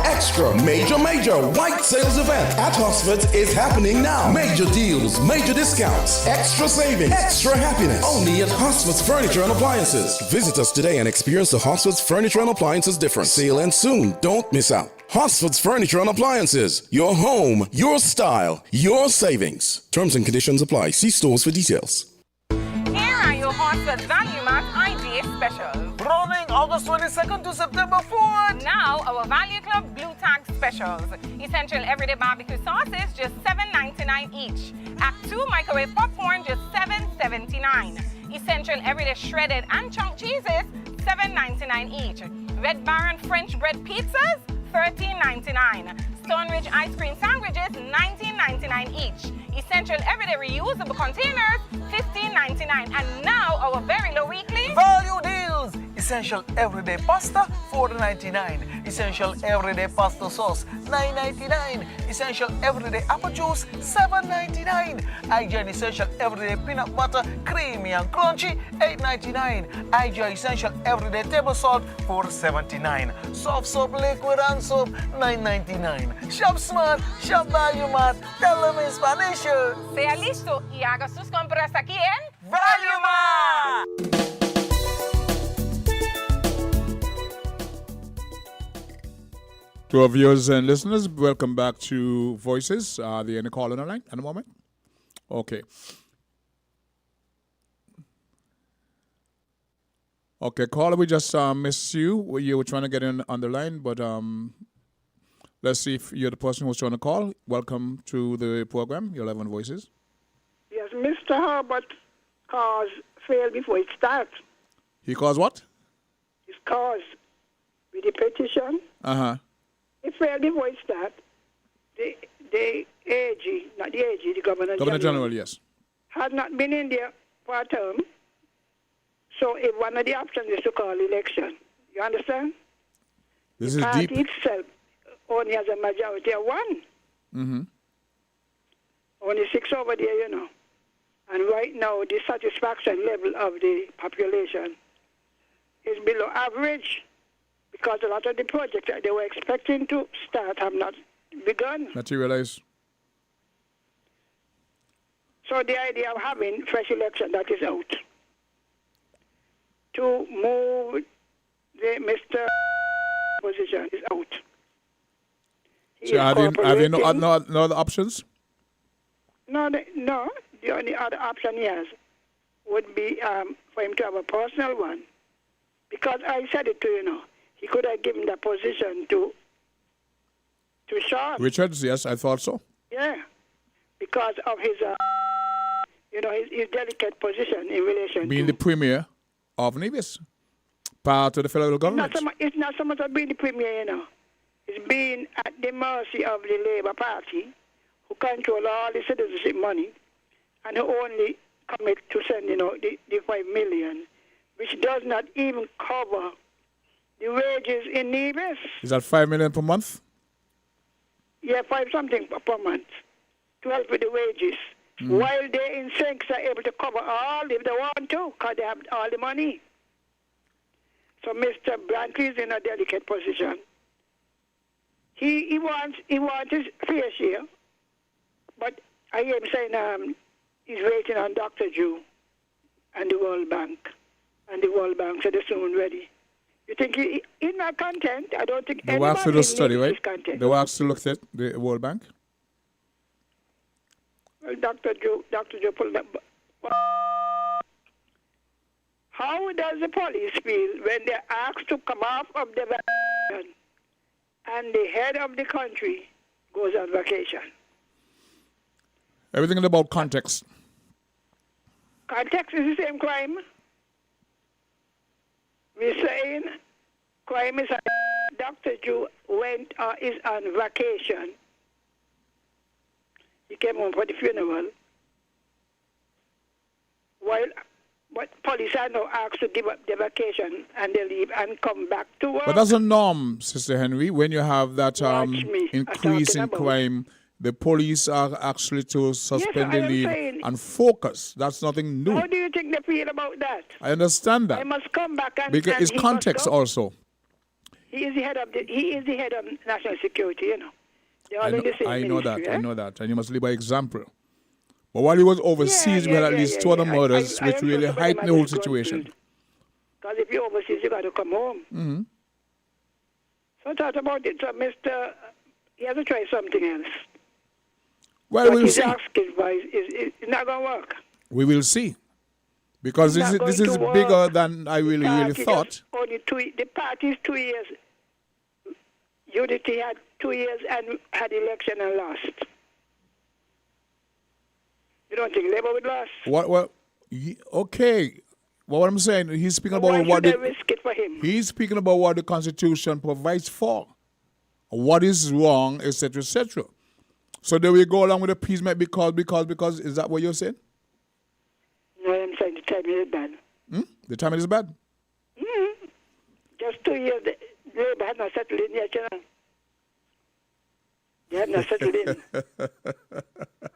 major white sales event at Hotspur's is happening now. Major deals, major discounts, extra savings, extra happiness. Only at Hotspur's Furniture and Appliances. Visit us today and experience the Hotspur's Furniture and Appliances difference. Sale ends soon. Don't miss out. Hosford's Furniture and Appliances. Your home, your style, your savings. Terms and conditions apply. See stores for details. Here are your Hosford's Value Mart IDA specials. Running August 22nd to September 4th. Now, our Value Club Blue Tag specials. Essential everyday barbecue sauces, just $7.99 each. Act 2 microwave popcorn, just $7.79. Essential everyday shredded and chunk cheeses, $7.99 each. Red Baron French bread pizzas, $13.99. Stone Ridge ice cream sandwiches, $19.99 each. Essential everyday reusable containers, $15.99. And now our very low weekly value deals. Essential everyday pasta, $4.99. Essential everyday pasta sauce, $9.99. Essential everyday apple juice, $7.99. IGN Essential everyday peanut butter, creamy and crunchy, $8.99. IGN Essential everyday table salt, $4.79. Soft soap, liquid and soap, $9.99. Shop smart, shop value mart. Tell them in Spanish. Sea listo y haga sus compras aquí en Value Mart. To our viewers and listeners, welcome back to Voices. Are there any call on the line at the moment? Okay. Okay, caller, we just missed you. You were trying to get in on the line, but let's see if you're the person who's trying to call. Welcome to the program. You're live on Voices. Yes, Mr. Herbert cars failed before it starts. He caused what? His cars with the petition. Uh-huh. It failed before it starts. The AG, not the AG, the Governor General, yes. Had not been in there for a term. So if one of the options is to call election. You understand? This the is party deep. itself only has a majority of one. Mm-hmm. Only 6 over there, you know. And right now, the satisfaction level of the population is below average because a lot of the projects that they were expecting to start have not begun. Materialize. So the idea of having fresh election, that is out. To move the Mr. position is out. So have you no other options? No. The only other option he has would be for him to have a personal one. Because I said it to you now, he could have given the position to Sean. Richards, yes, I thought so. Yeah, because of his, his delicate position in relation Being to... the premier of Nevis, part of the federal government. It's not so much of being the premier, It's being at the mercy of the Labour Party, who control all the citizenship money, and who only commit to send, the 5 million, which does not even cover the wages in Nevis. Is that 5 million per month? Yeah, 5 something per month to help with the wages. While they in sinks are able to cover all if they want to, because they have all the money. So Mr. Brantley is in a delicate position. He wants his fair share, but I am saying he's waiting on Dr. Drew and the World Bank. And the World Bank said they're soon ready. You think he's not content? I don't think they were asked to do a study, right? Content. They were asked to look at the World Bank. Well, Dr. Drew pulled up. How does the police feel when they're asked to come off of the vacation and the head of the country goes on vacation? Everything is about context. Context is the same crime. We're saying crime is Dr. Drew is on vacation. He came home for the funeral. But police are now asked to give up their vacation and they leave and come back to work. But that's a norm, Sister Henry. When you have that increase in crime, the police are actually to suspend the leave and focus. That's nothing new. How do you think they feel about that? I understand that. They must come back and because it's context also. He is the head of national security, They're all in the same I know ministry, that. I know that. And you must live by example. But while he was overseas, we had at least 2 other murders, which really heightened the whole situation. Because if you're overseas, you got to come home. Mm-hmm. So talk about it. So he has to try something else. Well, we'll he's see. asking for is not going to work. We will see. Because this is bigger than I really thought. The party is 2 years. Unity had 2 years and had election and lost. You don't think Labour would last? Okay. Well, what I'm saying, he's speaking about what they risk it for him? He's speaking about what the Constitution provides for. What is wrong, etc., etc. So do we go along with the peacemak because is that what you're saying? No, I'm saying the timing is bad. The timing is bad? Just 2 years, Labour has not settled in yet, They have not settled in.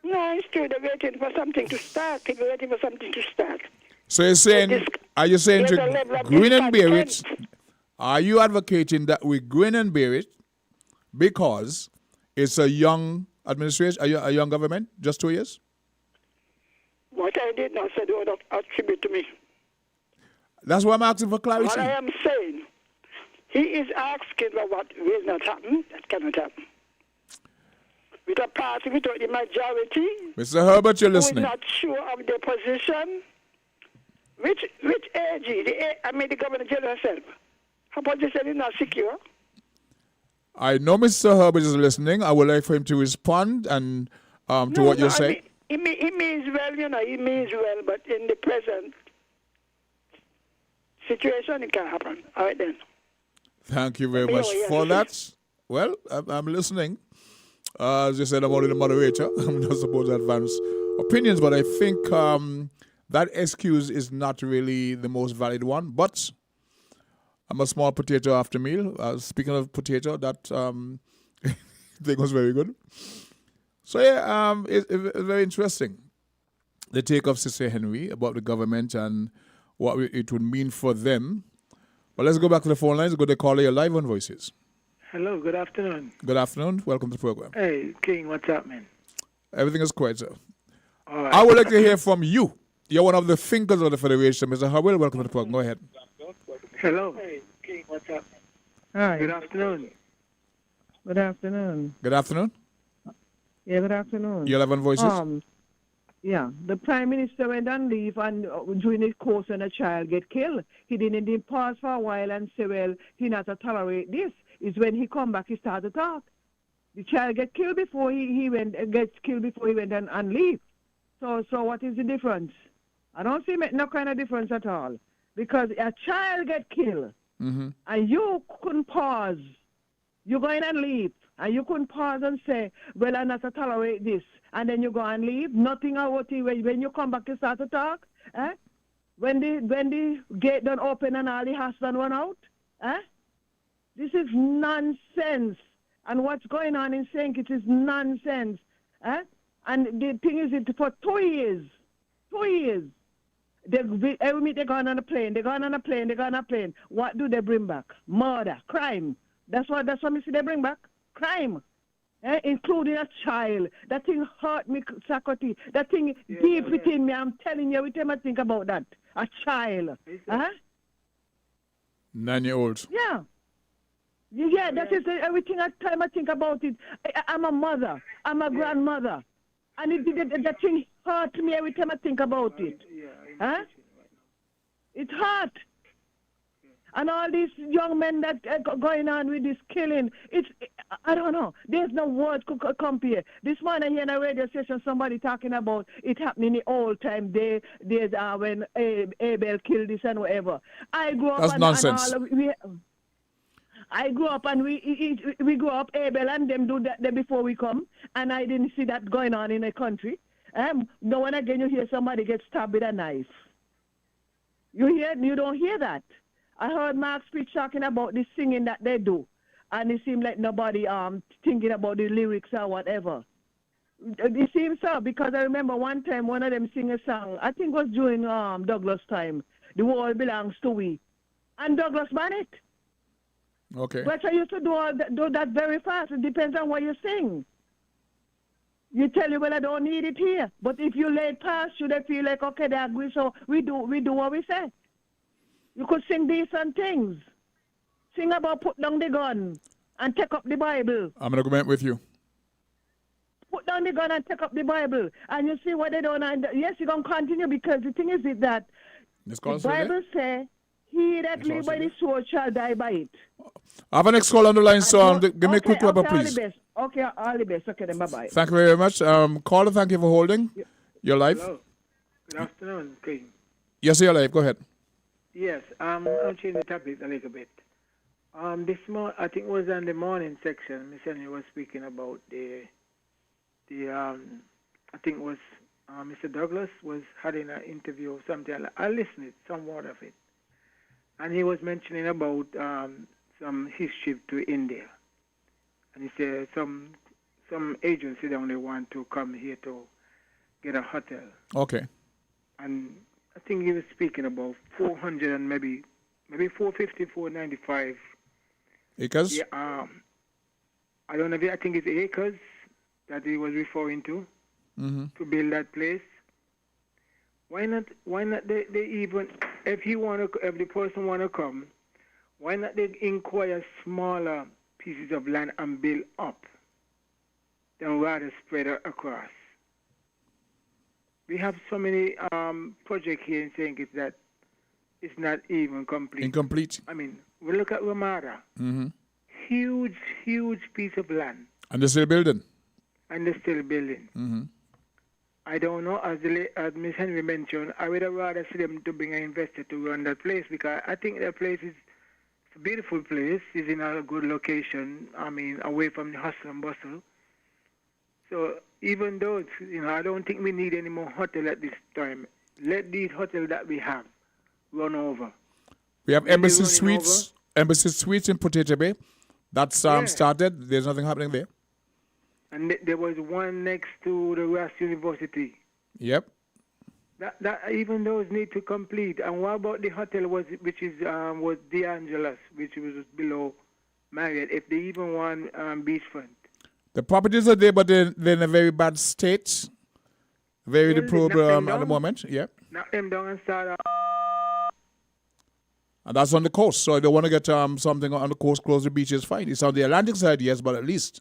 No, it's true. They're waiting for something to start. People are waiting for something to start. So you're saying, are you saying to grin and bear it? Are you advocating that we grin and bear it because it's a young administration, a young government, just 2 years? What I did not say, they would attribute to me. That's why I'm asking for clarity. What I am saying, he is asking for what will not happen, that cannot happen. With a party without the majority, Mr. Herbert, you're listening. Who is not sure of their position. Which AG, the Governor General herself, her position is not secure. I know Mr. Herbert is listening. I would like for him to respond and to what you're saying. He means well, he means well, but in the present situation, it can happen. All right, then. Thank you very much for that. Well, I'm listening. As you said, I'm only the moderator. I'm not supposed to advance opinions, but I think that excuse is not really the most valid one. But I'm a small potato after meal. Speaking of potato, that thing was very good. So, yeah, it's very interesting. the take of Sister Henry about the government and what it would mean for them. But let's go back to the phone lines. Go to caller. You're live on Voices. Hello, good afternoon. Good afternoon. Welcome to the program. Hey, King, what's up, man? Everything is quiet, sir. All right. I would like to hear from you. You're one of the thinkers of the Federation. Mr. Howell, welcome to the program. Go ahead. Hello. Hey, King, what's up? Hi. Good afternoon. Good afternoon. Good afternoon. Yeah, good afternoon. You're live on Voices. Yeah, the Prime Minister went on leave and during his course when a child get killed. He didn't pause for a while and say, well, he not to tolerate this. It's when he come back, he start to talk. The child gets killed before he went and leave. So what is the difference? I don't see no kind of difference at all. Because a child get killed and you couldn't pause. You go in and leave. And you couldn't pause and say, well, I'm not to tolerate this. And then you go and leave. Nothing about it. When you come back, you start to talk. Eh? When the gate don't open and all the house don't run out. Eh? This is nonsense. And what's going on in St. Kitts is nonsense. Eh? And the thing is, for 2 years, every meet they gone on a plane, What do they bring back? Murder, crime. That's what we see they bring back. Crime. Including a child. That thing hurt me, Socrates. That thing deep within me. I'm telling you, every time I think about that. A child. 9-year-old. Yeah. Yeah, that is everything I think about it. I'm a mother. I'm a grandmother. And that thing hurt me every time I think about it. It hurt. And all these young men that are going on with this killing, I don't know. There's no word could compare. This morning here in a radio station, somebody talking about it happening in the old time days when Abel killed this and whatever. I grew up. That's nonsense. I grew up and we grew up, Abel and them do that before we come, and I didn't see that going on in the country. No one again you hear somebody get stabbed with a knife. You don't hear that. I heard Mark speech talking about the singing that they do, and it seemed like nobody thinking about the lyrics or whatever. It seems so, because I remember one time one of them sing a song, I think it was during Douglas time, The World Belongs to We, and Douglas banned it. Okay. But I used to do that very fast. It depends on what you sing. You tell you, well, I don't need it here. But if you lay it past you, they feel like, okay, they agree, so we do what we say. You could sing decent things. Sing about put down the gun and take up the Bible. I'm in agreement with you. Put down the gun and take up the Bible. And you see what they don't. And yes, you're going to continue, because the thing is that the Bible says, he that live by the sword shall die by it. I have a next call on the line, so give me a quick rubber, please. All the best. Okay, then bye-bye. Thank you very much. Caller, thank you for holding. You're live. Hello. Good afternoon, King. Yes, you're live. Go ahead. Yes, I'll change the topic a little bit. This morning, I think it was in the morning section, Miss Henry was speaking about the I think it was Mr. Douglas was having an interview or something. I listened to somewhat of it. And he was mentioning about some history to India. And he said some agency down there want to come here to get a hotel. Okay. And I think he was speaking about 400 and maybe 450, 495 acres. Yeah, I don't know. I think it's acres that he was referring to build that place. Why not? They even if the person wanna come, why not they inquire smaller pieces of land and build up, than rather spread it across. We have so many projects here in St. Kitts that it's not even complete. Incomplete. I mean, we look at Ramada. Huge piece of land. And they're still building. I don't know, as Ms. Henry mentioned, I would rather see them to bring an investor to run that place, because I think that place is a beautiful place. It's in a good location. I mean, away from the hustle and bustle. So even though I don't think we need any more hotel at this time. Let these hotels that we have run over. We have Embassy Suites in Potato Bay. That's started. There's nothing happening there. And there was one next to the Ross University. Yep. That even those need to complete. And what about the hotel was De Angeles, which was below Marriott? If they even want beachfront. The properties are there, but they're in a very bad state. Very deplorable at the moment. Yeah. Knock them down and start. And that's on the coast. So they want to get something on the coast close to the beach is fine. It's on the Atlantic side, yes, but at least.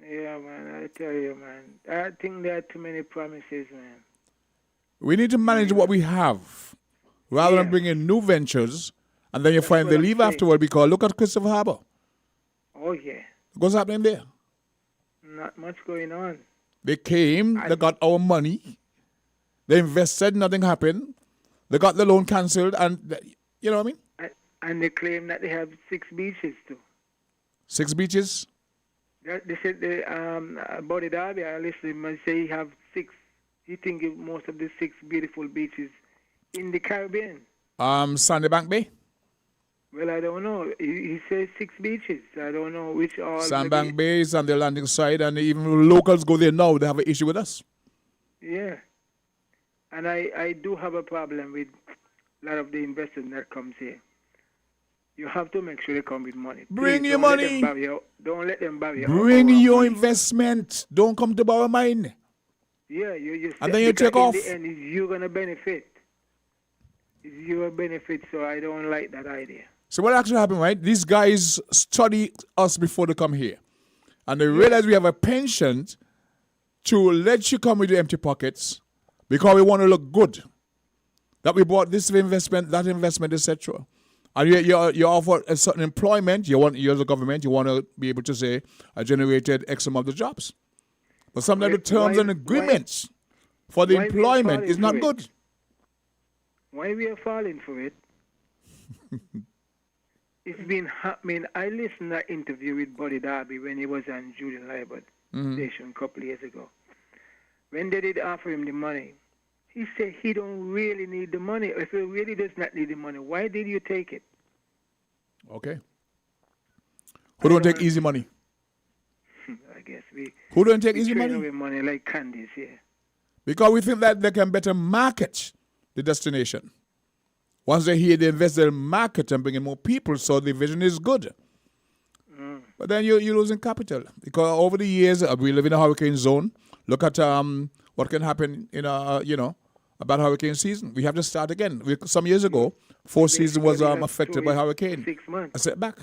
Yeah, man. I tell you, man. I think there are too many promises, man. We need to manage what we have rather than bring in new ventures and then you find they leave afterward because look at Christopher Harbour. Oh, yeah. What's happening there? Not much going on. They came, they got our money, they invested, nothing happened. They got the loan cancelled and, you know what I mean? And they claim that they have 6 beaches too. 6 beaches? They said Body Derby, I listened him say he have 6. He think most of the 6 beautiful beaches in the Caribbean. Sandybank Bay? Well, I don't know. He says 6 beaches. I don't know which are. Sandbank Bay is on the Atlantic side, and even locals go there now. They have an issue with us. Yeah. And I do have a problem with a lot of the investors that comes here. You have to make sure they come with money. Bring Please your money. Don't let them borrow you. Bring your investment. Don't come to borrow mine. Yeah, you and then you take off. In the end, you're going to benefit. It's your benefit, so I don't like that idea. So what actually happened, right? These guys study us before they come here. And they realize we have a penchant to let you come with your empty pockets because we want to look good. That we bought this investment, that investment, etc. And you offer a certain employment. You as a government, you want to be able to say, I generated X amount of jobs. But sometimes the terms and agreements for the employment is not good. Why we are falling for it? It's been happening. I listened to that interview with Buddy Darby when he was on Julian Libert station a couple of years ago. When they did offer him the money, he said he don't really need the money. If he really does not need the money, why did you take it? Okay. Who don't take easy money? I guess who don't take easy money? money? Money like candies, yeah. Because we think that they can better market the destination. Once they're here, they invest in market and bring in more people, so the vision is good. But then you're losing capital. Because over the years, we live in a hurricane zone. Look at what can happen in about hurricane season. We have to start again. Some years ago, 4 season was affected by hurricane. 6 months. I set back.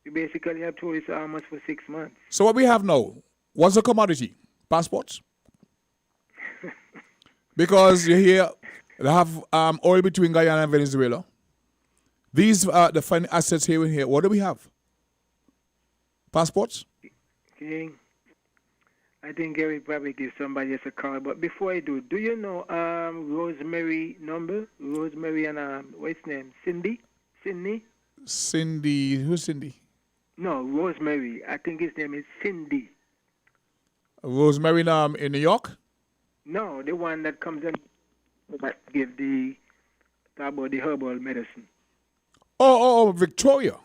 You basically have tourists almost for 6 months. So what we have now, what's the commodity? Passports? Because you hear they have oil between Guyana and Venezuela. These are the fine assets here and here. What do we have? Passports? King, I think Gary probably give somebody else a call. But before I do you know Rosemary number? Rosemary and what's his name? Cindy? Cindy. Who's Cindy? No, Rosemary. I think his name is Cindy. Rosemary in New York? No, the one that comes in that give talk about the herbal medicine. Oh, Victoria.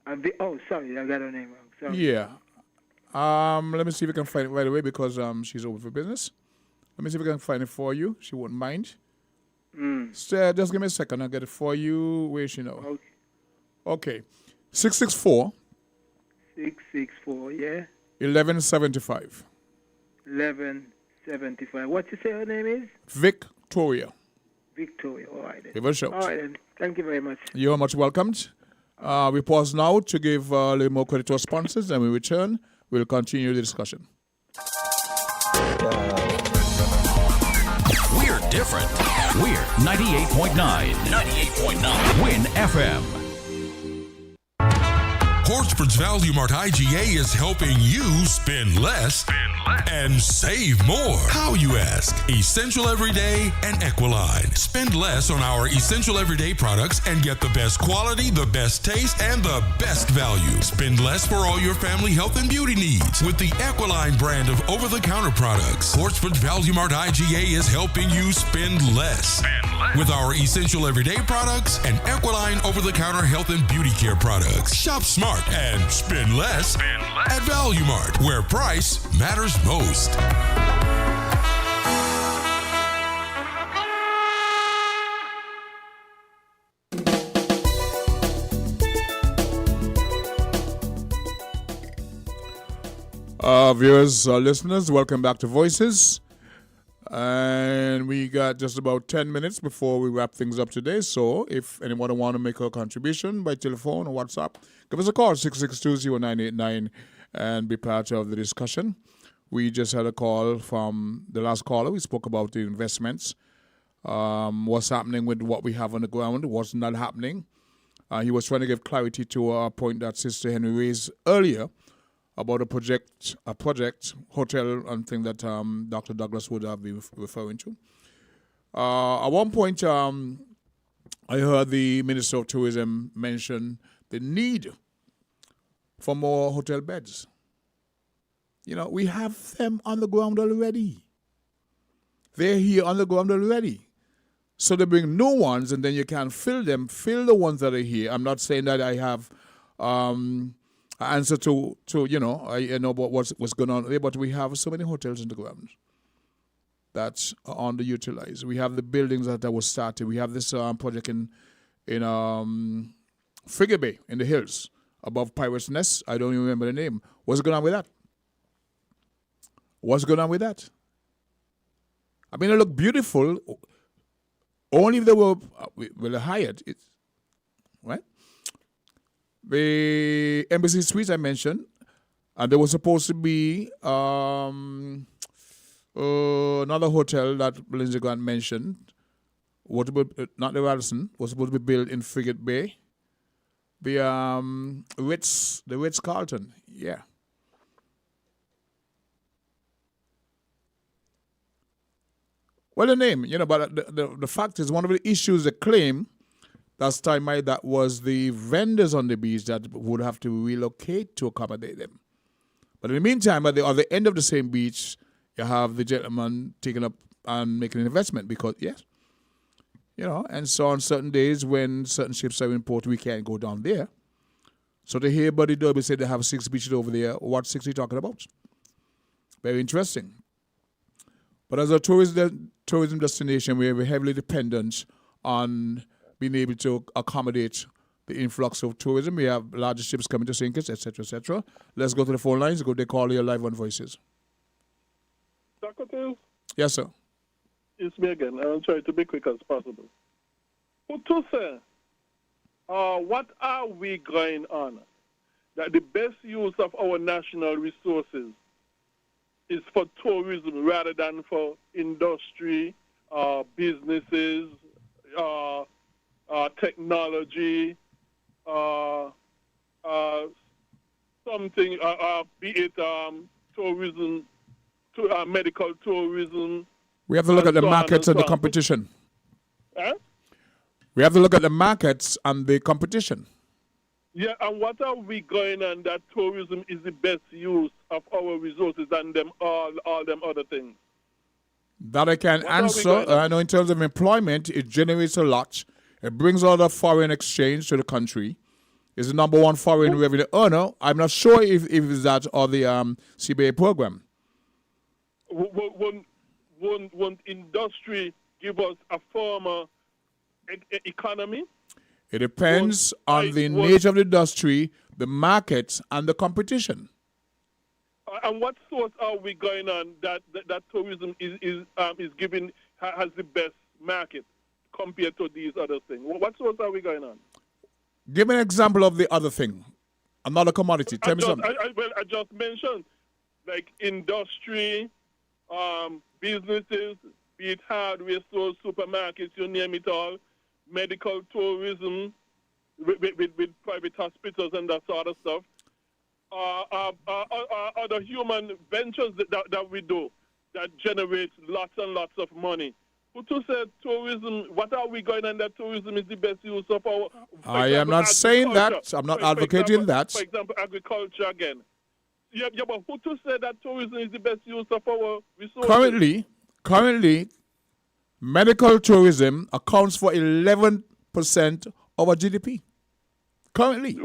Sorry, I got her name wrong. Sorry. Yeah. Let me see if I can find it right away because she's over for business. Let me see if I can find it for you. She won't mind. So, just give me a second. I'll get it for you. Where is she now? Okay. 664. 664, yeah. 1175. 1175. What you say her name is? Victoria. Victoria. All right then. Give her a shout. All right then. Thank you very much. You're much welcomed. We pause now to give a little more credit to our sponsors, and when we return, we'll continue the discussion. We're different. We're 98.9. 98.9. Win FM. Portsmouth's Value Mart IGA is helping you spend less and save more. How, you ask? Essential Everyday and Equiline. Spend less on our Essential Everyday products and get the best quality, the best taste, and the best value. Spend less for all your family health and beauty needs with the Equiline brand of over-the-counter products. Portsmouth's Value Mart IGA is helping you spend less. With our Essential Everyday products and Equiline over-the-counter health and beauty care products. Shop smart and spend less at Value Mart, where price matters most. Viewers, listeners, welcome back to Voices. And we got just about 10 minutes before we wrap things up today. So if anyone want to make a contribution by telephone or WhatsApp, give us a call, 662-0989, and be part of the discussion. We just had a call from the last caller. We spoke about the investments, what's happening with what we have on the ground, what's not happening. He was trying to give clarity to a point that Sister Henry raised earlier about a project hotel and thing that Dr. Douglas would have been referring to. At one point, I heard the Minister of Tourism mention the need for more hotel beds. You know, we have them on the ground already. They're here on the ground already. So they bring new ones, and then you can fill them, fill the ones that are here. I'm not saying that I have answer to I know about what's going on there, but we have so many hotels in the ground that are underutilized. We have the buildings that was started. We have this project in Frigate Bay in the hills above Pirates Nest. I don't even remember the name. What's going on with that? What's going on with that? I mean, it looked beautiful. Only if they were hired. Right? The Embassy Suites I mentioned, and there was supposed to be another hotel that Lindsay Grant mentioned, not the Radisson, was supposed to be built in Frigate Bay. The Ritz-Carlton, yeah. Well, the name, but the fact is, one of the issues they claim last time that was the vendors on the beach that would have to relocate to accommodate them. But in the meantime, at the other end of the same beach, you have the gentleman taking up and making an investment because, yes, and so on certain days when certain ships are in port, we can't go down there. So to hear Buddy Derby say they have 6 beaches over there, what 6 are you talking about? Very interesting. But as a tourism destination, we are heavily dependent on being able to accommodate the influx of tourism. We have larger ships coming to St. Kitts, etc., etc. Let's go to the phone lines. They call you live on Voices. Socrates? Yes, sir. It's me again. I'll try to be quick as possible. To say, what are we going on? That the best use of our national resources is for tourism rather than for industry, businesses, technology, something, be it tourism, medical tourism. We have to look at the markets and the competition. Huh? We have to look at the markets and the competition. Yeah, and what are we going on that tourism is the best use of our resources and them all them other things? That I can answer. I know in terms of employment, it generates a lot. It brings a lot of foreign exchange to the country. It's the number one foreign revenue earner. I'm not sure if it's that or the CBA program. Won't industry give us a former economy? It depends on the nature of the industry, the markets, and the competition. And what source are we going on that tourism is giving has the best market compared to these other things? What source are we going on? Give me an example of the other thing. Another commodity. Tell me something. I just mentioned like industry, businesses, be it hardware stores, supermarkets, you name it all. Medical tourism with private hospitals and that sort of stuff. Other human ventures that we do that generates lots and lots of money. Who said tourism, what are we going on that tourism is the best use of our... I am not saying that. I'm not advocating that. For example, agriculture again. Yeah, but who said that tourism is the best use of our resources? Currently, medical tourism accounts for 11% of our GDP. Currently,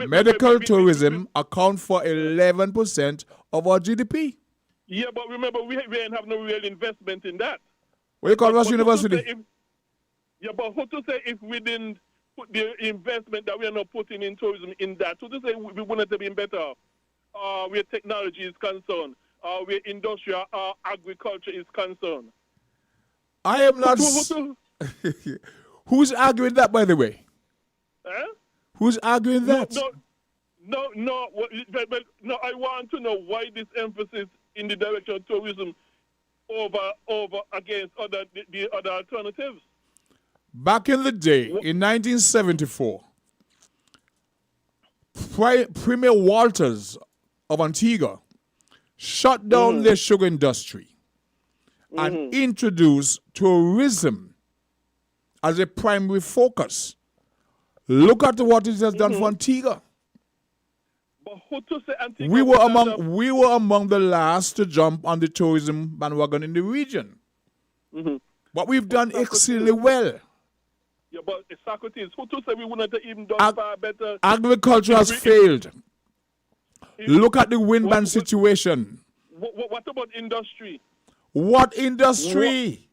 medical tourism accounts for 11% of our GDP. Yeah, but remember, we ain't have no real investment in that. What do you call Rush University? But who to say if we didn't put the investment that we are not putting in tourism in that? Who to say we wouldn't have been better off? where technology is concerned, where industrial agriculture is concerned. I am not. Who's arguing that, by the way? Who's arguing that? No. No, I want to know why this emphasis in the direction of tourism over against the other alternatives. Back in the day, in 1974, Premier Walters of Antigua shut down their sugar industry and introduced tourism as a primary focus. Look at what it has done for Antigua. But who to say Antigua? We were among the last to jump on the tourism bandwagon in the region. But we've done exceedingly well. Yeah, but Socrates, who to say we wouldn't have even done far better? Agriculture has failed. Look at the wind band situation. What about industry? What industry?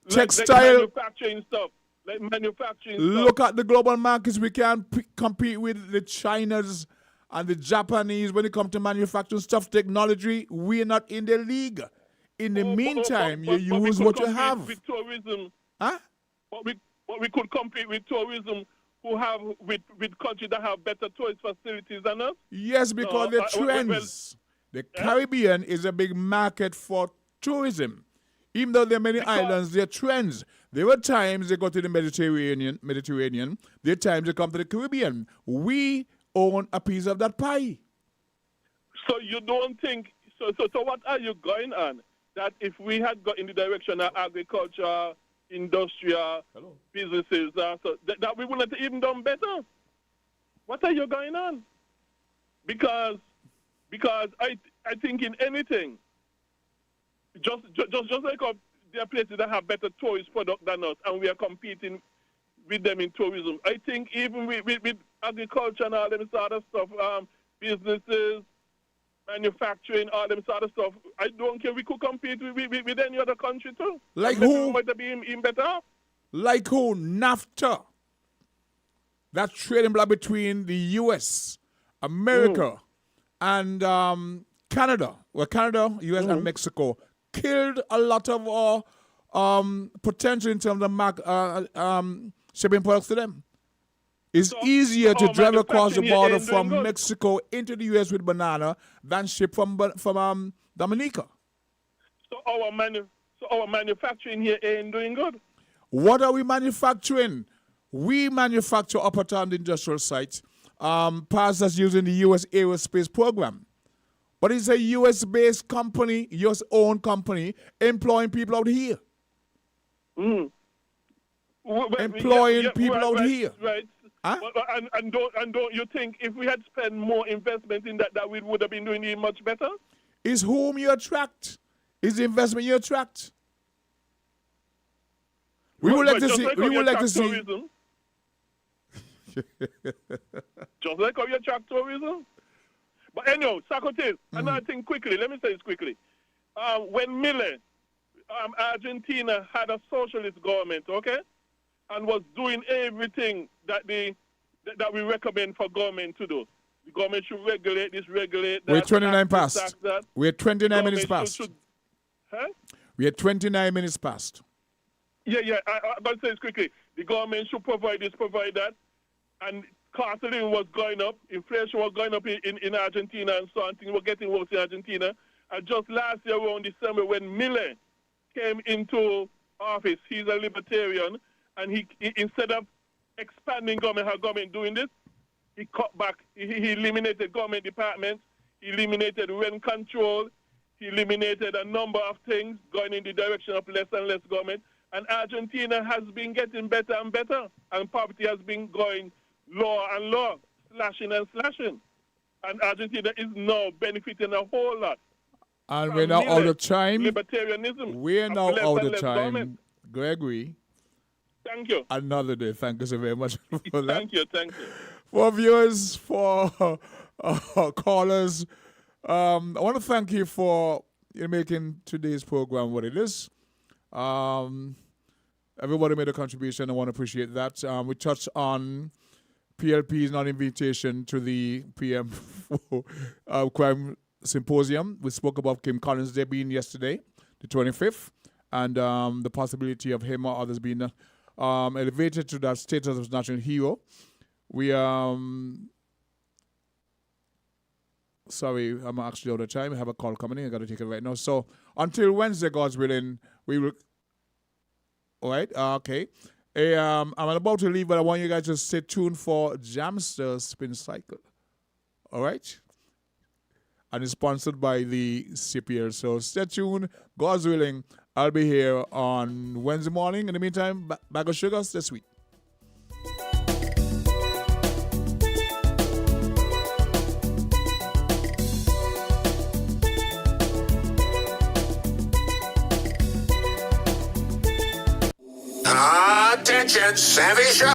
Textile. Like manufacturing stuff. Like manufacturing stuff. Look at the global markets. We can't compete with the Chinas and the Japanese when it comes to manufacturing stuff, technology. We're not in the league. In the meantime, you use what you have. With tourism. Huh? But we could compete with tourism with countries that have better tourist facilities than us. Yes, because the trends. The Caribbean is a big market for tourism. Even though there are many islands, there are trends. There were times they go to the Mediterranean. There are times they come to the Caribbean. We own a piece of that pie. So you don't think, so what are you going on? That if we had got in the direction of agriculture, industrial businesses, so that we wouldn't have even done better? What are you going on? Because I think in anything, just like there are places that have better tourist product than us, and we are competing with them in tourism. I think even with agriculture and all them sort of stuff, businesses, manufacturing, all them sort of stuff, I don't care. We could compete with any other country too. Like who? We might be even better off. Like who? NAFTA. That trading bloc between the U.S., America, and Canada. Well, Canada, U.S., and Mexico killed a lot of potential in terms of shipping products to them. It's easier to drive across the border from Mexico into the U.S. with banana than ship from Dominica. So our manufacturing here ain't doing good. What are we manufacturing? We manufacture up at the industrial site parts that's using the U.S. aerospace program. But it's a U.S.-based company, U.S.-owned company, employing people out here. Employing people out here. Right. Huh? And don't you think if we had spent more investment in that we would have been doing it much better? It's whom you attract. It's the investment you attract. We would like to see. We would like to see. Tourism. Just like how you attract tourism. But anyhow, Socrates, another thing quickly. Let me say this quickly. When Miller, Argentina had a socialist government, okay, and was doing everything that we recommend for government to do. The government should regulate this, regulate that. We're 29 past. Tax that. We're 29 minutes past. Huh? We're 29 minutes past. Yeah. I'm going to say this quickly. The government should provide this, provide that. And cost of living was going up. Inflation was going up in Argentina, and so on. Things were getting worse in Argentina. And just last year around December, when Miller came into office, he's a libertarian, and he instead of expanding government, how government doing this, he cut back. He eliminated government departments. He eliminated rent control. He eliminated a number of things going in the direction of less and less government. And Argentina has been getting better and better, and poverty has been going lower and lower, slashing and slashing. And Argentina is now benefiting a whole lot. And we're now out of time. Libertarianism. We're now out of time. Government. Gregory. Thank you. Another day. Thank you so very much for that. Thank you. For viewers, for callers, I want to thank you for making today's program what it is. Everybody made a contribution. I want to appreciate that. We touched on PLP's non-invitation to the PM crime symposium. We spoke about Kim Collins Day being yesterday, the 25th, and the possibility of him or others being elevated to that status of national hero. We sorry, I'm actually out of time. I have a call coming in. I got to take it right now. So until Wednesday, God's willing, we will. All right. Okay. I'm about to leave, but I want you guys to stay tuned for Jamster Spin Cycle. All right. And it's sponsored by the CPL. So stay tuned. God's willing, I'll be here on Wednesday morning. In the meantime, bag of sugar, stay sweet. Attention, savvy shop.